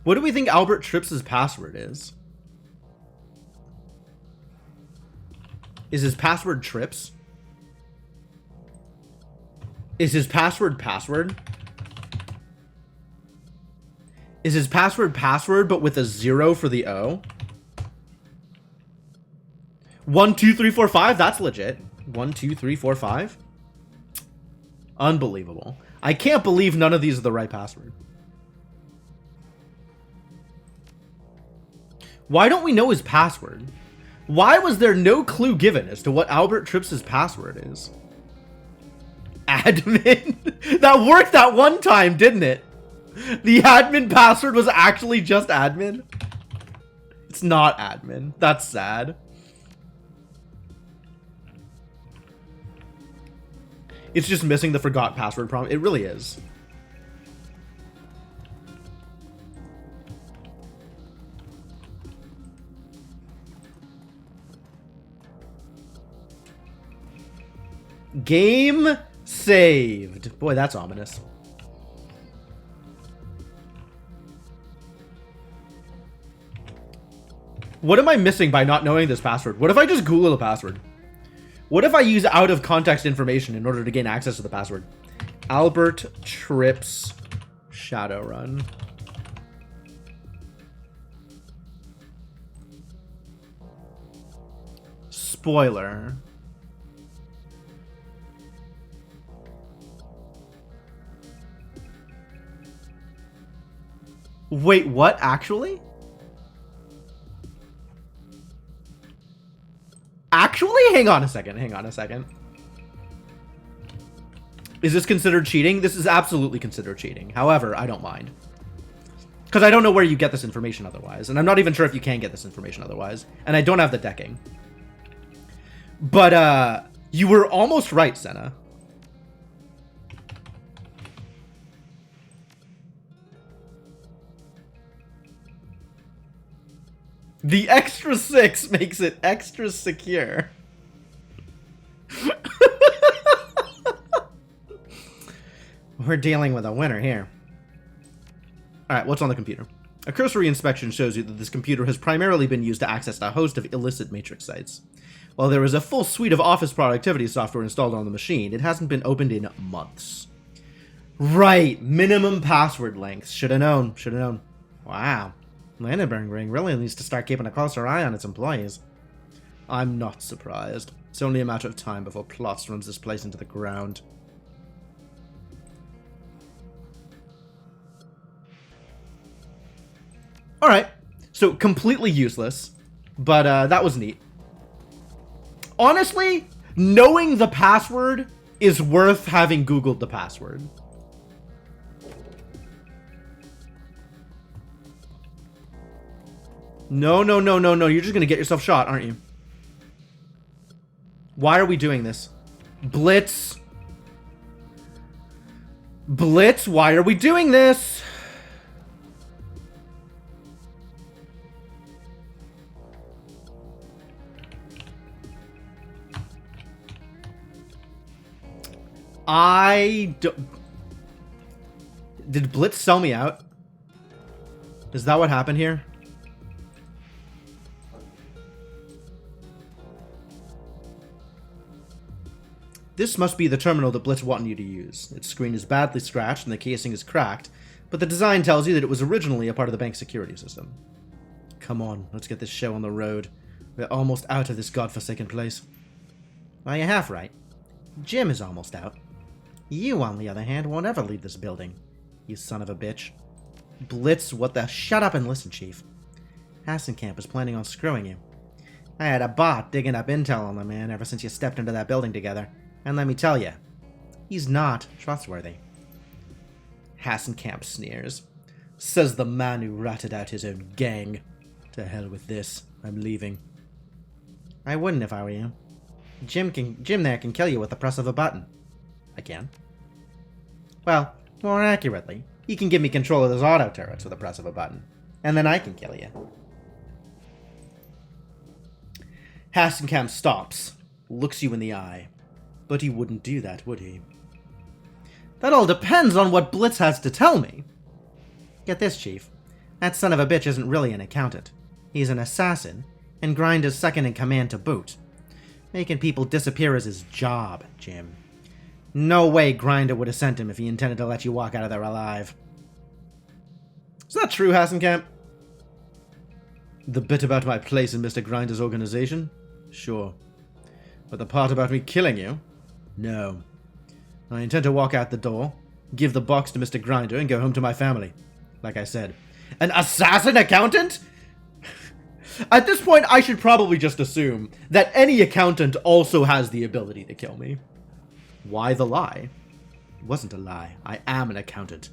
What do we think Albert Tripps's password is? Is his password Trips? Is his password password? Is his password password, but with a 0 for the O? 1, 2, 3, 4, 5? That's legit. 1, 2, 3, 4, 5? Unbelievable. I can't believe none of these are the right password. Why don't we know his password? Why was there no clue given as to what Albert Tripps's password is? Admin? That worked that one time, didn't it? The admin password was actually just admin? It's not admin. That's sad. It's just missing the forgot password prompt. It really is. Game saved. Boy, that's ominous. What am I missing by not knowing this password? What if I just Google the password? What if I use out of context information in order to gain access to the password? Albert Trips Shadowrun. Spoiler. Wait, what? Actually? Actually? Hang on a second. Hang on a second. Is this considered cheating? This is absolutely considered cheating. However, I don't mind. Because I don't know where you get this information otherwise. And I'm not even sure if you can get this information otherwise. And I don't have the decking. But, you were almost right, Senna. The extra 6 makes it extra secure. We're dealing with a winner here. Alright, what's on the computer? A cursory inspection shows you that this computer has primarily been used to access a host of illicit Matrix sites. While there is a full suite of office productivity software installed on the machine, it hasn't been opened in months. Right, minimum password length. Should have known, should have known. Wow. Landenberg Ring really needs to start keeping a closer eye on its employees. I'm not surprised. It's only a matter of time before Plots runs this place into the ground. Alright. So, completely useless. But, that was neat. Honestly, knowing the password is worth having Googled the password. No, no, no, no, no. You're just gonna get yourself shot, aren't you? Why are we doing this? Blitz. Blitz, why are we doing this? Did Blitz sell me out? Is that what happened here? This must be the terminal that Blitz wanted you to use. Its screen is badly scratched and the casing is cracked, but the design tells you that it was originally a part of the bank's security system. Come on, let's get this show on the road. We're almost out of this godforsaken place. Well, you're half right. Jim is almost out. You, on the other hand, won't ever leave this building. You son of a bitch. Blitz, what the— Shut up and listen, Chief. Hassenkamp is planning on screwing you. I had a bot digging up intel on the man ever since you stepped into that building together. And let me tell you, he's not trustworthy. Hassenkamp sneers. Says the man who ratted out his own gang. To hell with this. I'm leaving. I wouldn't if I were you. Jim there can kill you with the press of a button. I can. Well, more accurately, he can give me control of those auto turrets with the press of a button. And then I can kill you. Hassenkamp stops, looks you in the eye. But he wouldn't do that, would he? That all depends on what Blitz has to tell me. Get this, Chief. That son of a bitch isn't really an accountant. He's an assassin, and Grinder's second in command to boot. Making people disappear is his job, Jim. No way Grinder would have sent him if he intended to let you walk out of there alive. Is that true, Hassenkamp? The bit about my place in Mr. Grinder's organization? Sure. But the part about me killing you? No. I intend to walk out the door, give the box to Mr. Grinder, and go home to my family. Like I said. An assassin accountant? At this point, I should probably just assume that any accountant also has the ability to kill me. Why the lie? It wasn't a lie. I am an accountant.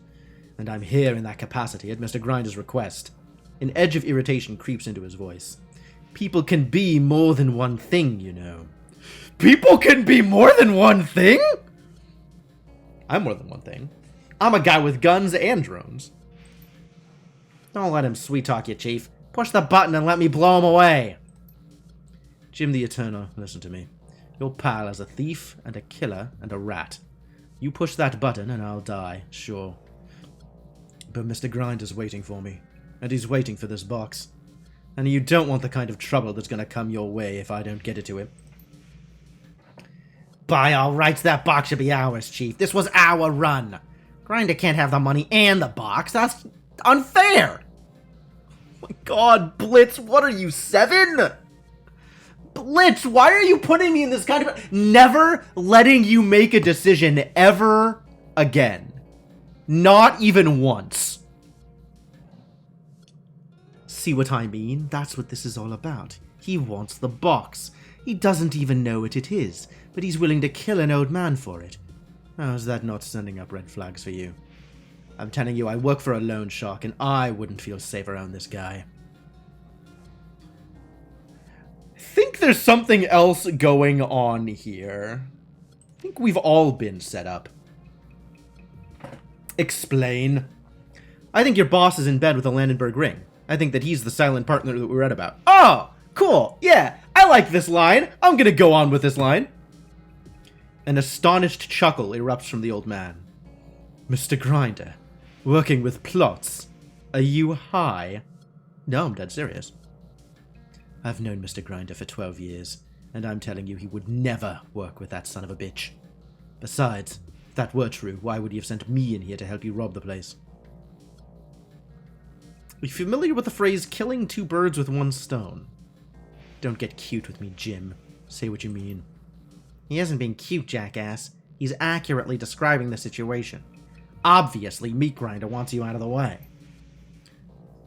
And I'm here in that capacity at Mr. Grinder's request. An edge of irritation creeps into his voice. People can be more than one thing, you know. People can be more than one thing? I'm more than one thing. I'm a guy with guns and drones. Don't let him sweet-talk you, Chief. Push the button and let me blow him away. Jim the Eternal, listen to me. Your pal is a thief and a killer and a rat. You push that button and I'll die, sure. But Mr. Grinder's waiting for me. And he's waiting for this box. And you don't want the kind of trouble that's gonna come your way if I don't get it to him. By all rights, that box should be ours, Chief. This was our run. Grinder can't have the money and the box. That's unfair. Oh my god, Blitz, what are you, 7? Blitz, why are you putting me in this kind of— Never letting you make a decision ever again. Not even once. See what I mean? That's what this is all about. He wants the box. He doesn't even know what it is, but he's willing to kill an old man for it. How's that not sending up red flags for you? I'm telling you, I work for a loan shark, and I wouldn't feel safe around this guy. I think there's something else going on here. I think we've all been set up. Explain. I think your boss is in bed with a Landenberg ring. I think that he's the silent partner that we read about. Oh, cool. Yeah, I like this line. I'm gonna go on with this line. An astonished chuckle erupts from the old man. Mr. Grinder, working with plots. Are you high? No, I'm dead serious. I've known Mr. Grinder for 12 years, and I'm telling you he would never work with that son of a bitch. Besides, if that were true, why would he have sent me in here to help you rob the place? Are you familiar with the phrase, killing two birds with one stone? Don't get cute with me, Jim. Say what you mean. He hasn't been cute, jackass. He's accurately describing the situation. Obviously, Meat Grinder wants you out of the way.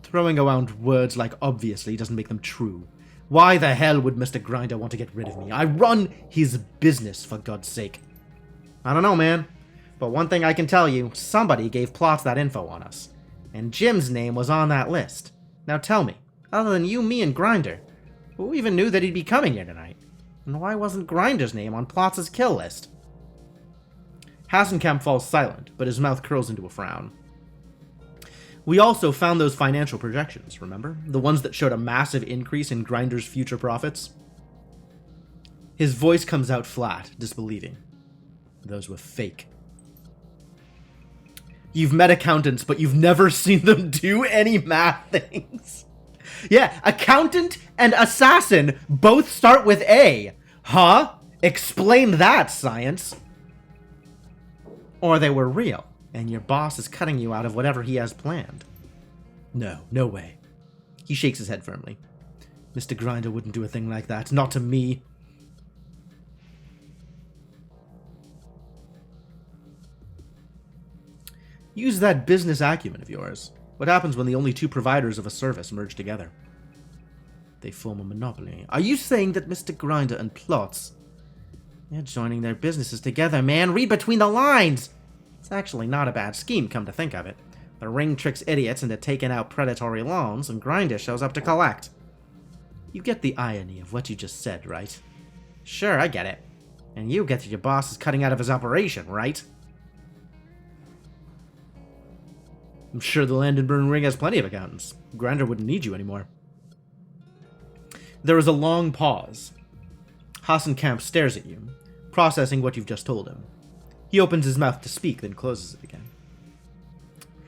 Throwing around words like obviously doesn't make them true. Why the hell would Mr. Grinder want to get rid of me? I run his business, for God's sake. I don't know, man. But one thing I can tell you, somebody gave Plots that info on us. And Jim's name was on that list. Now tell me, other than you, me, and Grinder, who even knew that he'd be coming here tonight? And why wasn't Grinder's name on Plots' kill list? Hasenkamp falls silent, but his mouth curls into a frown. We also found those financial projections, remember? The ones that showed a massive increase in Grinder's future profits? His voice comes out flat, disbelieving. Those were fake. You've met accountants, but you've never seen them do any math things. Yeah, accountant and assassin both start with A. Huh? Explain that, science. Or they were real, and your boss is cutting you out of whatever he has planned. No, no way. He shakes his head firmly. Mr. Grinder wouldn't do a thing like that, not to me. Use that business acumen of yours. What happens when the only two providers of a service merge together? They form a monopoly. Are you saying that Mr. Grinder and Plots... They're joining their businesses together, man. Read between the lines! It's actually not a bad scheme, come to think of it. The ring tricks idiots into taking out predatory loans, and Grinder shows up to collect. You get the irony of what you just said, right? Sure, I get it. And you get that your boss is cutting out of his operation, right? I'm sure the Landenburn ring has plenty of accountants. Grinder wouldn't need you anymore. There is a long pause. Hasenkamp stares at you, processing what you've just told him. He opens his mouth to speak, then closes it again.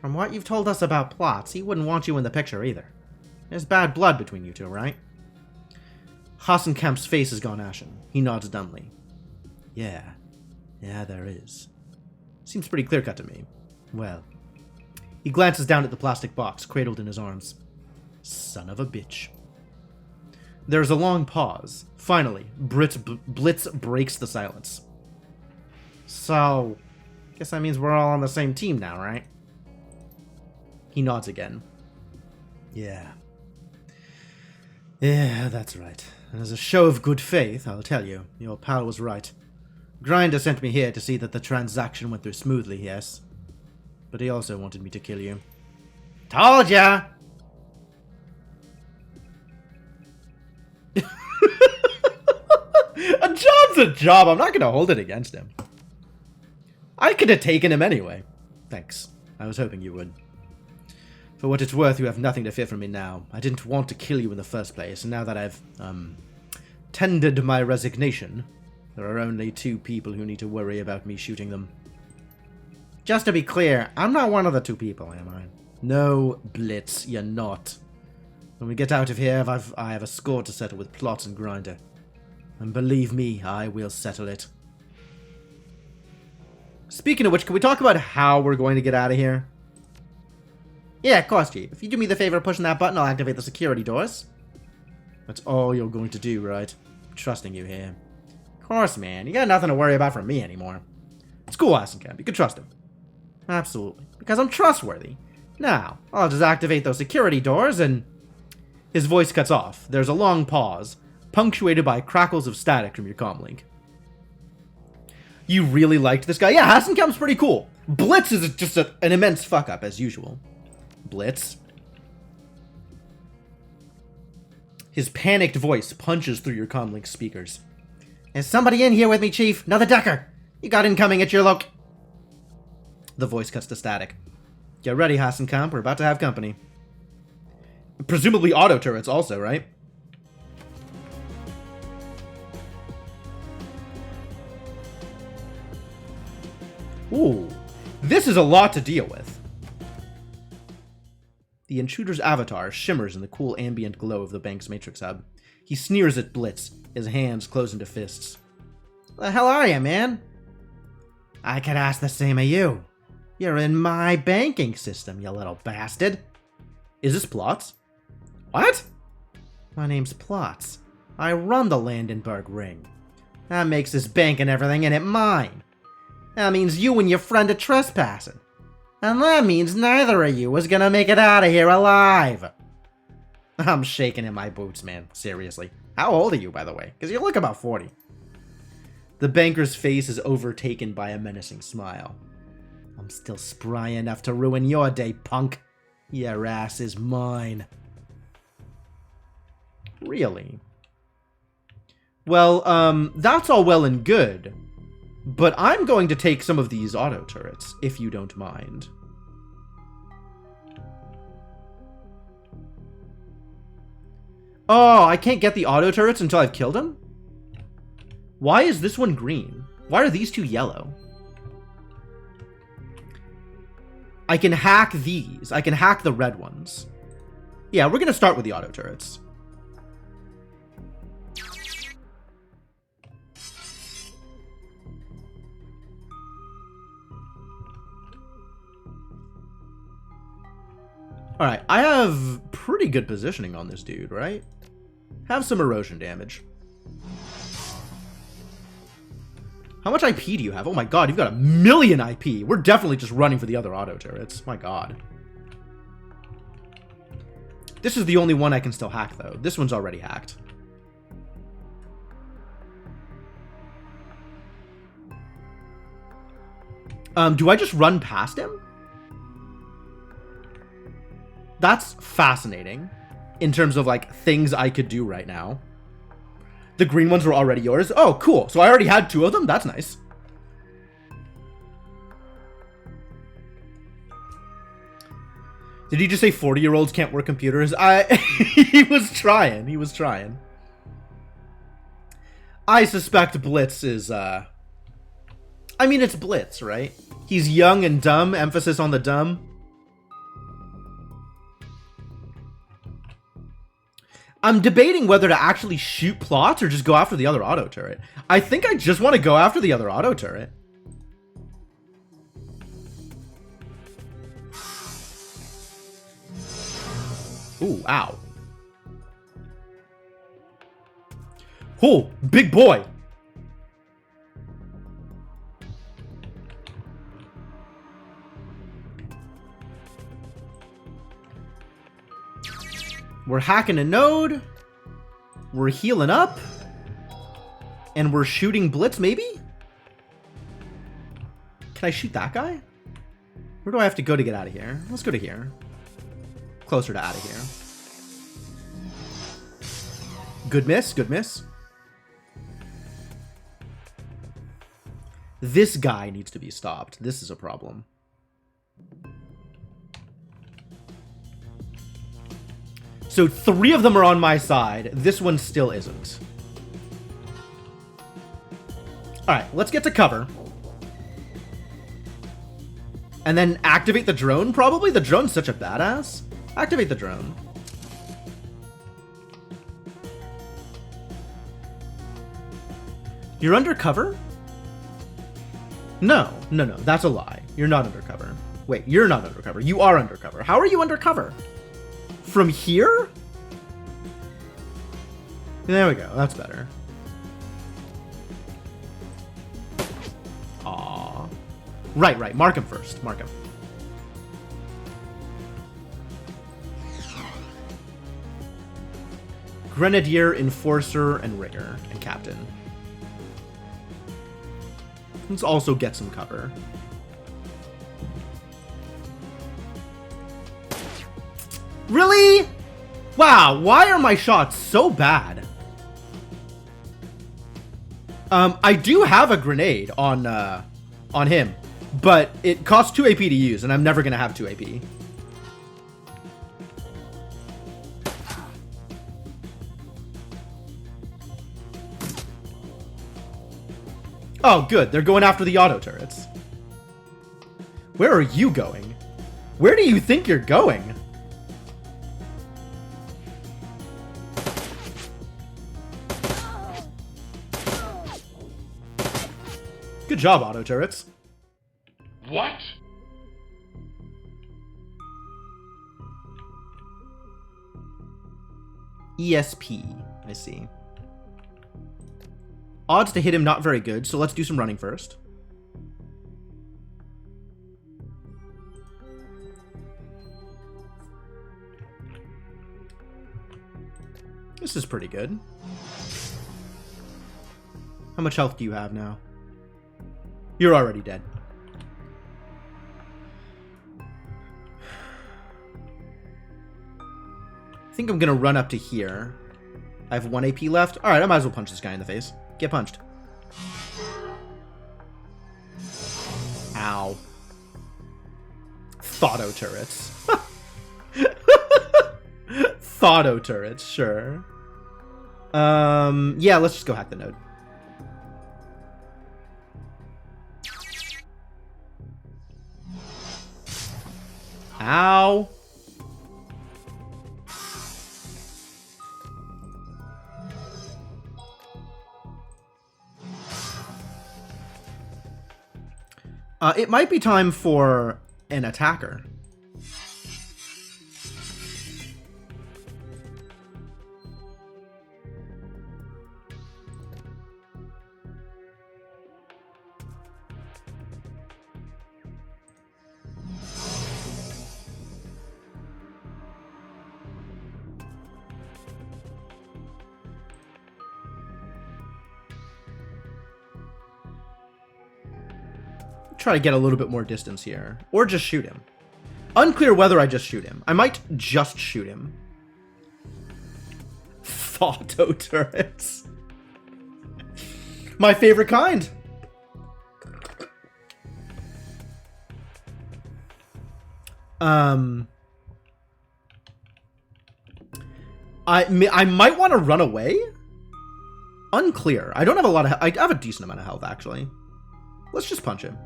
From what you've told us about Plots, he wouldn't want you in the picture either. There's bad blood between you two, right? Hasenkamp's face has gone ashen. He nods dumbly. Yeah, there is. Seems pretty clear-cut to me. Well... He glances down at the plastic box, cradled in his arms. Son of a bitch. There's a long pause. Finally, Blitz breaks the silence. So, guess that means we're all on the same team now, right? He nods again. Yeah, that's right. And as a show of good faith, I'll tell you, your pal was right. Grinder sent me here to see that the transaction went through smoothly, yes. But he also wanted me to kill you. Told ya! A job's a job. I'm not going to hold it against him. I could have taken him anyway. Thanks. I was hoping you would. For what it's worth, you have nothing to fear from me now. I didn't want to kill you in the first place, and now that I've, tendered my resignation, there are only two people who need to worry about me shooting them. Just to be clear, I'm not one of the two people, am I? No, Blitz, you're not. When we get out of here, I have a score to settle with Plots and Grinder. And believe me, I will settle it. Speaking of which, can we talk about how we're going to get out of here? Yeah, of course, Chief. If you do me the favor of pushing that button, I'll activate the security doors. That's all you're going to do, right? I'm trusting you here. Of course, man. You got nothing to worry about from me anymore. It's cool, Hasenkamp. You can trust him. Absolutely. Because I'm trustworthy. Now, I'll just activate those security doors and... His voice cuts off. There's a long pause, punctuated by crackles of static from your comlink. You really liked this guy? Yeah, Hasenkamp's pretty cool. Blitz is just an immense fuck-up, as usual. Blitz. His panicked voice punches through your comlink speakers. Is somebody in here with me, Chief? Another Decker! You got incoming at your loc... The voice cuts to static. Get ready, Hasenkamp. We're about to have company. Presumably auto turrets also, right? Ooh. This is a lot to deal with. The intruder's avatar shimmers in the cool ambient glow of the bank's matrix hub. He sneers at Blitz, his hands close into fists. The hell are you, man? I could ask the same of you. You're in my banking system, you little bastard. Is this Plots? What? My name's Plots. I run the Landenburg ring. That makes this bank and everything in it mine. That means you and your friend are trespassing. And that means neither of you is gonna make it out of here alive. I'm shaking in my boots, man. Seriously. How old are you, by the way? Because you look about 40. The banker's face is overtaken by a menacing smile. I'm still spry enough to ruin your day, punk. Your ass is mine. Really? Well, that's all well and good. But I'm going to take some of these auto turrets, if you don't mind. Oh, I can't get the auto turrets until I've killed him? Why is this one green? Why are these two yellow? I can hack these. I can hack the red ones. Yeah, we're going to start with the auto turrets. Alright, I have pretty good positioning on this dude, right? Have some erosion damage. How much IP do you have? Oh my god, you've got 1,000,000 IP. We're definitely just running for the other auto turrets. My god. This is the only one I can still hack, though. This one's already hacked. Do I just run past him? That's fascinating in terms of, like, things I could do right now. The green ones were already yours. Oh, cool. So I already had 2 of them? That's nice. Did he just say 40-year-olds can't work computers? He was trying. He was trying. I suspect Blitz is, I mean, it's Blitz, right? He's young and dumb. Emphasis on the dumb. I'm debating whether to actually shoot plots or just go after the other auto turret. I think I just want to go after the other auto turret. Ooh, ow. Oh, big boy. We're hacking a node. We're healing up. And we're shooting Blitz, maybe? Can I shoot that guy? Where do I have to go to get out of here? Let's go to here. Closer to out of here. Good miss, good miss. This guy needs to be stopped. This is a problem. So 3 of them are on my side. This one still isn't. Alright, let's get to cover. And then activate the drone, probably? The drone's such a badass. Activate the drone. You're undercover? No, no, no, that's a lie. You're not undercover. Wait, you're not undercover. You are undercover. How are you undercover? From here? There we go. That's better. Aww. Right, right. Mark him first. Mark him. Grenadier, Enforcer, and Rigger, and Captain. Let's also get some cover. Really? Wow, why are my shots so bad? I do have a grenade on him, but it costs 2 AP to use, and I'm never gonna have 2 AP. Oh, good. They're going after the auto turrets. Where are you going? Where do you think you're going? Good job, auto turrets. What? ESP. I see. Odds to hit him not very good, so let's do some running first. This is pretty good. How much health do you have now? You're already dead. I think I'm gonna run up to here. I have 1 AP left. Alright, I might as well punch this guy in the face. Get punched. Ow. Thauto turrets. Thauto turrets, sure. Yeah, let's just go hack the node. Ow. It might be time for an attacker. Try to get a little bit more distance here. Or just shoot him. Unclear whether I just shoot him. I might just shoot him. Thauto turrets. My favorite kind. I might want to run away? Unclear. I don't have a lot of I have a decent amount of health, actually. Let's just punch him.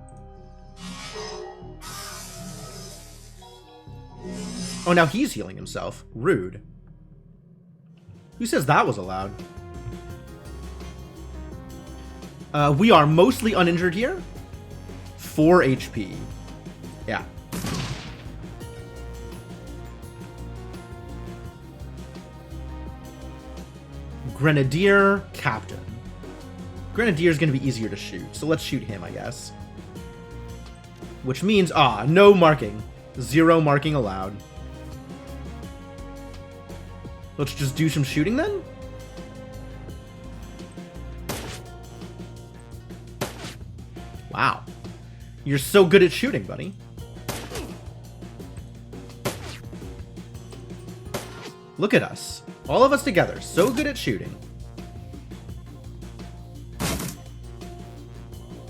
Oh, now he's healing himself. Rude. Who says that was allowed? We are mostly uninjured here. 4 HP. Yeah. Grenadier Captain. Grenadier's gonna be easier to shoot, so let's shoot him, I guess. Which means, no marking. 0 marking allowed. Let's just do some shooting then? Wow. You're so good at shooting, buddy. Look at us. All of us together. So good at shooting.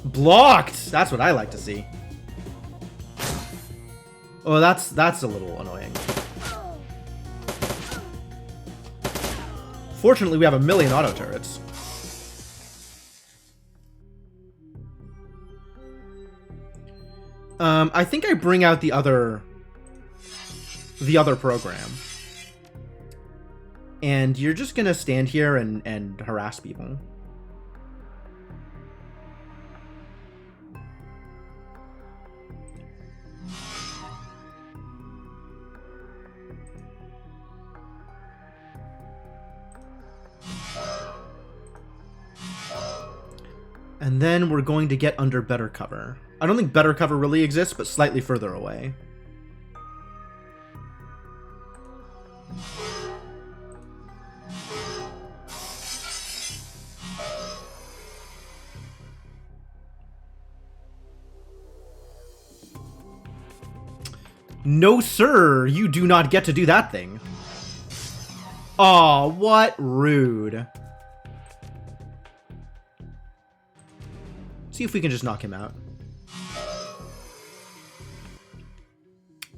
Blocked! That's what I like to see. Oh, that's a little annoying. Fortunately, we have 1,000,000 auto turrets. I think I bring out the other program. And you're just gonna stand here and harass people. And then we're going to get under better cover. I don't think better cover really exists, but slightly further away. No, sir, you do not get to do that thing. Aw, what rude. See if we can just knock him out.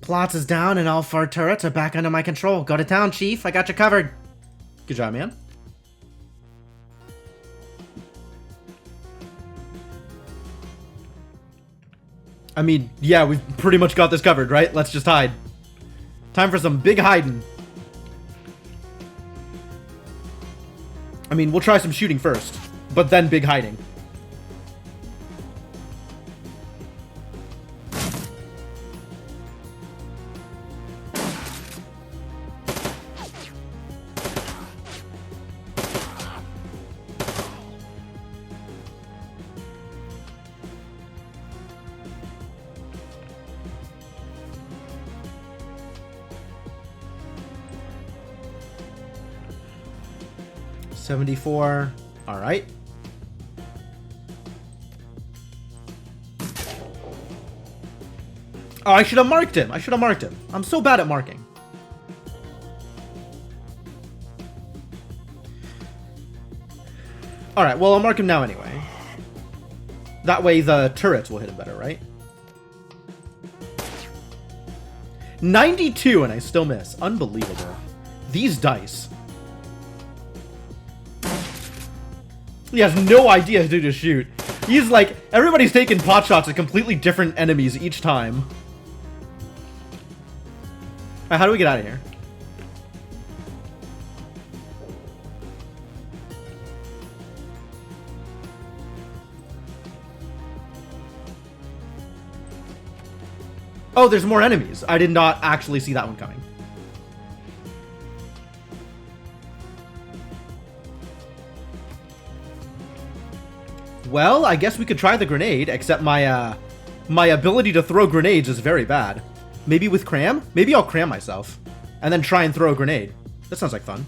Plots is down and all 4 turrets are back under my control. Go to town, Chief. I got you covered. Good job, man. I mean, yeah, we've pretty much got this covered, right? Let's just hide. Time for some big hiding. I mean, we'll try some shooting first, but then big hiding. 74. All right. Oh, I should have marked him. I should have marked him. I'm so bad at marking. All right, well, I'll mark him now anyway. That way the turrets will hit him better, right? 92 and I still miss. Unbelievable. These dice. He has no idea who to shoot. He's like, everybody's taking pot shots at completely different enemies each time. Alright, how do we get out of here? Oh, there's more enemies. I did not actually see that one coming. Well, I guess we could try the grenade, except my ability to throw grenades is very bad. Maybe with cram? Maybe I'll cram myself. And then try and throw a grenade. That sounds like fun.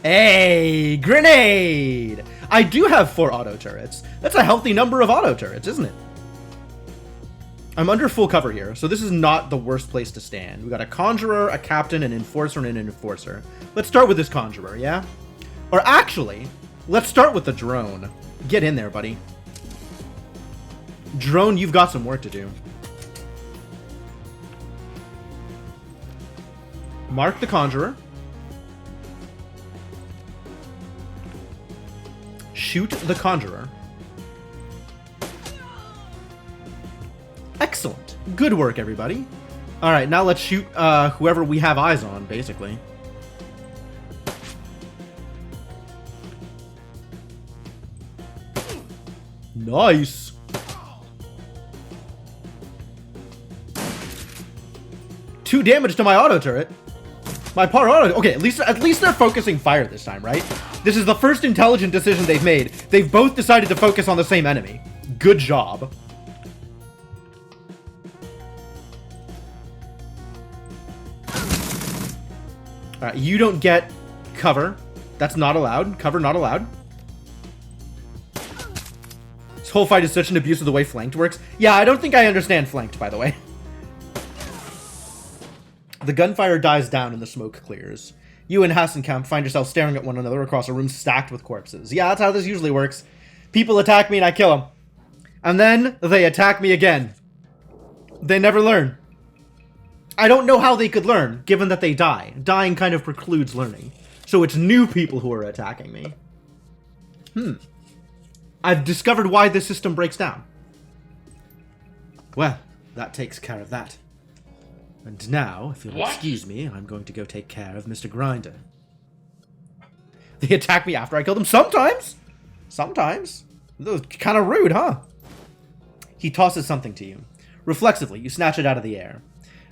Hey, grenade! I do have 4 auto turrets. That's a healthy number of auto turrets, isn't it? I'm under full cover here, so this is not the worst place to stand. We got a conjurer, a captain, an enforcer, and an enforcer. Let's start with this conjurer, yeah? Or actually, let's start with the drone. Get in there, buddy. Drone, you've got some work to do. Mark the conjurer. Shoot the conjurer. Excellent. Good work, everybody. All right, now let's shoot whoever we have eyes on, basically. Nice. Two damage to my auto turret. My power auto. Okay, at least they're focusing fire this time, right? This is the first intelligent decision they've made. They've both decided to focus on the same enemy. Good job. Alright, you don't get cover. That's not allowed. Cover not allowed. This whole fight is such an abuse of the way flanked works. Yeah, I don't think I understand flanked, by the way. The gunfire dies down and the smoke clears. You and Hassenkamp find yourself staring at one another across a room stacked with corpses. Yeah, that's how this usually works. People attack me and I kill them. And then they attack me again. They never learn. I don't know how they could learn, given that they die. Dying kind of precludes learning. So it's new people who are attacking me. I've discovered why this system breaks down. Well, that takes care of that. And now, if you'll excuse me, I'm going to go take care of Mr. Grinder. They attack me after I kill them? Sometimes! Sometimes. That was kind of rude, huh? He tosses something to you. Reflexively, you snatch it out of the air.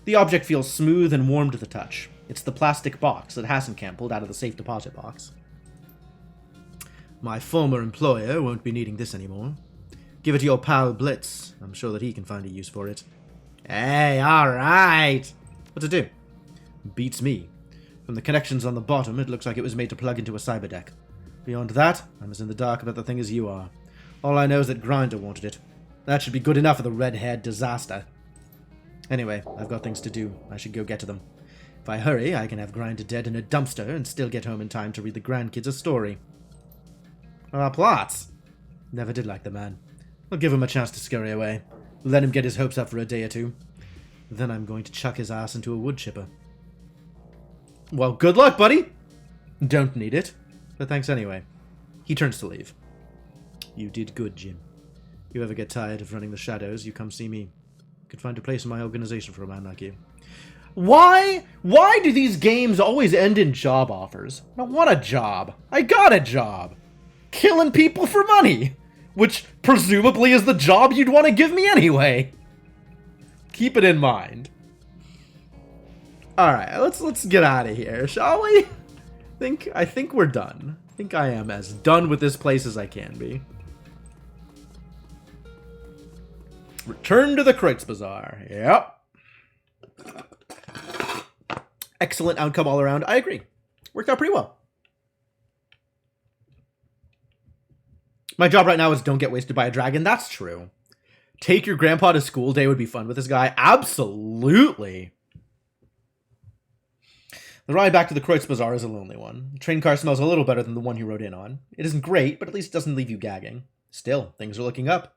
The object feels smooth and warm to the touch. It's the plastic box that Hassenkamp pulled out of the safe deposit box. My former employer won't be needing this anymore. Give it to your pal Blitz. I'm sure that he can find a use for it. Hey, alright! What's it do? Beats me. From the connections on the bottom, it looks like it was made to plug into a cyberdeck. Beyond that, I'm as in the dark about the thing as you are. All I know is that Grinder wanted it. That should be good enough for the red-haired disaster. Anyway, I've got things to do. I should go get to them. If I hurry, I can have Grinder dead in a dumpster and still get home in time to read the grandkids a story. Plots. Never did like the man. I'll give him a chance to scurry away. Let him get his hopes up for a day or two. Then I'm going to chuck his ass into a wood chipper. Well, good luck, buddy! Don't need it, but thanks anyway. He turns to leave. You did good, Jim. You ever get tired of running the shadows, you come see me. Could find a place in my organization for a man like you. Why do these games always end in job offers? I don't want a job. I got a job. Killing people for money. Which presumably is the job you'd want to give me anyway. Keep it in mind. Alright, let's get out of here, shall we? I think we're done. I think I am as done with this place as I can be. Return to the Kreutz Bazaar. Yep. Excellent outcome all around. I agree. Worked out pretty well. My job right now is don't get wasted by a dragon. That's true. Take your grandpa to school day would be fun with this guy. Absolutely. The ride back to the Kreutz Bazaar is a lonely one. The train car smells a little better than the one you rode in on. It isn't great, but at least it doesn't leave you gagging. Still, things are looking up.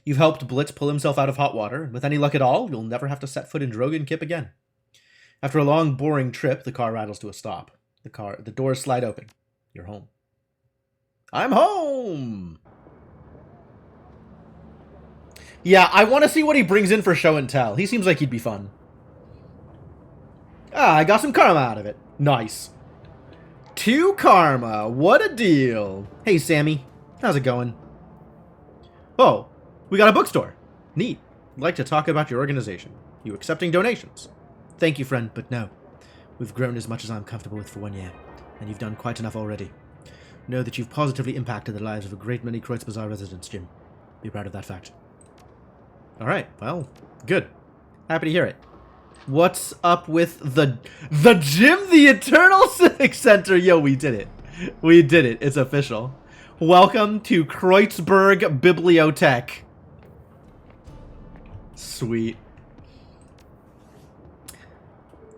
You've helped Blitz pull himself out of hot water, and with any luck at all, you'll never have to set foot in Drogan Kip again. After a long, boring trip, the car rattles to a stop. The doors slide open. You're home. I'm home! Yeah, I want to see what he brings in for show and tell. He seems like he'd be fun. Ah, I got some karma out of it. Nice. 2 karma. What a deal. Hey, Sammy. How's it going? Oh, we got a bookstore. Neat. I'd like to talk about your organization. You accepting donations? Thank you, friend, but no. We've grown as much as I'm comfortable with for 1 year, and you've done quite enough already. Know that you've positively impacted the lives of a great many Kreutz Bazaar residents, Jim. Be proud of that fact. Alright, well, good. Happy to hear it. What's up with the Gym, the Eternal Civic Center? Yo, we did it. We did it. It's official. Welcome to Kreutzberg Bibliothek. Sweet.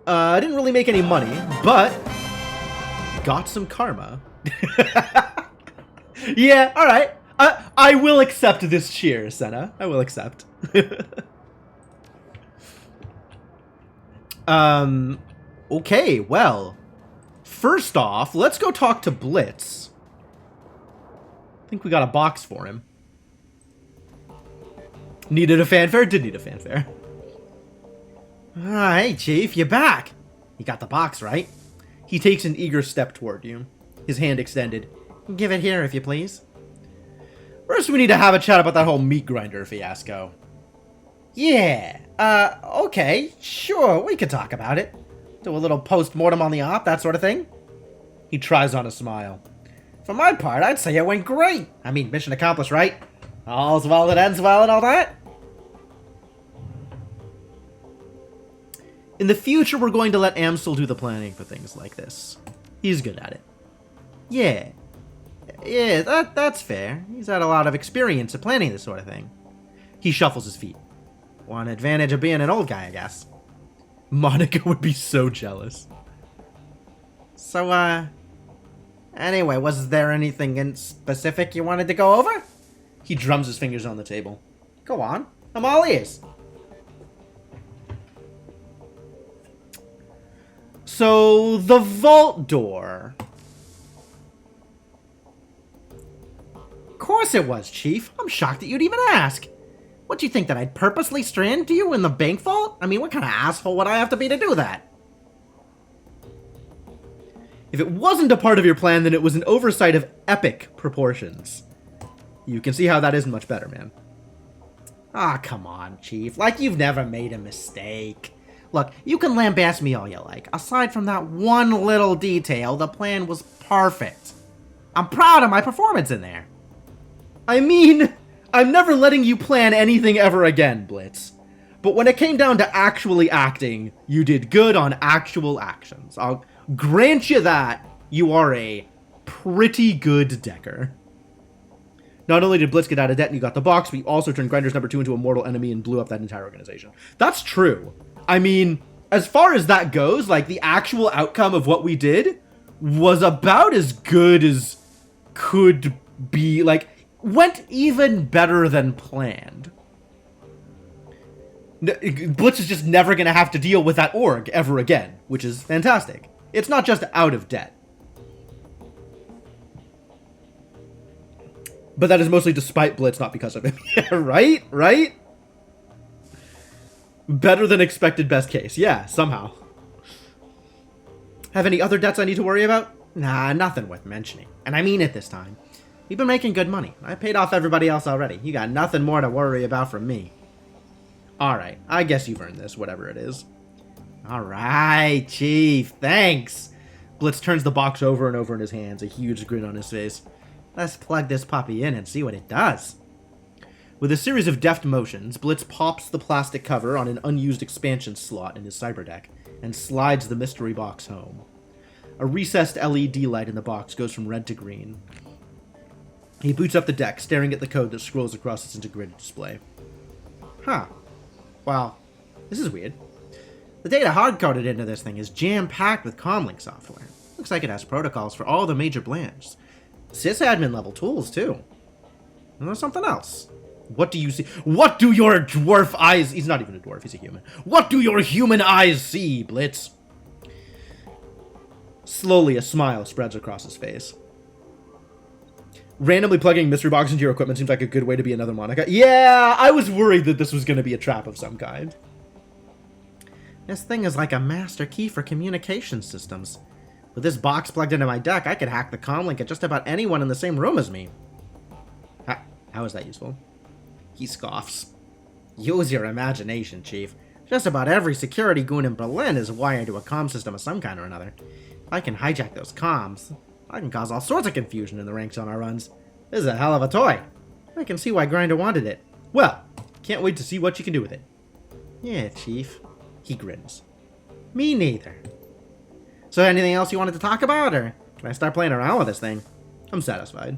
I didn't really make any money, but got some karma. Yeah, alright. I will accept this cheer, Senna. I will accept. Okay, well. First off, let's go talk to Blitz. I think we got a box for him. Needed a fanfare? Did need a fanfare. Ah, hey, Chief, you're back. You got the box, right? He takes an eager step toward you, his hand extended. Give it here, if you please. First, we need to have a chat about that whole meat grinder fiasco. Yeah, okay, sure, we could talk about it. Do a little post-mortem on the op, that sort of thing. He tries on a smile. For my part, I'd say it went great. I mean, mission accomplished, right? All's well that ends well and all that. In the future, we're going to let Amstel do the planning for things like this. He's good at it. Yeah. Yeah, that's fair. He's had a lot of experience at planning this sort of thing. He shuffles his feet. One advantage of being an old guy, I guess. Monica would be so jealous. So, anyway, was there anything in specific you wanted to go over? He drums his fingers on the table. Go on. I'm all ears. So, the vault door. Of course it was, Chief. I'm shocked that you'd even ask. What do you think, that I'd purposely strand you in the bank vault? I mean, what kind of asshole would I have to be to do that? If it wasn't a part of your plan, then it was an oversight of epic proportions. You can see how that isn't much better, man. Ah, come on, Chief. Like you've never made a mistake. Look, you can lambaste me all you like. Aside from that one little detail, the plan was perfect. I'm proud of my performance in there. I mean, I'm never letting you plan anything ever again, Blitz. But when it came down to actually acting, you did good on actual actions. I'll grant you that. You are a pretty good decker. Not only did Blitz get out of debt and you got the box, but you also turned Grinders number 2 into a mortal enemy and blew up that entire organization. That's true. I mean, as far as that goes, like, the actual outcome of what we did was about as good as could be. Like, went even better than planned. Blitz is just never going to have to deal with that org ever again, which is fantastic. It's not just out of debt. But that is mostly despite Blitz, not because of him. Yeah, right? Right? Better than expected best case. Yeah, somehow. Have any other debts I need to worry about? Nah, nothing worth mentioning. And I mean it this time. You've been making good money. I paid off everybody else already. You got nothing more to worry about from me. Alright, I guess you've earned this, whatever it is. Alright, Chief, thanks. Blitz turns the box over and over in his hands, a huge grin on his face. Let's plug this puppy in and see what it does. With a series of deft motions, Blitz pops the plastic cover on an unused expansion slot in his cyberdeck and slides the mystery box home. A recessed LED light in the box goes from red to green. He boots up the deck, staring at the code that scrolls across its integrated display. Huh. Well, this is weird. The data hard-coded into this thing is jam-packed with comlink software. Looks like it has protocols for all the major brands. Sysadmin-level tools, too. And there's something else. What do you see? What do your dwarf eyes... He's not even a dwarf, he's a human. What do your human eyes see, Blitz? Slowly, a smile spreads across his face. Randomly plugging mystery box into your equipment seems like a good way to be another Monica. Yeah, I was worried that this was going to be a trap of some kind. This thing is like a master key for communication systems. With this box plugged into my deck, I could hack the comlink at just about anyone in the same room as me. How is that useful? He scoffs. Use your imagination, Chief. Just about every security goon in Berlin is wired to a comm system of some kind or another. If I can hijack those comms, I can cause all sorts of confusion in the ranks on our runs. This is a hell of a toy. I can see why Grinder wanted it. Well, can't wait to see what you can do with it. Yeah, Chief. He grins. Me neither. So anything else you wanted to talk about, or can I start playing around with this thing? I'm satisfied.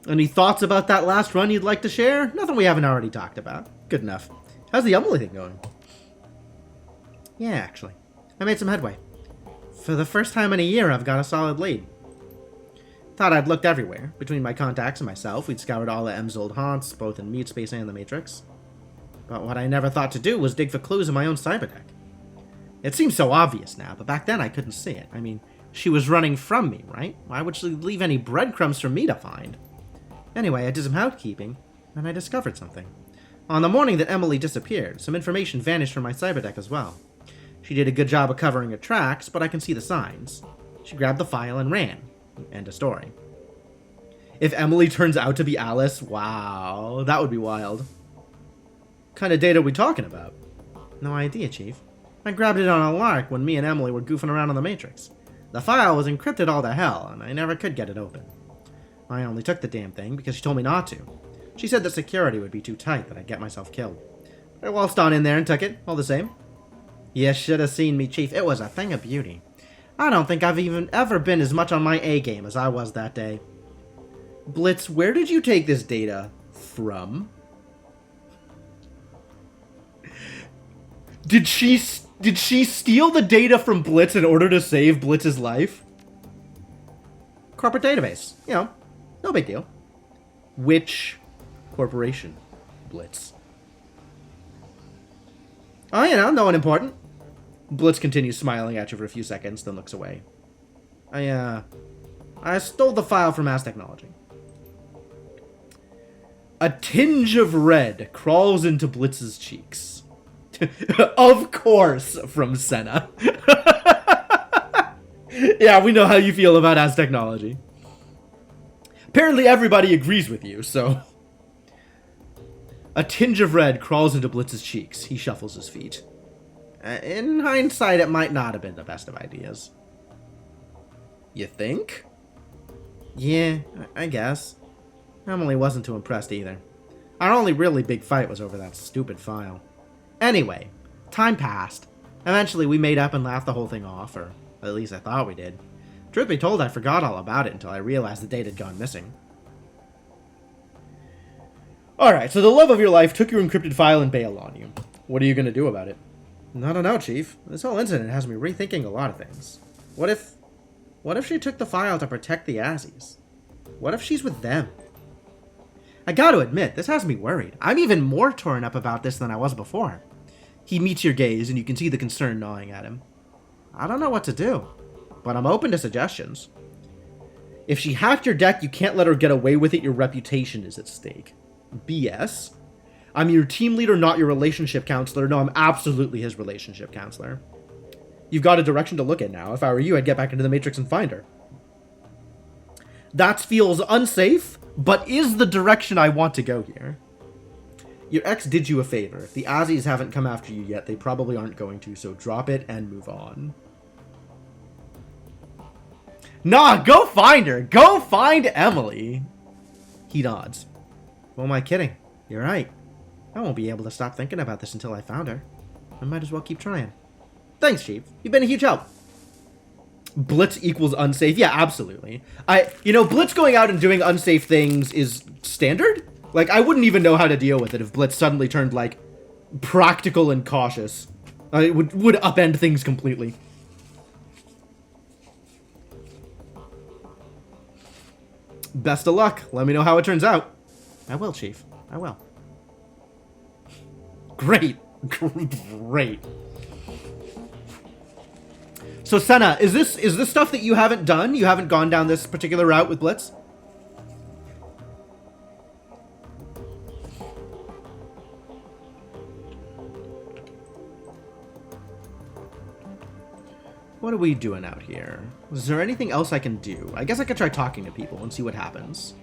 Any thoughts about that last run you'd like to share? Nothing we haven't already talked about. Good enough. How's the Emily thing going? Yeah, actually. I made some headway. For the first time in a year, I've got a solid lead. Thought I'd looked everywhere. Between my contacts and myself, we'd scoured all of M's old haunts, both in Mute Space and the Matrix. But what I never thought to do was dig for clues in my own cyberdeck. It seems so obvious now, but back then I couldn't see it. I mean, she was running from me, right? Why would she leave any breadcrumbs for me to find? Anyway, I did some housekeeping, and I discovered something. On the morning that Emily disappeared, some information vanished from my cyberdeck as well. She did a good job of covering her tracks, but I can see the signs. She grabbed the file and ran. End of story. If Emily turns out to be Alice, wow, that would be wild. What kind of data are we talking about? No idea, Chief. I grabbed it on a lark when me and Emily were goofing around on the Matrix. The file was encrypted all to hell, and I never could get it open. I only took the damn thing because she told me not to. She said that security would be too tight, that I'd get myself killed. I waltzed on in there and took it, all the same. You should have seen me, Chief. It was a thing of beauty. I don't think I've even ever been as much on my A game as I was that day. Blitz, where did you take this data from? Did she steal the data from Blitz in order to save Blitz's life? Corporate database. You know, no big deal. Which corporation, Blitz? Oh, you know, no one important. Blitz continues smiling at you for a few seconds, then looks away. I stole the file from Mass Technology. A tinge of red crawls into Blitz's cheeks. Of course, from Senna. Yeah, we know how you feel about As Technology. Apparently everybody agrees with you, so... A tinge of red crawls into Blitz's cheeks. He shuffles his feet. In hindsight, it might not have been the best of ideas. You think? Yeah, I guess. Emily wasn't too impressed either. Our only really big fight was over that stupid file. Anyway, time passed. Eventually we made up and laughed the whole thing off, or at least I thought we did. Truth be told, I forgot all about it until I realized the date had gone missing. Alright, so the love of your life took your encrypted file and bailed on you. What are you going to do about it? I don't know, Chief. This whole incident has me rethinking a lot of things. What if she took the file to protect the Azzies? What if she's with them? I gotta admit, this has me worried. I'm even more torn up about this than I was before. He meets your gaze, and you can see the concern gnawing at him. I don't know what to do, but I'm open to suggestions. If she hacked your deck, you can't let her get away with it. Your reputation is at stake. BS. I'm your team leader, not your relationship counselor. No, I'm absolutely his relationship counselor. You've got a direction to look at now. If I were you, I'd get back into the Matrix and find her. That feels unsafe, but is the direction I want to go here. Your ex did you a favor. If the Azzies haven't come after you yet, they probably aren't going to, so drop it and move on. Nah, go find her! Go find Emily! He nods. Well, am I kidding? You're right. I won't be able to stop thinking about this until I found her. I might as well keep trying. Thanks, Chief. You've been a huge help. Blitz equals unsafe? Yeah, absolutely. Blitz going out and doing unsafe things is standard. Like, I wouldn't even know how to deal with it if Blitz suddenly turned, like, practical and cautious. It would upend things completely. Best of luck. Let me know how it turns out. I will, Chief. I will. Great. Great. So, Senna, is this stuff that you haven't done? You haven't gone down this particular route with Blitz? What are we doing out here? Is there anything else I can do? I guess I could try talking to people and see what happens.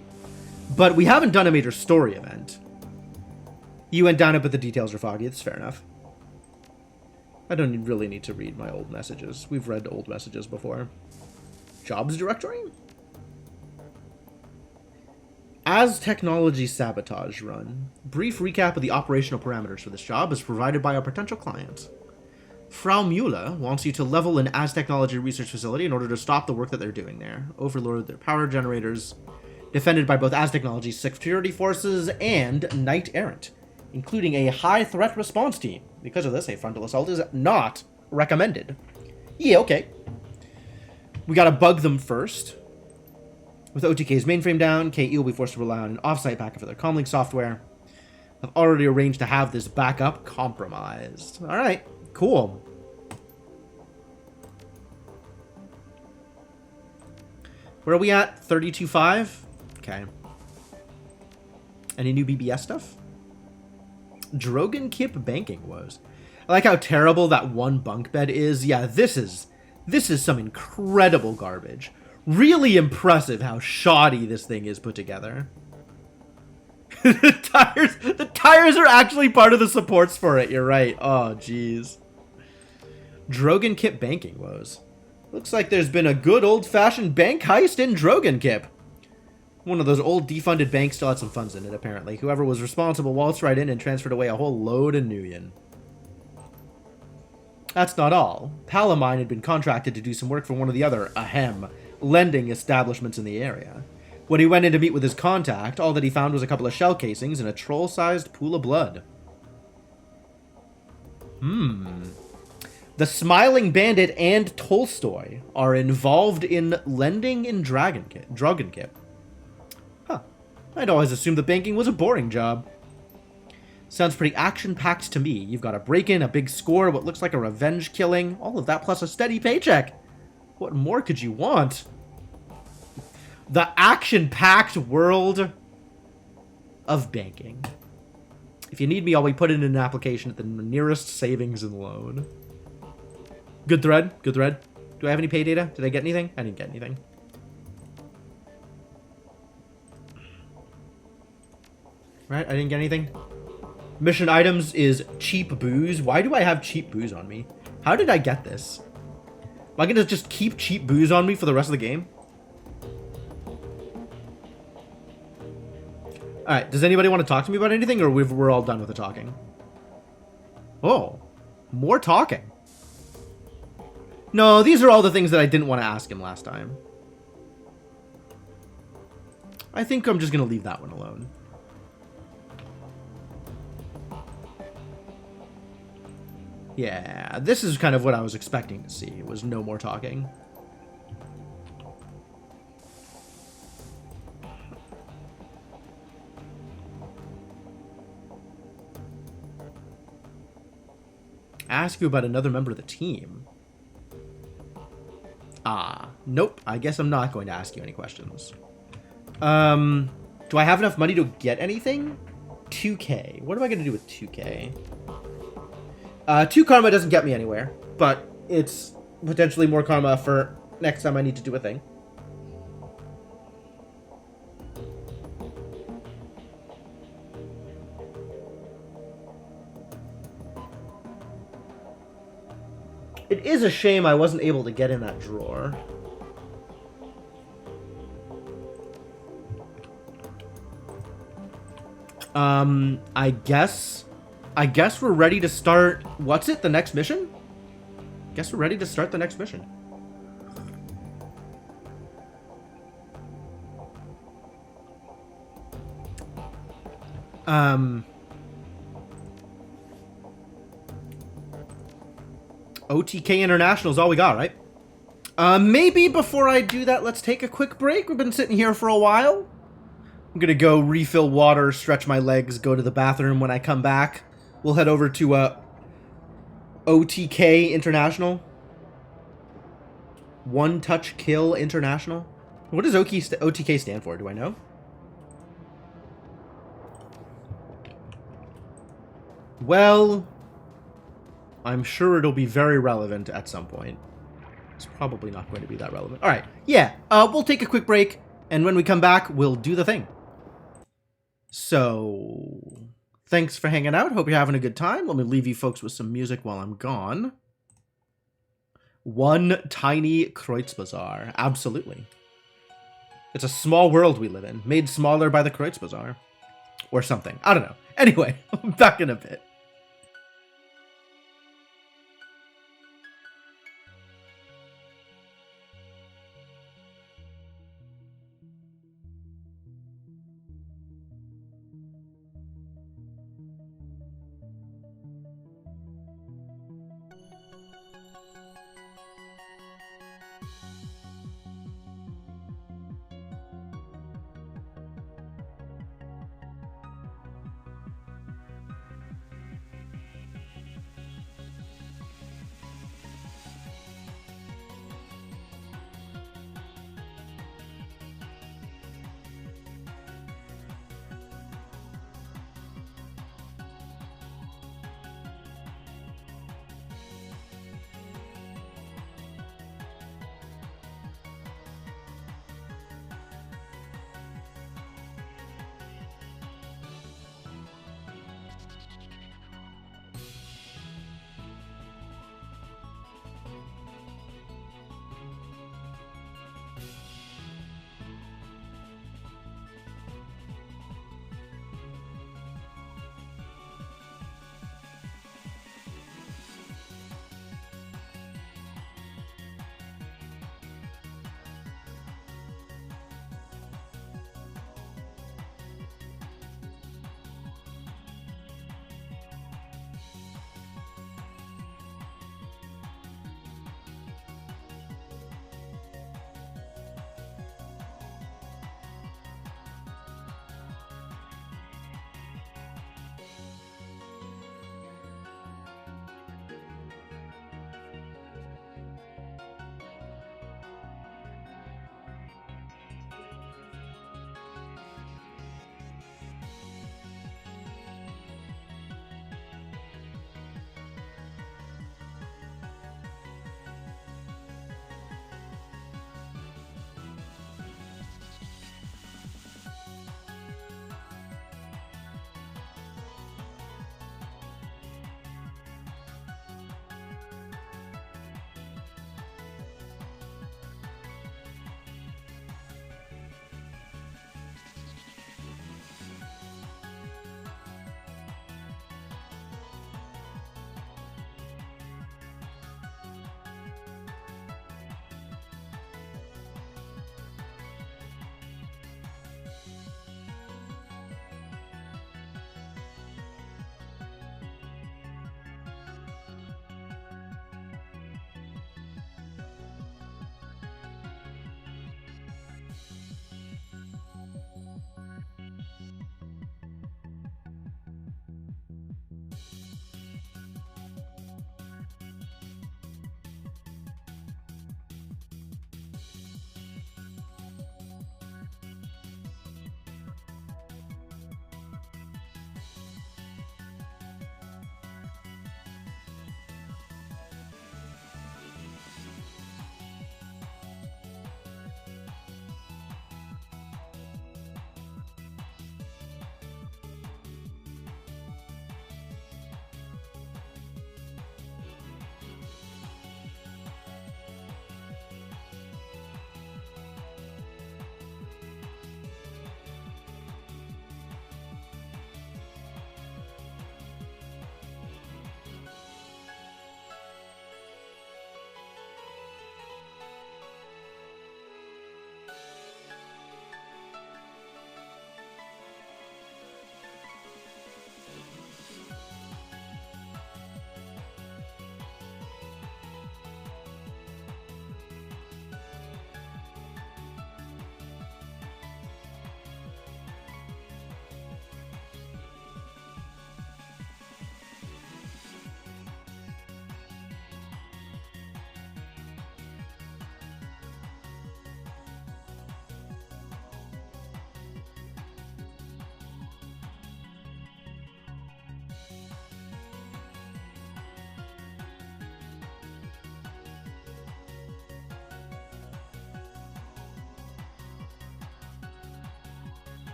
But we haven't done a major story event. You went down it, but the details are foggy. It's fair enough. I don't really need to read my old messages. We've read old messages before. Jobs directory? As technology sabotage run. Brief recap of the operational parameters for this job is provided by our potential client. Frau Mueller wants you to level an As Technology research facility in order to stop the work that they're doing there. Overload their power generators, defended by both As Technology's security forces and Knight Errant, including a high threat response team. Because of this, a frontal assault is not recommended. Yeah, okay. We gotta bug them first. With OTK's mainframe down, KE will be forced to rely on an offsite backup for their comlink software. I've already arranged to have this backup compromised. Alright, cool. Where are we at? 32.5? Okay. Any new BBS stuff? Dragonfall banking woes. I like how terrible that one bunk bed is. Yeah, this is some incredible garbage. Really impressive how shoddy this thing is put together. The tires are actually part of the supports for it. You're right. Oh, jeez. Dragonfall banking woes. Looks like there's been a good old-fashioned bank heist in Dragonfall. One of those old defunded banks still had some funds in it, apparently. Whoever was responsible waltzed right in and transferred away a whole load of Nuyen. That's not all. Palamine had been contracted to do some work for one of the other, lending establishments in the area. When he went in to meet with his contact, all that he found was a couple of shell casings and a troll-sized pool of blood. The Smiling Bandit and Tolstoy are involved in lending in Dragonfall. Huh. I'd always assumed that banking was a boring job. Sounds pretty action-packed to me. You've got a break-in, a big score, what looks like a revenge killing, all of that plus a steady paycheck. What more could you want? The action-packed world of banking. If you need me, I'll be putting in an application at the nearest savings and loan. Good thread. Good thread. Do I have any pay data? Did I get anything? I didn't get anything. Right, I didn't get anything. Mission items is cheap booze. Why do I have cheap booze on me? How did I get this? Am I gonna just keep cheap booze on me for the rest of the game? Alright, does anybody want to talk to me about anything, or we're all done with the talking? Oh, more talking. No, these are all the things that I didn't want to ask him last time. I think I'm just gonna leave that one alone. Yeah, this is kind of what I was expecting to see. It was no more talking. Ask you about another member of the team. Ah, nope. I guess I'm not going to ask you any questions. Do I have enough money to get anything? 2K. What am I going to do with 2K? 2 karma doesn't get me anywhere, but it's potentially more karma for next time I need to do a thing. It is a shame I wasn't able to get in that drawer. I guess we're ready to start... What's it? The next mission? Guess we're ready to start the next mission. OTK International is all we got, right? Maybe before I do that, let's take a quick break. We've been sitting here for a while. I'm gonna go refill water, stretch my legs, go to the bathroom. When I come back, we'll head over to OTK International. One Touch Kill International. What does OTK stand for? Do I know? Well, I'm sure it'll be very relevant at some point. It's probably not going to be that relevant. All right, yeah, we'll take a quick break, and when we come back, we'll do the thing. So, thanks for hanging out. Hope you're having a good time. Let me leave you folks with some music while I'm gone. One tiny Kreuzbazaar. Absolutely. It's a small world we live in, made smaller by the Kreuzbazaar. Or something. I don't know. Anyway, back in a bit.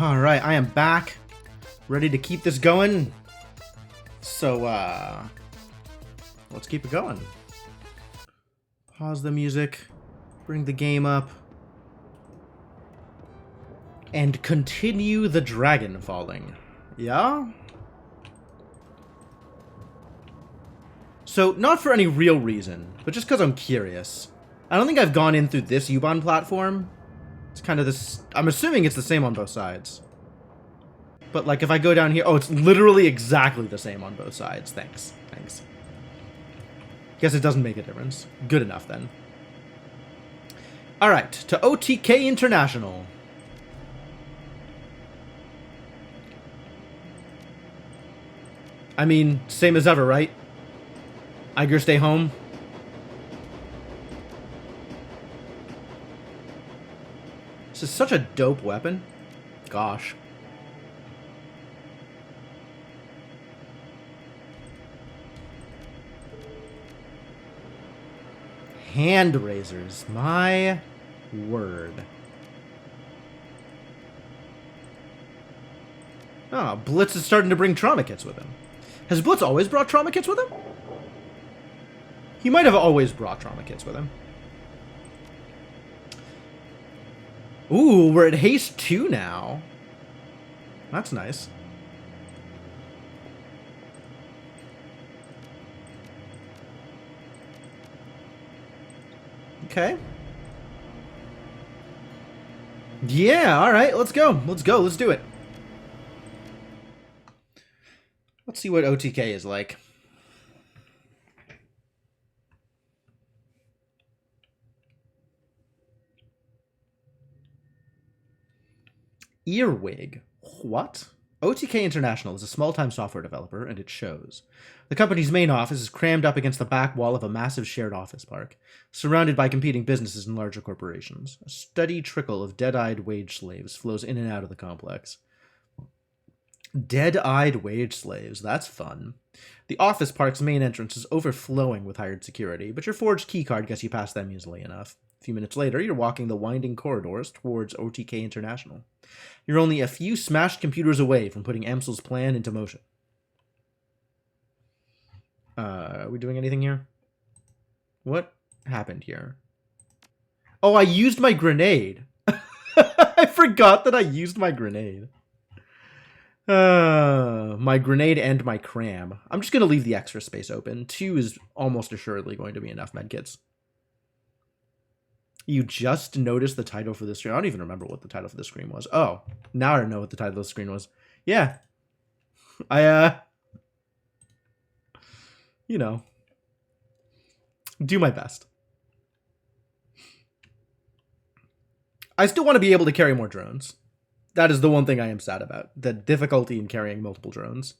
Alright, I am back. Ready to keep this going. So, let's keep it going. Pause the music. Bring the game up. And continue the Dragonfalling. Yeah? So, not for any real reason, but just because I'm curious. I don't think I've gone in through this Yuban platform. It's kind of this... I'm assuming it's the same on both sides. But, like, if I go down here... Oh, it's literally exactly the same on both sides. Thanks. Thanks. Guess it doesn't make a difference. Good enough, then. Alright, to OTK International. I mean, same as ever, right? Iger, stay home. This is such a dope weapon. Gosh. Hand razors. My word. Oh, Blitz is starting to bring trauma kits with him. Has Blitz always brought trauma kits with him? He might have always brought trauma kits with him. Ooh, we're at haste 2 now. That's nice. Okay. Yeah, alright, let's go. Let's go, let's do it. Let's see what OTK is like. Earwig. What? OTK International is a small-time software developer, and it shows. The company's main office is crammed up against the back wall of a massive shared office park, surrounded by competing businesses and larger corporations. A steady trickle of dead-eyed wage slaves flows in and out of the complex. Dead-eyed wage slaves. That's fun. The office park's main entrance is overflowing with hired security, but your forged keycard gets you past them easily enough. A few minutes later, you're walking the winding corridors towards OTK International. You're only a few smashed computers away from putting Amsel's plan into motion. Are we doing anything here? What happened here? Oh, I used my grenade. I forgot that I used my grenade. My grenade and my cram. I'm just going to leave the extra space open. 2 is almost assuredly going to be enough medkits. You just noticed the title for this screen. I don't even remember what the title for the screen was. Oh, now I know what the title of the screen was. Yeah. You know, do my best. I still want to be able to carry more drones. That is the one thing I am sad about. The difficulty in carrying multiple drones.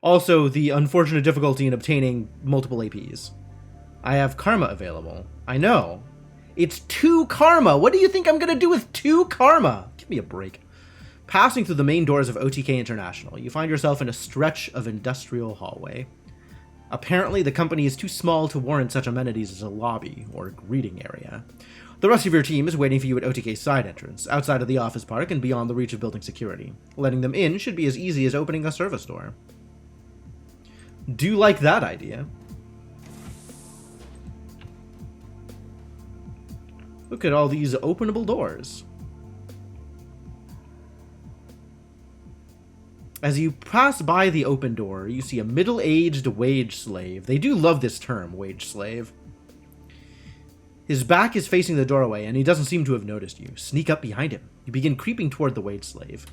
Also, the unfortunate difficulty in obtaining multiple APs. I have karma available. I know. It's 2 karma. What do you think I'm going to do with 2 karma? Give me a break. Passing through the main doors of OTK International, you find yourself in a stretch of industrial hallway. Apparently, the company is too small to warrant such amenities as a lobby or greeting area. The rest of your team is waiting for you at OTK's side entrance, outside of the office park and beyond the reach of building security. Letting them in should be as easy as opening a service door. Do like that idea. Look at all these openable doors. As you pass by the open door, you see a middle-aged wage slave. They do love this term, wage slave. His back is facing the doorway, and he doesn't seem to have noticed you. Sneak up behind him. You begin creeping toward the wage slave.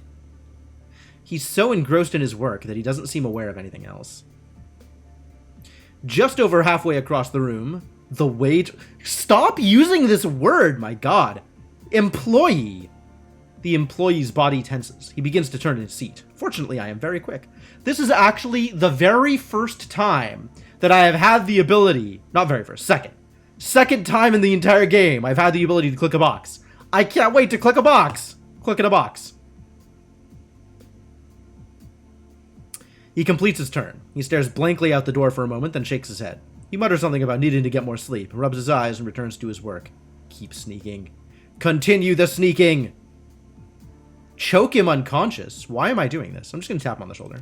He's so engrossed in his work that he doesn't seem aware of anything else. Just over halfway across the room, the wage... Stop using this word, my god! Employee! The employee's body tenses. He begins to turn in his seat. Fortunately, I am very quick. This is actually the very first time that I have had the ability... Not very first, second time in the entire game I've had the ability to click a box. I can't wait to click a box. Click in a box. He completes his turn. He stares blankly out the door for a moment, then shakes his head. He mutters something about needing to get more sleep, rubs his eyes, and returns to his work. Keep sneaking. Continue the sneaking! Choke him unconscious? Why am I doing this? I'm just going to tap him on the shoulder.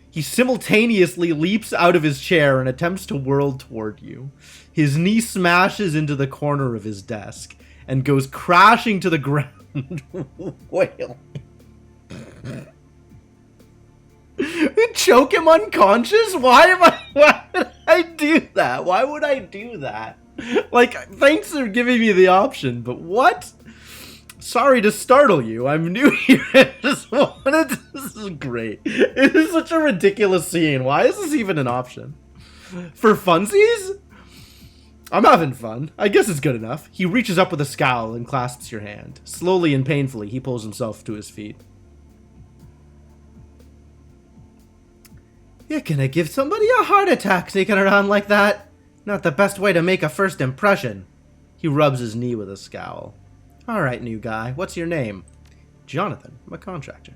He simultaneously leaps out of his chair and attempts to whirl toward you. His knee smashes into the corner of his desk and goes crashing to the ground, wailing. Choke him unconscious? Why would I do that? Why would I do that? Like, thanks for giving me the option, but what? Sorry to startle you. I'm new here. I just wanted to... This is great. It is such a ridiculous scene. Why is this even an option? For funsies? I'm having fun. I guess it's good enough. He reaches up with a scowl and clasps your hand. Slowly and painfully, he pulls himself to his feet. You're gonna give somebody a heart attack sneaking around like that. Not the best way to make a first impression. He rubs his knee with a scowl. Alright, new guy. What's your name? Jonathan. I'm a contractor.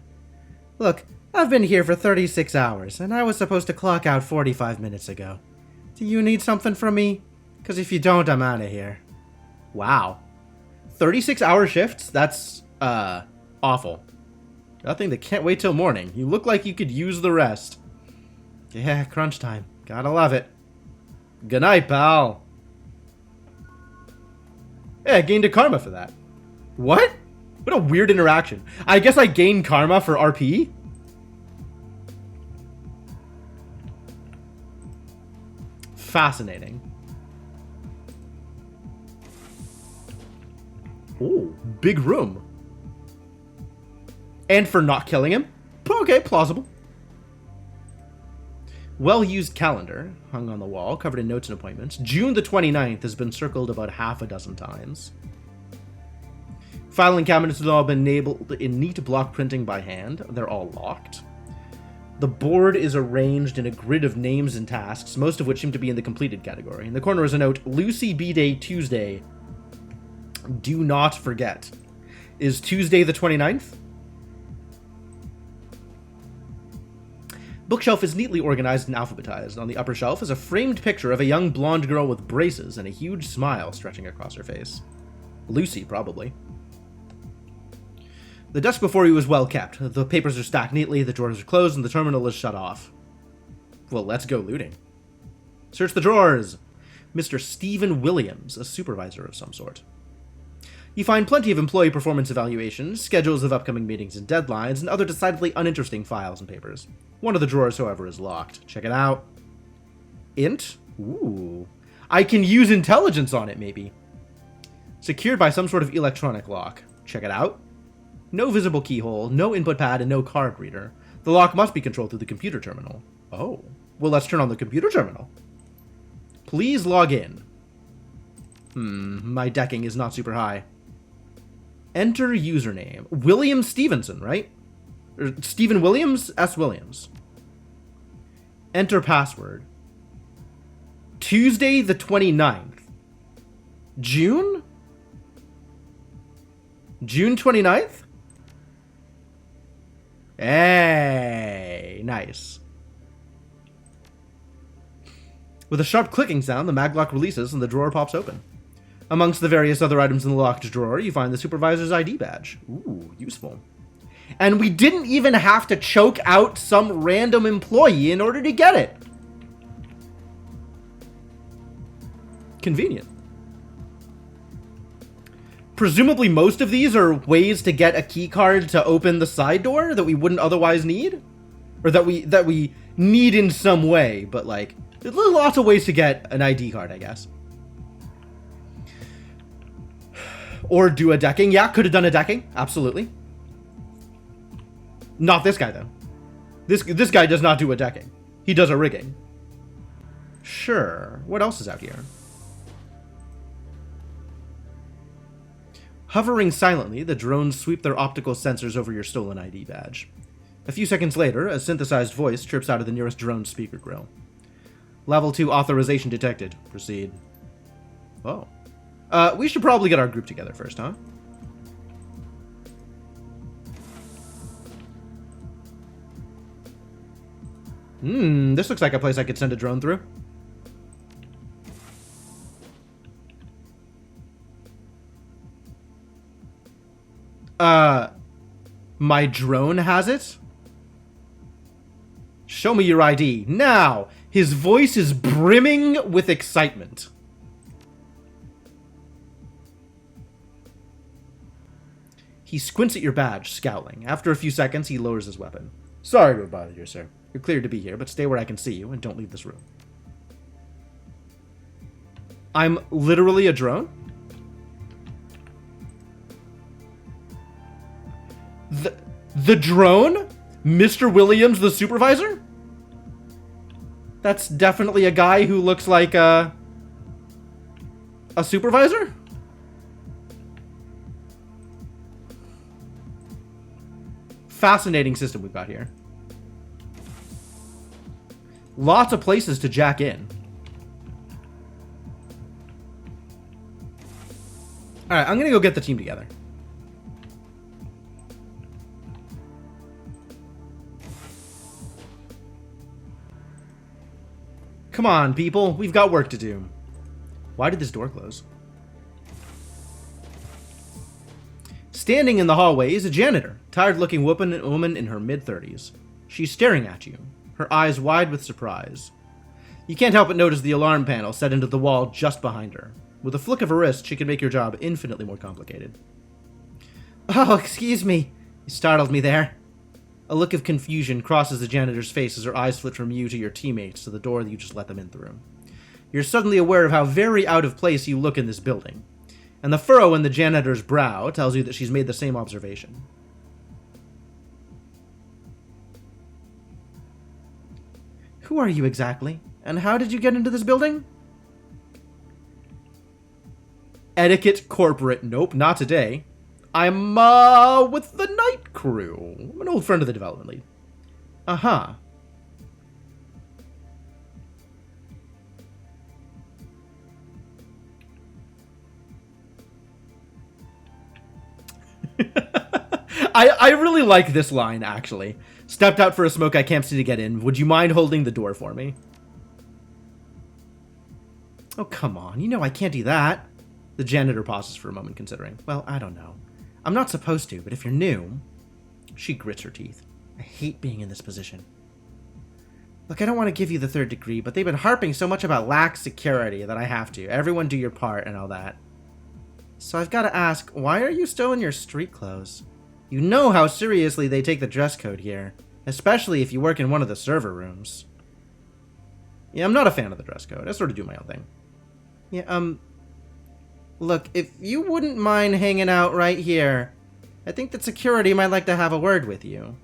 Look, I've been here for 36 hours, and I was supposed to clock out 45 minutes ago. Do you need something from me? Because if you don't, I'm out of here. Wow. 36-hour shifts? That's, awful. Nothing that can't wait till morning. You look like you could use the rest. Yeah, crunch time. Gotta love it. Good night, pal. Yeah, I gained a karma for that. What? What a weird interaction. I guess I gained karma for RP? Fascinating. Ooh, big room. And for not killing him? Okay, plausible. Well-used calendar, hung on the wall, covered in notes and appointments. June the 29th has been circled about half a dozen times. Filing cabinets have all been enabled in neat block printing by hand. They're all locked. The board is arranged in a grid of names and tasks, most of which seem to be in the completed category. In the corner is a note, Lucy B-Day Tuesday. Do not forget. Is Tuesday the 29th? Bookshelf is neatly organized and alphabetized. On the upper shelf is a framed picture of a young blonde girl with braces and a huge smile stretching across her face. Lucy, probably. The desk before you is well kept. The papers are stacked neatly, the drawers are closed, and the terminal is shut off. Well, let's go looting. Search the drawers! Mr. Stephen Williams, a supervisor of some sort. You find plenty of employee performance evaluations, schedules of upcoming meetings and deadlines, and other decidedly uninteresting files and papers. One of the drawers, however, is locked. Check it out. Int? Ooh. I can use intelligence on it, maybe. Secured by some sort of electronic lock. Check it out. No visible keyhole, no input pad, and no card reader. The lock must be controlled through the computer terminal. Oh. Well, let's turn on the computer terminal. Please log in. My decking is not super high. Enter username. William Stevenson, right? Or Stephen Williams? S. Williams. Enter password. Tuesday the 29th. June? June 29th? Hey, nice. With a sharp clicking sound, the maglock releases and the drawer pops open. Amongst the various other items in the locked drawer, you find the supervisor's ID badge. Ooh, useful. And we didn't even have to choke out some random employee in order to get it. Convenient. Presumably most of these are ways to get a key card to open the side door that we wouldn't otherwise need. Or that we need in some way, but like, there's lots of ways to get an ID card, I guess. Or do a decking. Yeah, could have done a decking. Absolutely. Not this guy, though. This guy does not do a decking. He does a rigging. Sure. What else is out here? Hovering silently, the drones sweep their optical sensors over your stolen ID badge. A few seconds later, a synthesized voice chirps out of the nearest drone speaker grill. Level 2 authorization detected. Proceed. Oh. We should probably get our group together first, huh? This looks like a place I could send a drone through. My drone has it? Show me your ID. Now! His voice is brimming with excitement. He squints at your badge, scowling. After a few seconds, he lowers his weapon. Sorry to have bothered you, sir. You're cleared to be here, but stay where I can see you and don't leave this room. I'm literally a drone? The drone? Mr. Williams, the supervisor? That's definitely a guy who looks like a supervisor? Fascinating system we've got here. Lots of places to jack in. Alright, I'm gonna go get the team together. Come on, people. We've got work to do. Why did this door close? Standing in the hallway is a janitor, tired-looking woman in her mid-30s. She's staring at you, her eyes wide with surprise. You can't help but notice the alarm panel set into the wall just behind her. With a flick of her wrist, she can make your job infinitely more complicated. Oh, excuse me. You startled me there. A look of confusion crosses the janitor's face as her eyes flit from you to your teammates to the door that you just let them in through. You're suddenly aware of how very out of place you look in this building, and the furrow in the janitor's brow tells you that she's made the same observation. Who are you exactly, and how did you get into this building? Etiquette corporate. Nope, not today. I'm, with the night crew. I'm an old friend of the development lead. Uh-huh. I really like this line, actually. Stepped out for a smoke, I can't see to get in. Would you mind holding the door for me? Oh, come on. You know I can't do that. The janitor pauses for a moment, considering. Well, I don't know. I'm not supposed to, but if you're new... She grits her teeth. I hate being in this position. Look, I don't want to give you the third degree, but they've been harping so much about lax security that I have to. Everyone do your part and all that. So I've got to ask, why are you still in your street clothes? You know how seriously they take the dress code here, especially if you work in one of the server rooms. Yeah, I'm not a fan of the dress code. I sort of do my own thing. Yeah, look, if you wouldn't mind hanging out right here, I think that security might like to have a word with you.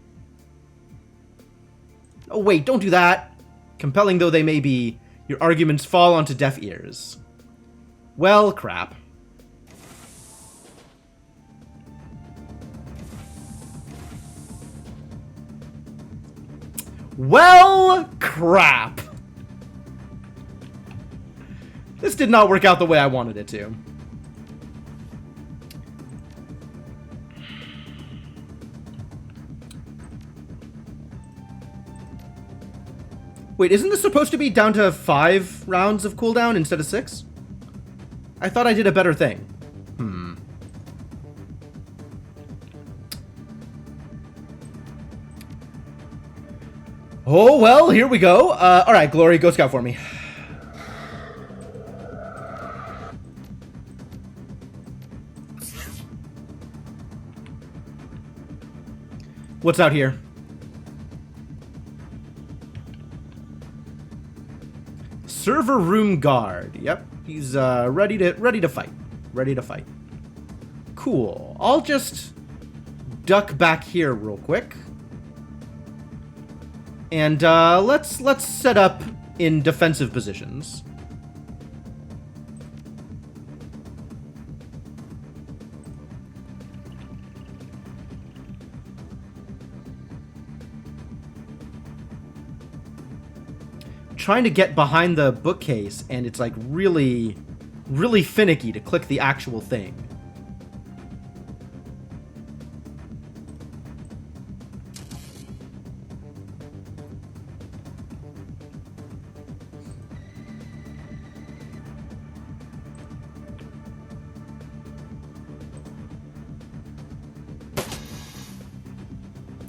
Oh, wait, don't do that! Compelling though they may be, your arguments fall onto deaf ears. Well, crap. Well, crap. This did not work out the way I wanted it to. Wait, isn't this supposed to be down to 5 rounds of cooldown instead of 6? I thought I did a better thing. Oh, well, here we go. Alright, Glory, go scout for me. What's out here? Server room guard. Yep, he's ready to fight. Ready to fight. Cool. I'll just duck back here real quick. And let's set up in defensive positions. Trying to get behind the bookcase, and it's like really finicky to click the actual thing.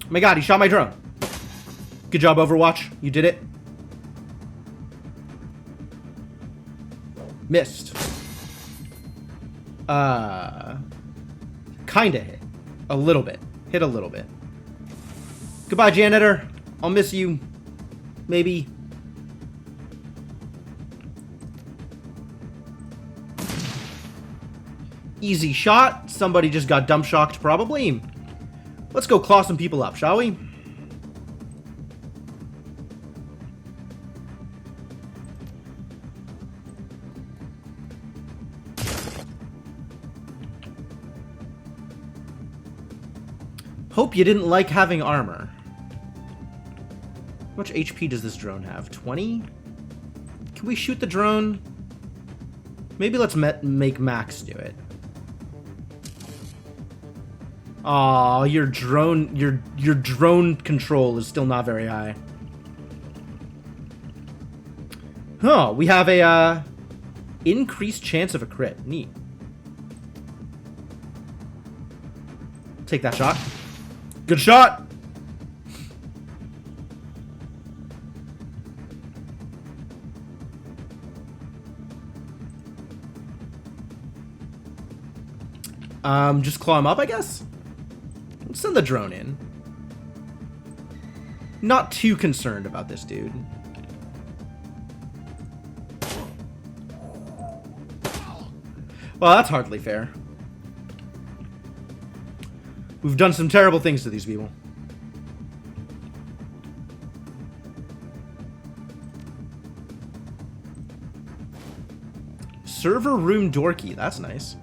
Oh my god, he shot my drone. Good job, Overwatch. You did it. Missed. Kinda hit. A little bit. Hit a little bit. Goodbye, janitor. I'll miss you. Maybe. Easy shot. Somebody just got dump shocked, probably. Let's go claw some people up, shall we? Hope you didn't like having armor. How much HP does this drone have? 20? Can we shoot the drone? Maybe let's make Max do it. Aw, your drone control is still not very high. Huh, we have a increased chance of a crit. Neat. Take that shot. Good shot. Just claw him up, I guess? Let's send the drone in. Not too concerned about this dude. Well, that's hardly fair. We've done some terrible things to these people. Server room door key. That's nice.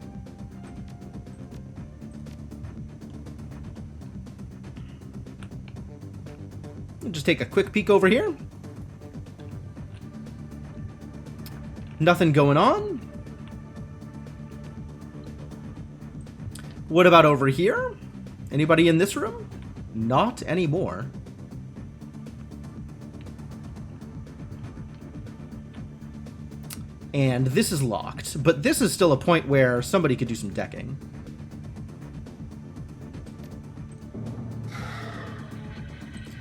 We'll just take a quick peek over here. Nothing going on. What about over here? Anybody in this room? Not anymore. And this is locked, but this is still a point where somebody could do some decking.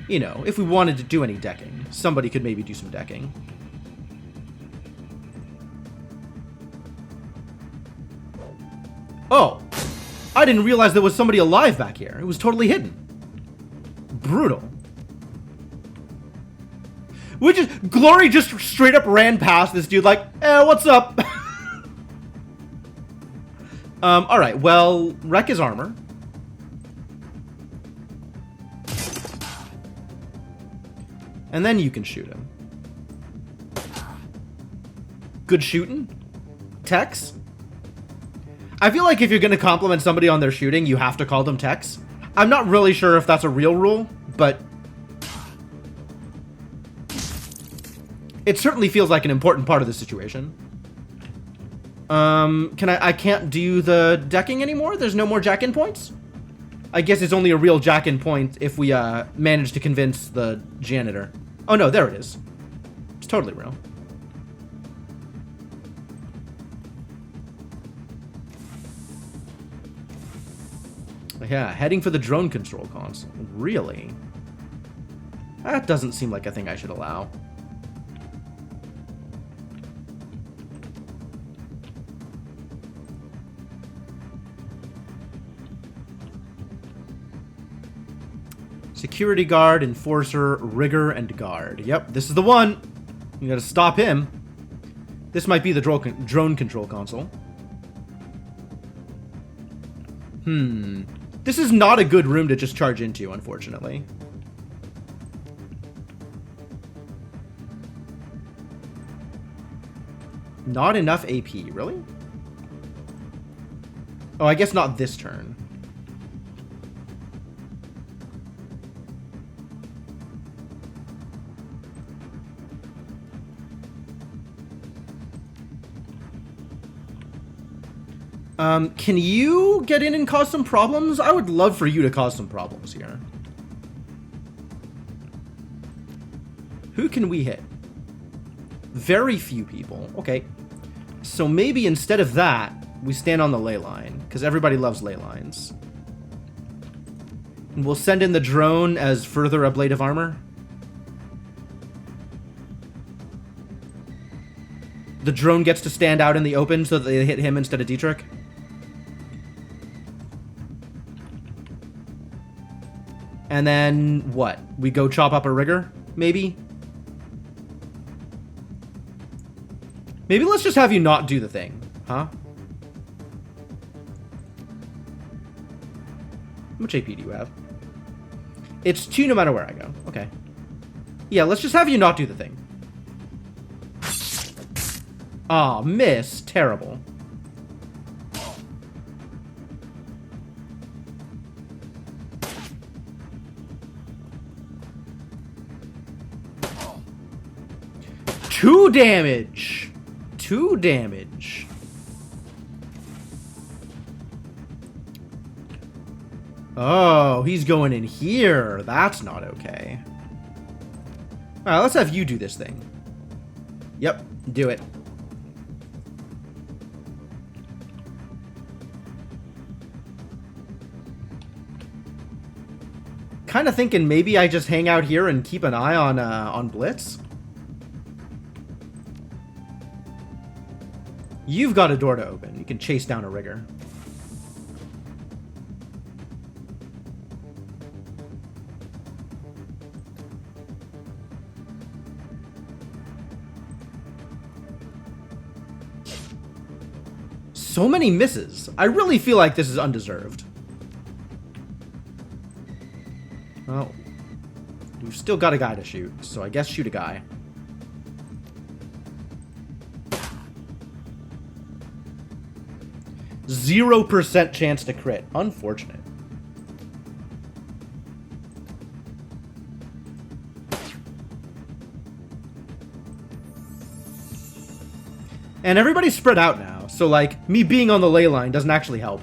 You know, if we wanted to do any decking, somebody could maybe do some decking. Oh! I didn't realize there was somebody alive back here. It was totally hidden. Brutal. Glory just straight up ran past this dude like, what's up? Alright, well, wreck his armor. And then you can shoot him. Good shooting? Tex? I feel like if you're gonna compliment somebody on their shooting, you have to call them Tex. I'm not really sure if that's a real rule, but it certainly feels like an important part of the situation. I can't do the decking anymore? There's no more jack-in points? I guess it's only a real jack-in point if we, manage to convince the janitor. Oh no, there it is. It's totally real. Yeah, heading for the drone control console. Really? That doesn't seem like a thing I should allow. Security guard, enforcer, rigger, and guard. Yep, this is the one. You gotta stop him. This might be the drone control console. This is not a good room to just charge into, unfortunately. Not enough AP, really? Oh, I guess not this turn. Can you get in and cause some problems? I would love for you to cause some problems here. Who can we hit? Very few people. Okay. So maybe instead of that, we stand on the ley line, because everybody loves ley lines. And we'll send in the drone as further ablative armor. The drone gets to stand out in the open so that they hit him instead of Dietrich. And then, what? We go chop up a rigger? Maybe? Maybe let's just have you not do the thing. Huh? How much AP do you have? It's 2 no matter where I go. Okay. Yeah, let's just have you not do the thing. Aw, miss. Terrible. Two damage. 2 damage. Oh, he's going in here. That's not okay. Alright, let's have you do this thing. Yep, do it. Kind of thinking maybe I just hang out here and keep an eye on Blitz. You've got a door to open. You can chase down a rigger. So many misses. I really feel like this is undeserved. Well, we've still got a guy to shoot, so I guess shoot a guy. %0 chance to crit. Unfortunate. And everybody's spread out now, so like, me being on the ley line doesn't actually help.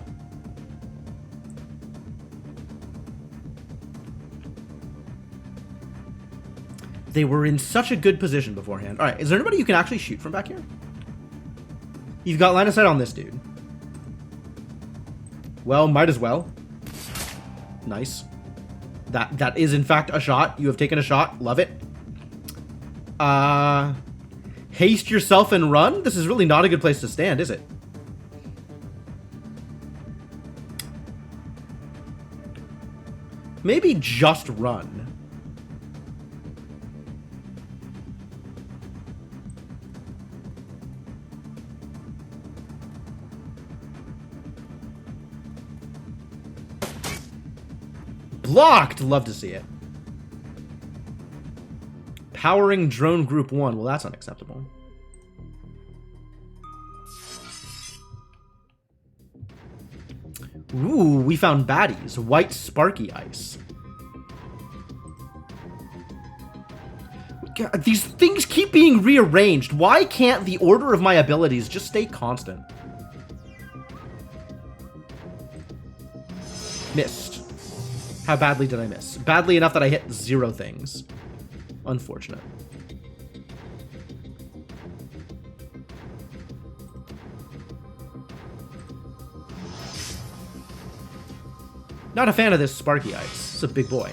They were in such a good position beforehand. All right, is there anybody you can actually shoot from back here? You've got line of sight on this dude. Well, might as well. Nice. That is, in fact, a shot. You have taken a shot. Love it. Haste yourself and run? This is really not a good place to stand, is it? Maybe just run. Blocked! Love to see it. Powering drone group 1. Well, that's unacceptable. Ooh, we found baddies. White sparky ice. God, these things keep being rearranged. Why can't the order of my abilities just stay constant? Missed. How badly did I miss? Badly enough that I hit 0 things. Unfortunate. Not a fan of this Sparky Ice. It's a big boy.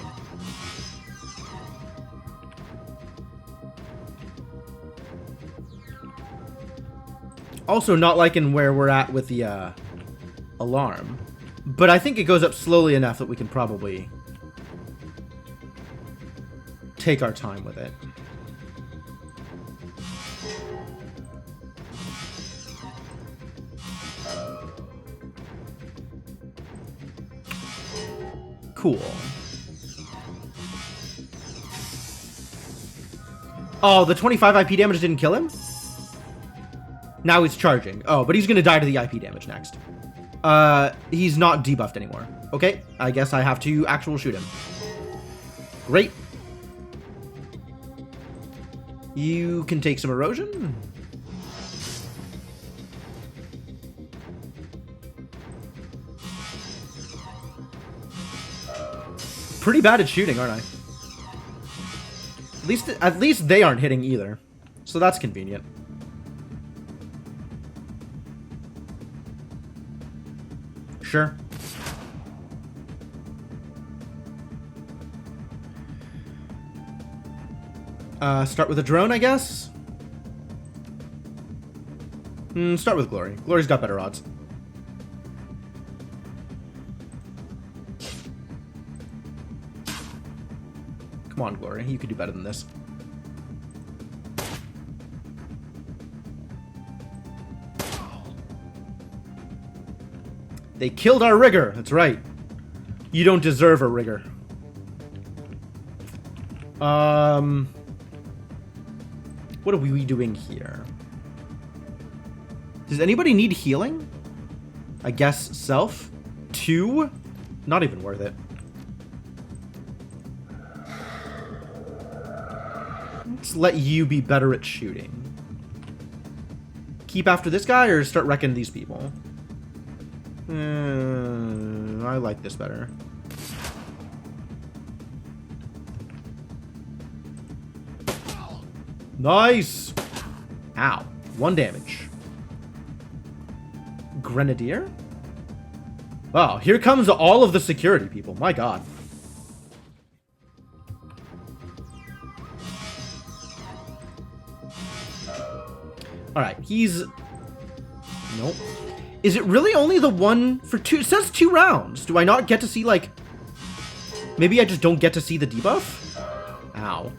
Also not liking where we're at with the alarm. But I think it goes up slowly enough that we can probably take our time with it. Cool. Oh, the 25 IP damage didn't kill him? Now he's charging. Oh, but he's gonna die to the IP damage next. He's not debuffed anymore. Okay, I guess I have to actual shoot him. Great. You can take some erosion. Pretty bad at shooting, aren't I? At least they aren't hitting either. So that's convenient. Sure. Start with a drone, I guess? Start with Glory. Glory's got better odds. Come on, Glory. You could do better than this. They killed our rigger. That's right. You don't deserve a rigger. What are we doing here? Does anybody need healing? I guess self. 2? Not even worth it. Let's let you be better at shooting. Keep after this guy or start wrecking these people? I like this better. Nice! Ow. 1 damage. Grenadier? Oh, here comes all of the security people. My god. Alright, he's... Nope. Is it really only the 1 for 2? It says 2 rounds. Do I not get to see, like... Maybe I just don't get to see the debuff? Ow.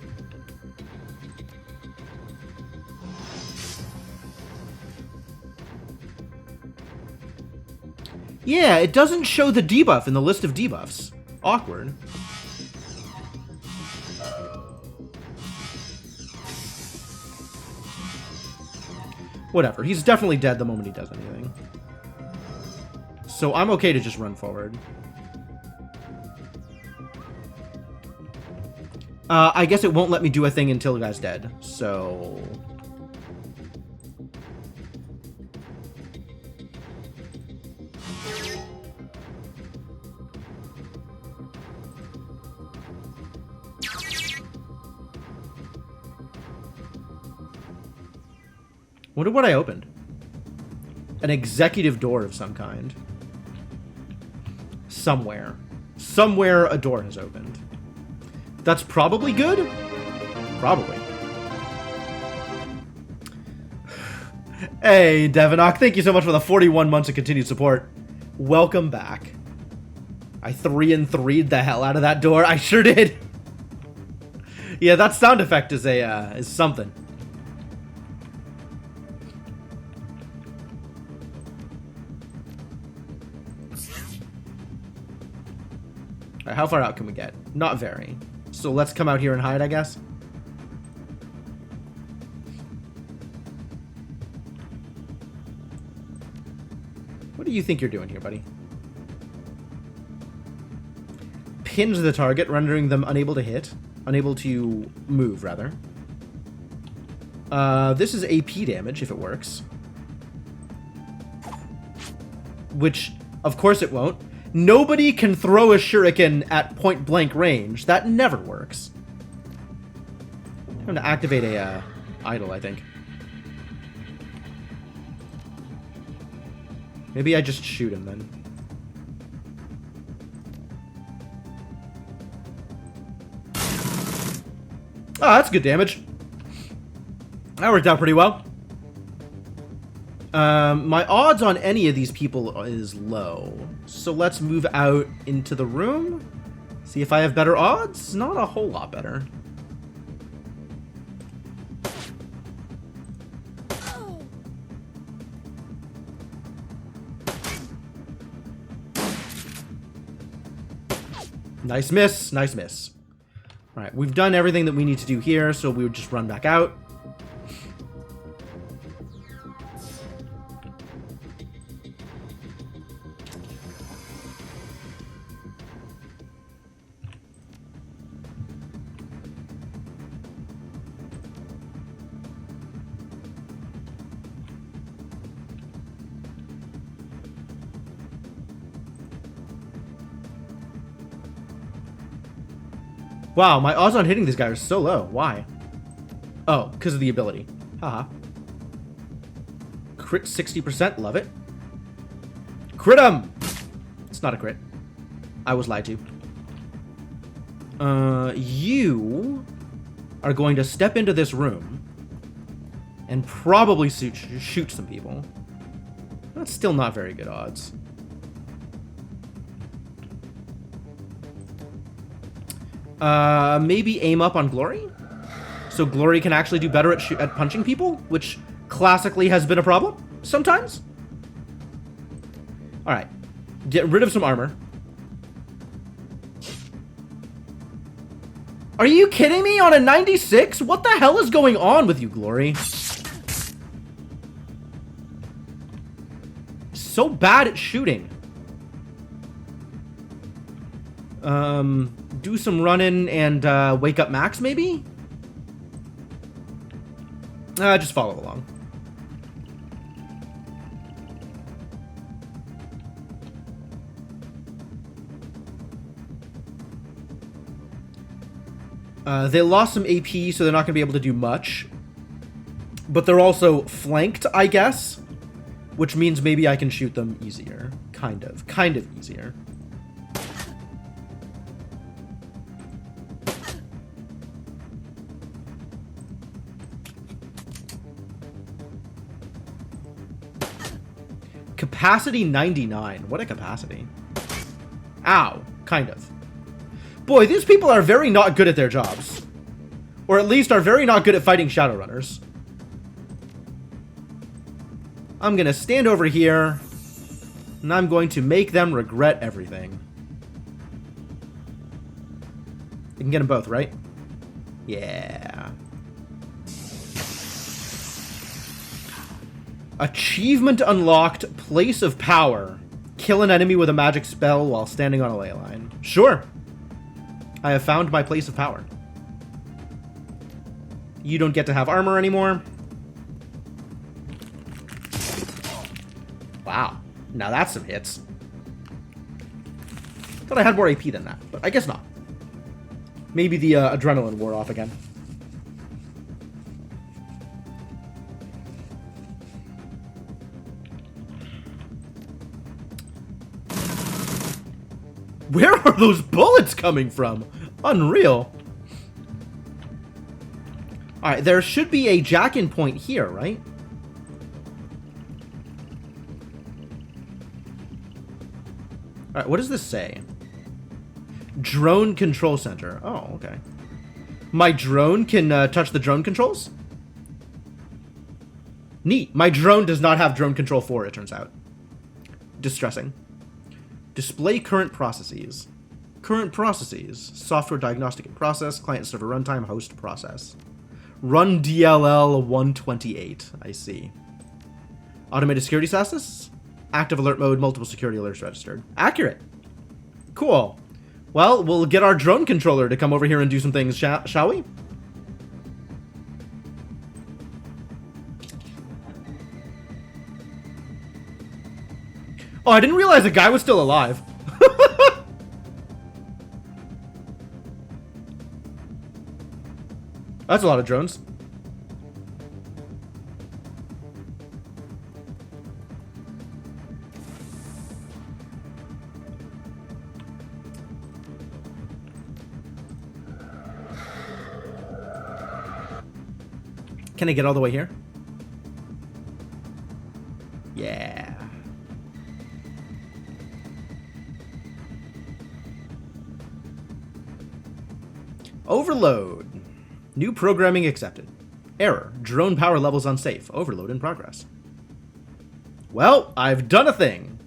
Yeah, it doesn't show the debuff in the list of debuffs. Awkward. Whatever, he's definitely dead the moment he does anything. So I'm okay to just run forward. I guess it won't let me do a thing until the guy's dead, so... Wonder what I opened. An executive door of some kind. Somewhere. Somewhere a door has opened. That's probably good? Probably. Hey, Devinock, thank you so much for the 41 months of continued support. Welcome back. I 3-3'd the hell out of that door. I sure did. Yeah, that sound effect is is something. Alright, how far out can we get? Not very. So let's come out here and hide, I guess. What do you think you're doing here, buddy? Pins the target, rendering them unable to hit. Unable to move, rather. This is AP damage, if it works. Which, of course it won't. Nobody can throw a shuriken at point-blank range. That never works. I'm going to activate a idol, I think. Maybe I just shoot him, then. Oh, that's good damage. That worked out pretty well. My odds on any of these people is low. So let's move out into the room. See if I have better odds. Not a whole lot better. Nice miss. Nice miss. Alright, we've done everything that we need to do here, so we would just run back out. Wow, my odds on hitting this guy are so low. Why? Oh, because of the ability. Haha. Crit 60%. Love it. Crit him! It's not a crit. I was lied to. You are going to step into this room and probably shoot some people. That's still not very good odds. Maybe aim up on Glory? So Glory can actually do better at punching people, which classically has been a problem sometimes. Alright. Get rid of some armor. Are you kidding me? On a 96? What the hell is going on with you, Glory? So bad at shooting. Do some running and wake up Max, maybe? Just follow along. They lost some AP, so they're not going to be able to do much. But they're also flanked, I guess. Which means maybe I can shoot them easier. Kind of easier. Capacity 99. What a capacity. Ow. Kind of. Boy, these people are very not good at their jobs. Or at least are very not good at fighting Shadowrunners. I'm gonna stand over here, and I'm going to make them regret everything. You can get them both, right? Yeah. Achievement unlocked, Place of Power. Kill an enemy with a magic spell while standing on a ley line. Sure. I have found my place of power. You don't get to have armor anymore. Wow. Now that's some hits. Thought I had more AP than that, but I guess not. Maybe the adrenaline wore off again. Where are those bullets coming from? Unreal. Alright, there should be a jack-in point here, right? Alright, what does this say? Drone control center. Oh, okay. My drone can touch the drone controls? Neat. My drone does not have drone control 4, it turns out. Distressing. Display current processes. Current processes. Software diagnostic and process. Client server runtime. Host process. Run DLL 128. I see. Automated security status. Active alert mode. Multiple security alerts registered. Accurate. Cool. Well, we'll get our drone controller to come over here and do some things, shall we? Oh, I didn't realize the guy was still alive. That's a lot of drones. Can I get all the way here? Yeah. Overload. New programming accepted. Error. Drone power levels unsafe. Overload in progress. Well, I've done a thing.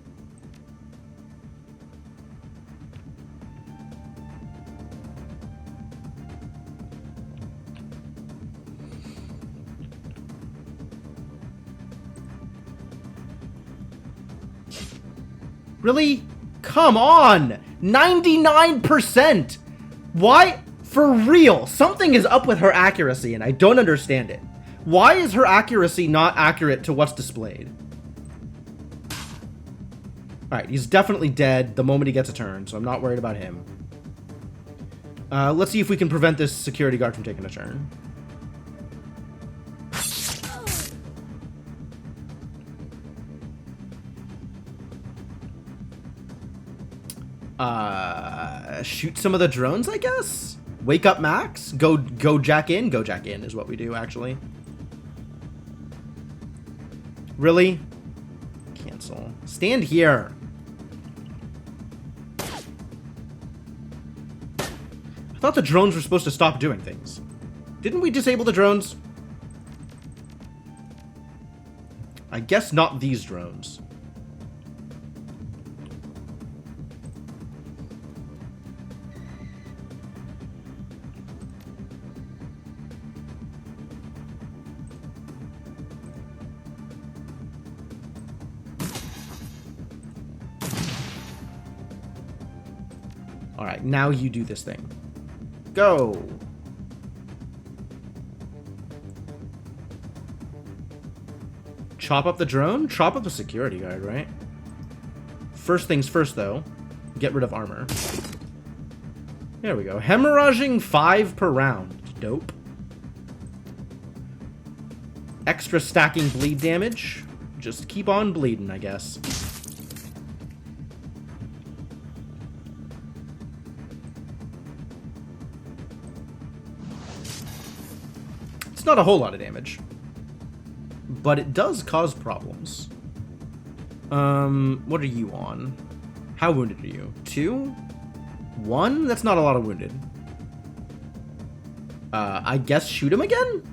Really? Come on! 99%! Why? For real, something is up with her accuracy and I don't understand it. Why is her accuracy not accurate to what's displayed? Alright, he's definitely dead the moment he gets a turn, so I'm not worried about him. Let's see if we can prevent this security guard from taking a turn. Shoot some of the drones, I guess? Wake up Max? Go jack in? Go jack in is what we do, actually. Really? Cancel. Stand here. I thought the drones were supposed to stop doing things. Didn't we disable the drones? I guess not these drones. Alright, now you do this thing. Go! Chop up the drone? Chop up the security guard, right? First things first, though. Get rid of armor. There we go. Hemorrhaging 5 per round. Dope. Extra stacking bleed damage. Just keep on bleeding, I guess. Not a whole lot of damage, but it does cause problems. What are you on? How wounded are you? 2? 1? That's not a lot of wounded. I guess shoot him again?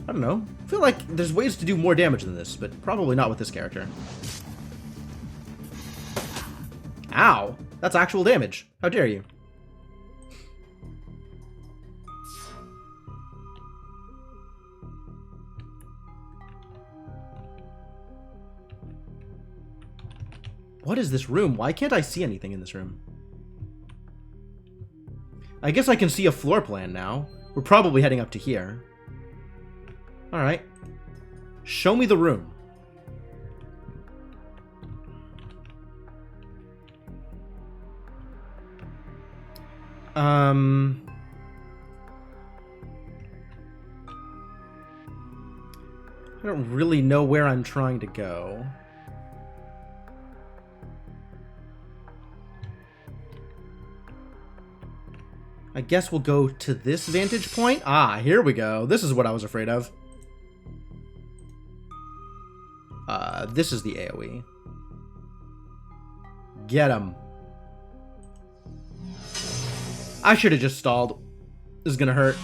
I don't know. I feel like there's ways to do more damage than this, but probably not with this character. Ow! That's actual damage. How dare you? What is this room? Why can't I see anything in this room? I guess I can see a floor plan now. We're probably heading up to here. Alright. Show me the room. I don't really know where I'm trying to go. I guess we'll go to this vantage point. Ah, here we go. This is what I was afraid of. This is the AoE. Get him. I should have just stalled. This is gonna hurt.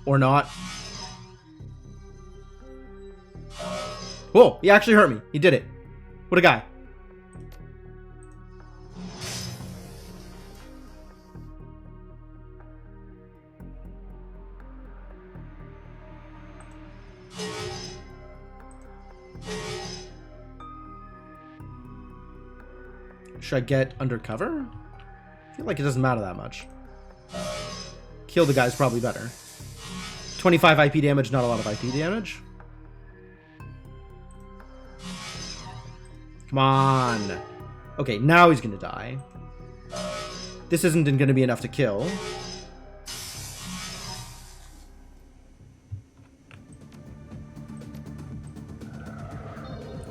Or not. Whoa, he actually hurt me. He did it. What a guy. Should I get undercover? I feel like it doesn't matter that much. Kill the guy's probably better. 25 IP damage, not a lot of IP damage. Come on. Okay, now he's gonna die. This isn't gonna be enough to kill.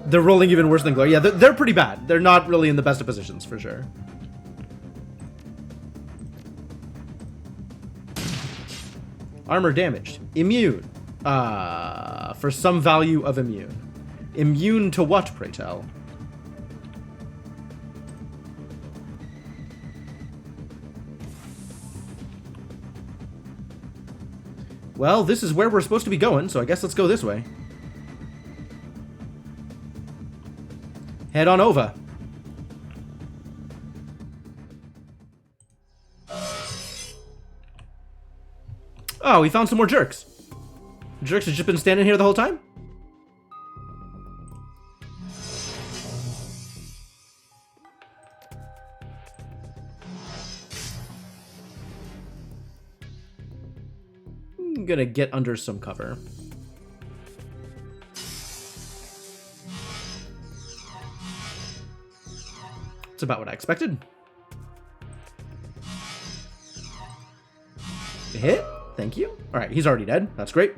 They're rolling even worse than Glory. Yeah, they're pretty bad. They're not really in the best of positions, for sure. Armor damaged. Immune. For some value of immune. Immune to what, pray tell? Well, this is where we're supposed to be going, so I guess let's go this way. Head on over. Oh, we found some more jerks. Jerks have just been standing here the whole time? I'm gonna get under some cover. That's about what I expected. A hit? Thank you. Alright, he's already dead. That's great.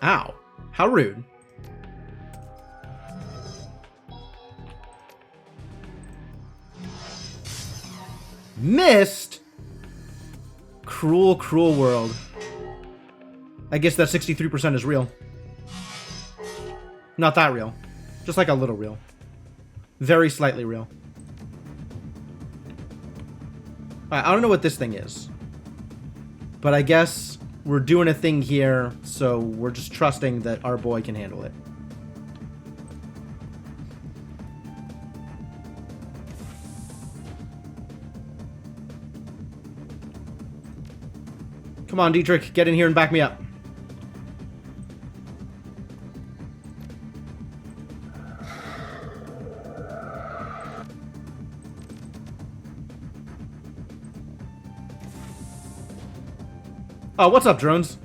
Ow. How rude. Missed? Cruel, cruel world. I guess that 63% is real. Not that real. Just like a little real. Very slightly real. Alright, I don't know what this thing is. But I guess we're doing a thing here, so we're just trusting that our boy can handle it. Come on, Dietrich, get in here and back me up. Oh, what's up, drones?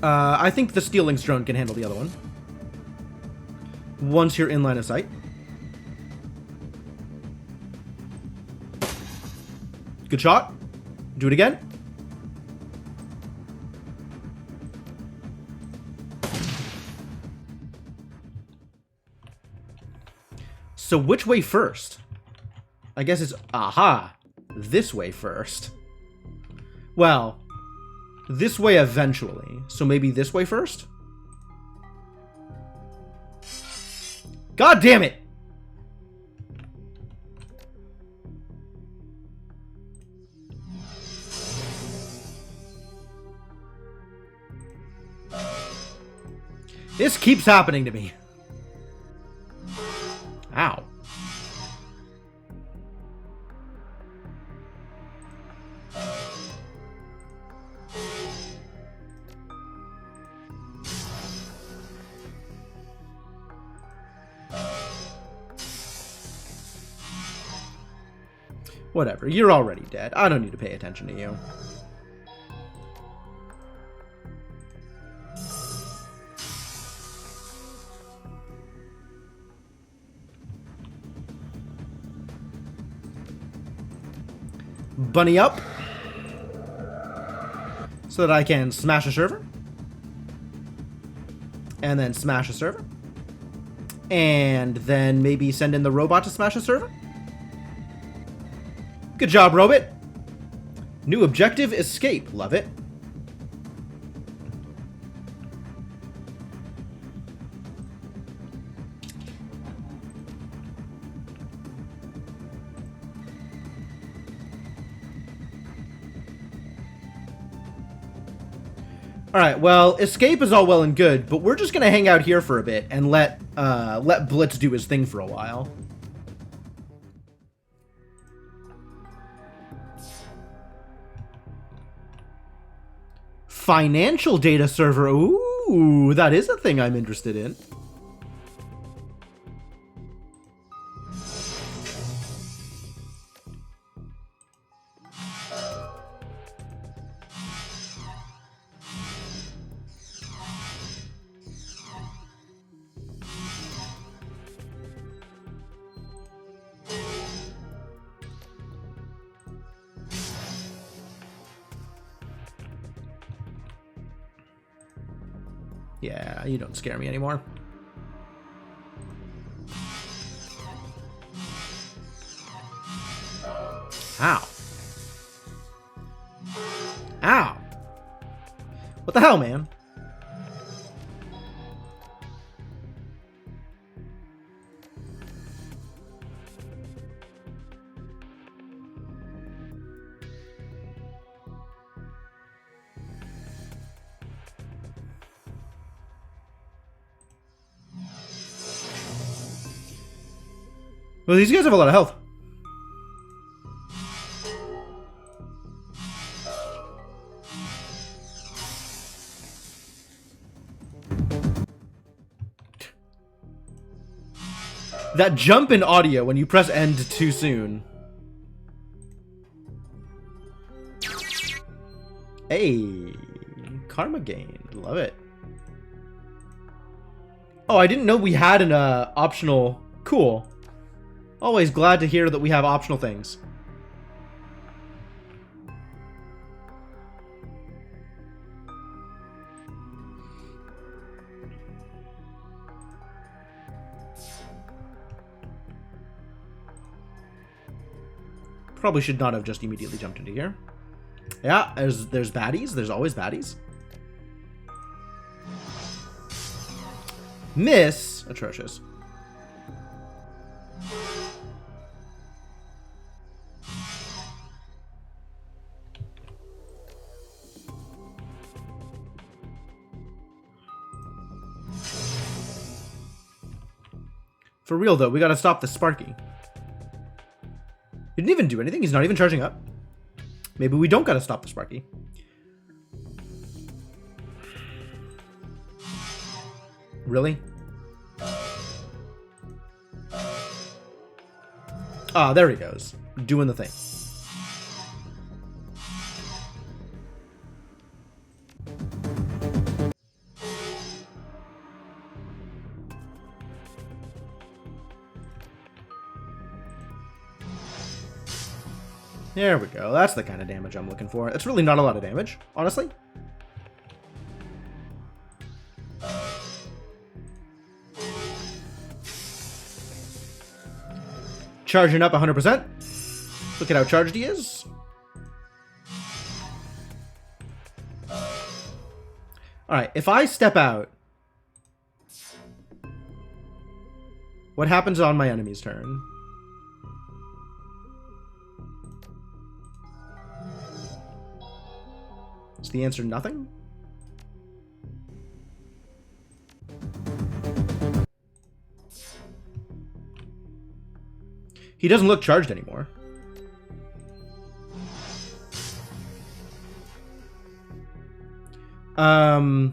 I think the Steelings drone can handle the other one. Once you're in line of sight. Good shot. Do it again. So which way first? I guess it's, aha, this way first. Well, this way eventually. So maybe this way first? God damn it! This keeps happening to me. Ow. Whatever, you're already dead. I don't need to pay attention to you. Bunny up. so that I can smash a server. And then smash a server. And then maybe send in the robot to smash a server. Good job, robot. New objective, escape. Love it. Alright, well, escape is all well and good, but we're just gonna hang out here for a bit and let Blitz do his thing for a while. Financial data server. Ooh, that is a thing I'm interested in. Yeah, you don't scare me anymore. Ow. Ow. What the hell, man? Well, these guys have a lot of health. That jump in audio when you press end too soon. Hey, karma gained. Love it. Oh, I didn't know we had an optional. Cool. Always glad to hear that we have optional things. Probably should not have just immediately jumped into here. Yeah, there's baddies. There's always baddies. Miss. Atrocious. For real, though, we gotta stop the Sparky. He didn't even do anything. He's not even charging up. Maybe we don't gotta stop the Sparky. Really? Ah, there he goes. Doing the thing. There we go. That's the kind of damage I'm looking for. It's really not a lot of damage, honestly. Charging up 100%. Look at how charged he is. Alright, if I step out, what happens on my enemy's turn? Is the answer nothing? He doesn't look charged anymore. I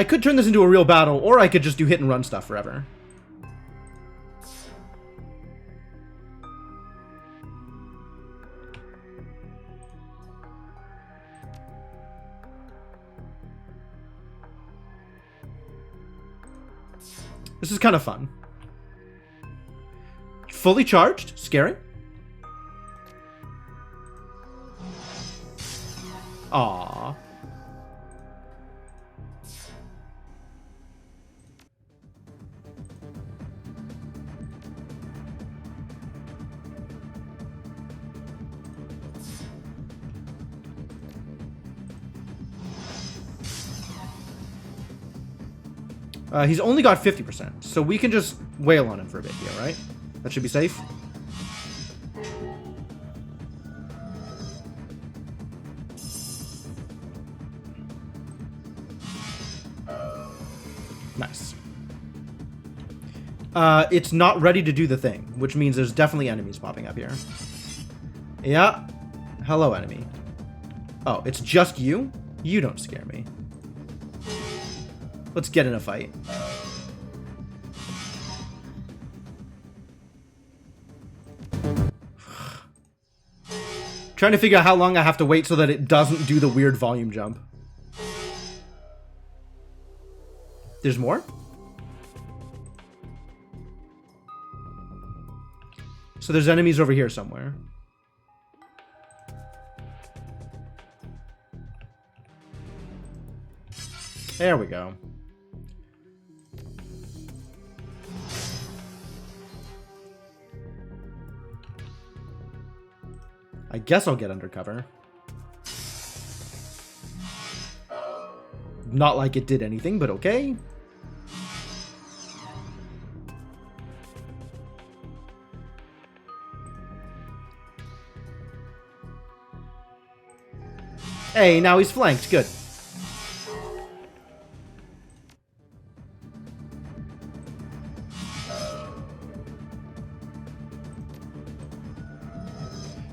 could turn this into a real battle, or I could just do hit and run stuff forever. This is kind of fun. Fully charged. Scary. Aww. He's only got 50%, so we can just wail on him for a bit here, right? That should be safe. Nice. It's not ready to do the thing, which means there's definitely enemies popping up here. Yeah. Hello, enemy. Oh, it's just you? You don't scare me. Let's get in a fight. Trying to figure out how long I have to wait so that it doesn't do the weird volume jump. There's more? So there's enemies over here somewhere. There we go. I guess I'll get undercover. Not like it did anything, but okay. Hey, now he's flanked. Good.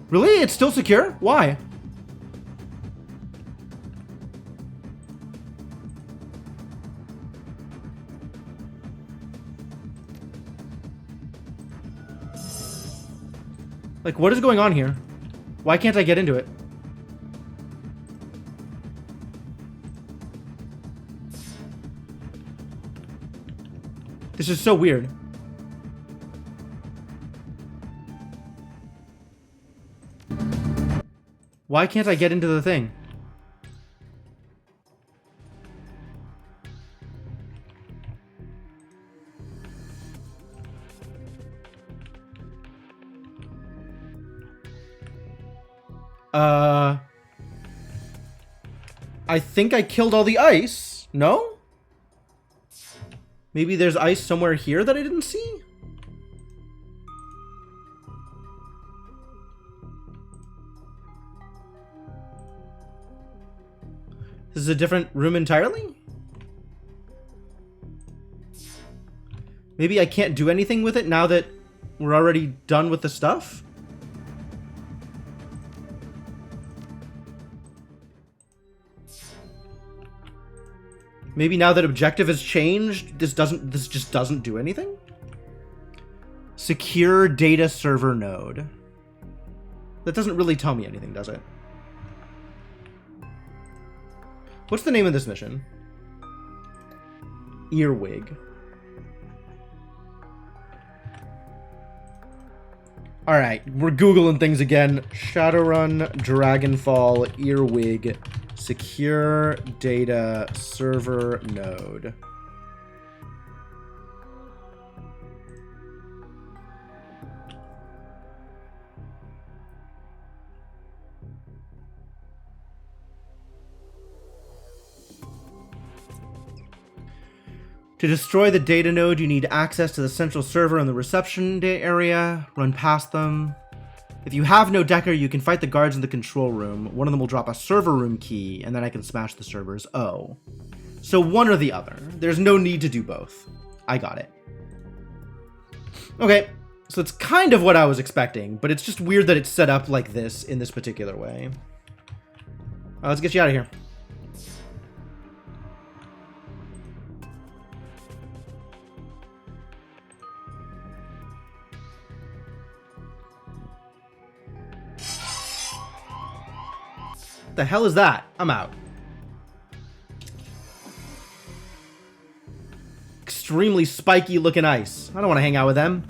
Really? It's still secure? Why? Like, what is going on here? Why can't I get into it? This is so weird. Why can't I get into the thing? I think I killed all the ice. No? Maybe there's ice somewhere here that I didn't see? This is a different room entirely? Maybe I can't do anything with it now that we're already done with the stuff? Maybe now that objective has changed, this just doesn't do anything? Secure data server node. That doesn't really tell me anything, does it? What's the name of this mission? Earwig. Alright, we're Googling things again. Shadowrun, Dragonfall, Earwig, Secure Data Server Node. To destroy the data node, you need access to the central server and the reception area. Run past them. If you have no Decker, you can fight the guards in the control room. One of them will drop a server room key, and then I can smash the servers. Oh. So one or the other. There's no need to do both. I got it. Okay, so it's kind of what I was expecting, but it's just weird that it's set up like this in this particular way. Let's get you out of here. The hell is that? I'm out. Extremely spiky looking ice. I don't want to hang out with them.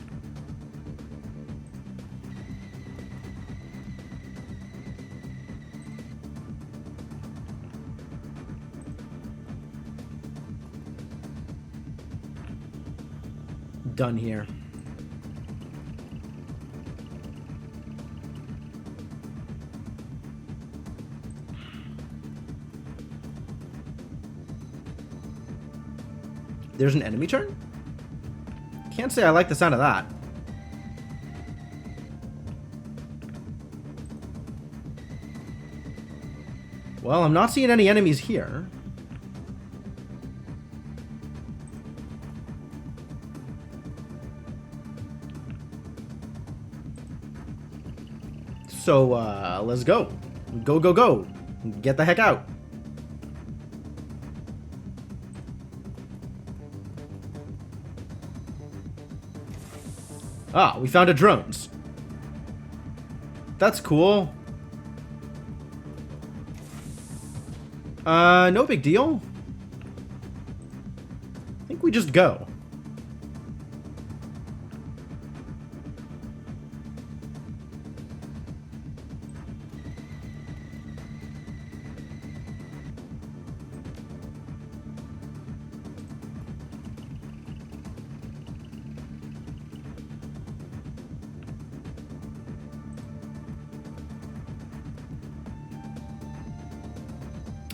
done here. There's an enemy turn? Can't say I like the sound of that. Well, I'm not seeing any enemies here. So, let's go. Go, go, go. Get the heck out. Ah, we found a drones. That's cool. No big deal. I think we just go.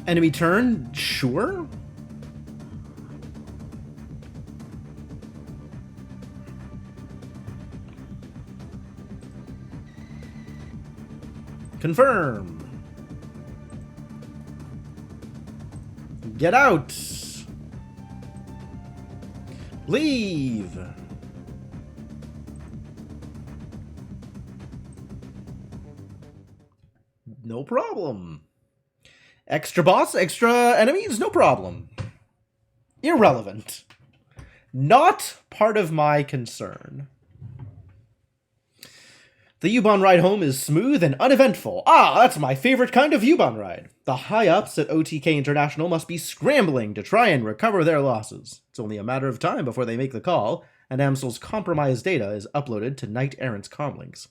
Enemy turn? Sure. Confirm. Get out. Leave. No problem. Extra boss, extra enemies, no problem. Irrelevant. Not part of my concern. The U-Bahn ride home is smooth and uneventful. Ah, that's my favorite kind of U-Bahn ride. The high-ups at OTK International must be scrambling to try and recover their losses. It's only a matter of time before they make the call, and Amsel's compromised data is uploaded to Knight Errant's comlinks.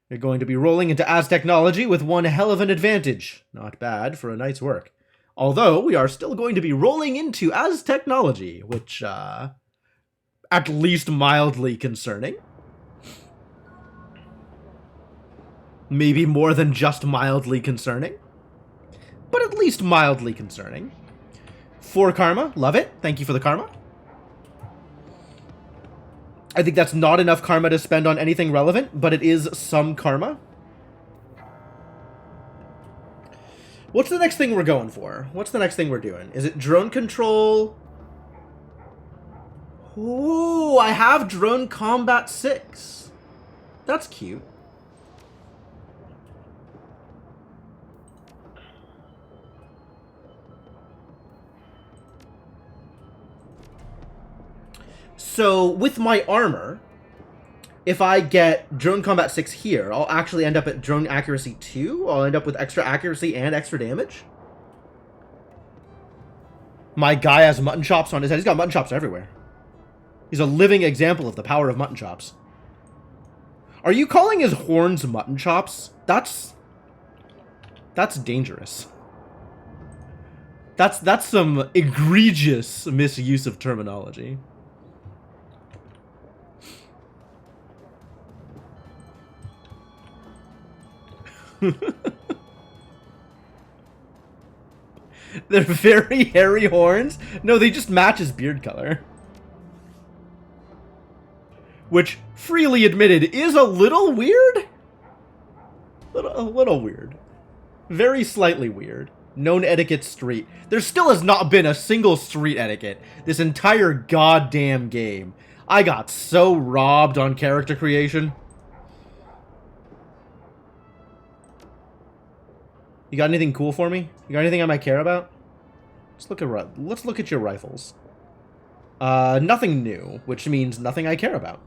They're going to be rolling into Aztechnology with one hell of an advantage. Not bad for a night's work. Although, we are still going to be rolling into Aztechnology, which, at least mildly concerning. Maybe more than just mildly concerning. But at least mildly concerning. 4 karma, love it. Thank you for the karma. I think that's not enough karma to spend on anything relevant, but it is some karma. What's the next thing we're going for? What's the next thing we're doing? Is it drone control? Ooh, I have drone combat 6. That's cute. So, with my armor, if I get Drone Combat 6 here, I'll actually end up at Drone Accuracy 2? I'll end up with extra accuracy and extra damage? My guy has mutton chops on his head. He's got mutton chops everywhere. He's a living example of the power of mutton chops. Are you calling his horns mutton chops? That's dangerous. That's some egregious misuse of terminology. They're very hairy horns. No, they just match his beard color. Which, freely admitted, is a little weird. A little weird. Very slightly weird. Known etiquette street. There still has not been a single street etiquette this entire goddamn game. I got so robbed on character creation. You got anything cool for me? You got anything I might care about? Let's look at your rifles. Nothing new, which means nothing I care about.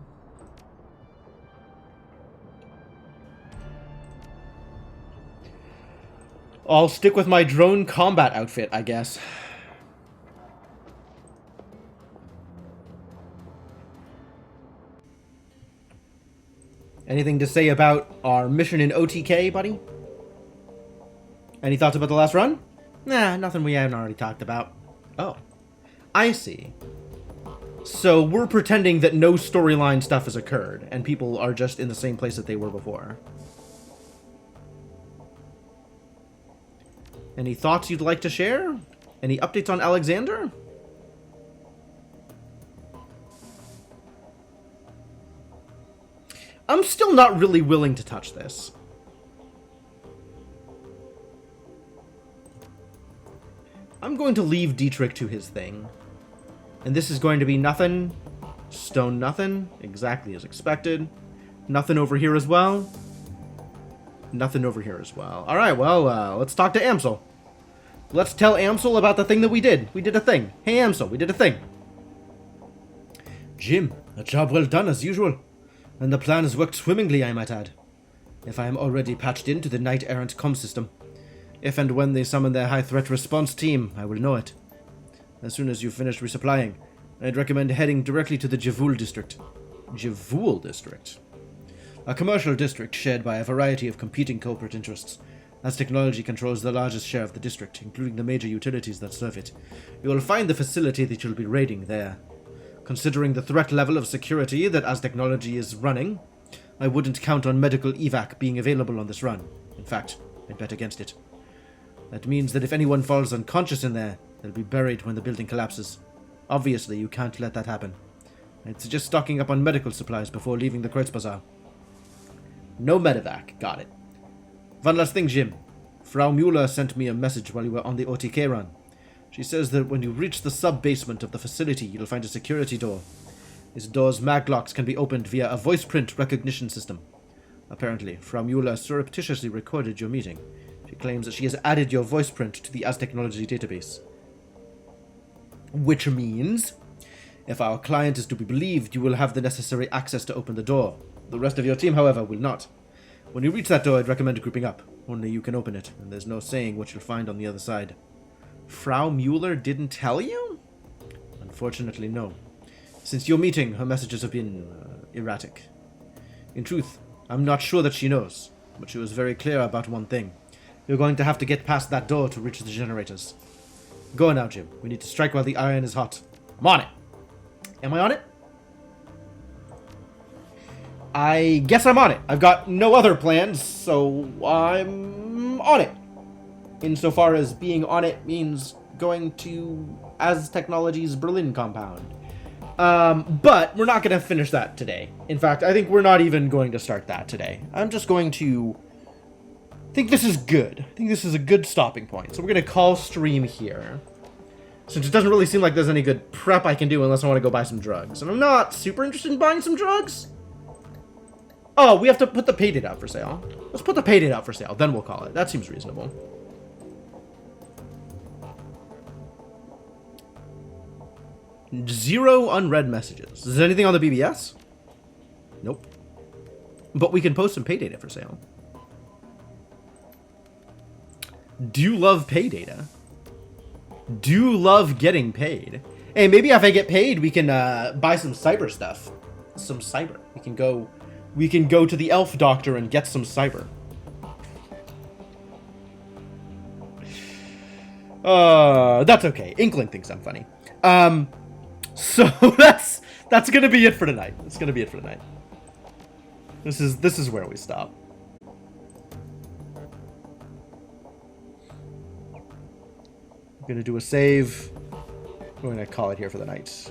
I'll stick with my drone combat outfit, I guess. Anything to say about our mission in OTK, buddy? Any thoughts about the last run? Nah, nothing we haven't already talked about. Oh, I see. So we're pretending that no storyline stuff has occurred, and people are just in the same place that they were before. Any thoughts you'd like to share? Any updates on Alexander? I'm still not really willing to touch this. I'm going to leave Dietrich to his thing. And this is going to be nothing. Stone nothing. Exactly as expected. Nothing over here as well. Nothing over here as well. Alright, well, let's talk to Amsel. Let's tell Amsel about the thing that we did. We did a thing. Hey, Amsel, we did a thing. Jim, a job well done as usual. And the plan has worked swimmingly, I might add. If I am already patched into the knight-errant comm system. If and when they summon their high-threat response team, I will know it. As soon as you've finished resupplying, I'd recommend heading directly to the Javul district. Javul district? A commercial district shared by a variety of competing corporate interests. As technology controls the largest share of the district, including the major utilities that serve it, you will find the facility that you'll be raiding there. Considering the threat level of security that as technology is running, I wouldn't count on medical evac being available on this run. In fact, I'd bet against it. That means that if anyone falls unconscious in there, they'll be buried when the building collapses. Obviously, you can't let that happen. I'd suggest stocking up on medical supplies before leaving the Kreuzbazaar. No medevac. Got it. One last thing, Jim. Frau Mueller sent me a message while you were on the OTK run. She says that when you reach the sub-basement of the facility, you'll find a security door. This door's maglocks can be opened via a voice print recognition system. Apparently, Frau Mueller surreptitiously recorded your meeting. She claims that she has added your voice print to the Aztechnology database. Which means? If our client is to be believed, you will have the necessary access to open the door. The rest of your team, however, will not. When you reach that door, I'd recommend grouping up. Only you can open it, and there's no saying what you'll find on the other side. Frau Mueller didn't tell you? Unfortunately, no. Since your meeting, her messages have been erratic. In truth, I'm not sure that she knows, but she was very clear about one thing. You're going to have to get past that door to reach the generators. Go now, Jim. We need to strike while the iron is hot. I'm on it. Am I on it? I guess I'm on it. I've got no other plans, so I'm on it. Insofar as being on it means going to Aztechnology's Berlin compound. But we're not going to finish that today. In fact, I think we're not even going to start that today. I'm just going to... I think this is good. I think this is a good stopping point. So we're going to call stream here. Since it doesn't really seem like there's any good prep I can do unless I want to go buy some drugs. And I'm not super interested in buying some drugs. Oh, we have to put the pay date out for sale. Let's put the pay date out for sale, then we'll call it. That seems reasonable. Zero unread messages. Is there anything on the BBS? Nope. But we can post some pay data for sale. Do love pay data. Do love getting paid. Hey, maybe if I get paid, we can buy some cyber stuff. Some cyber. We can go to the elf doctor and get some cyber. That's okay. Inkling thinks I'm funny. So that's gonna be it for tonight. That's gonna be it for tonight. This is where we stop. I'm gonna do a save. We're gonna call it here for the night.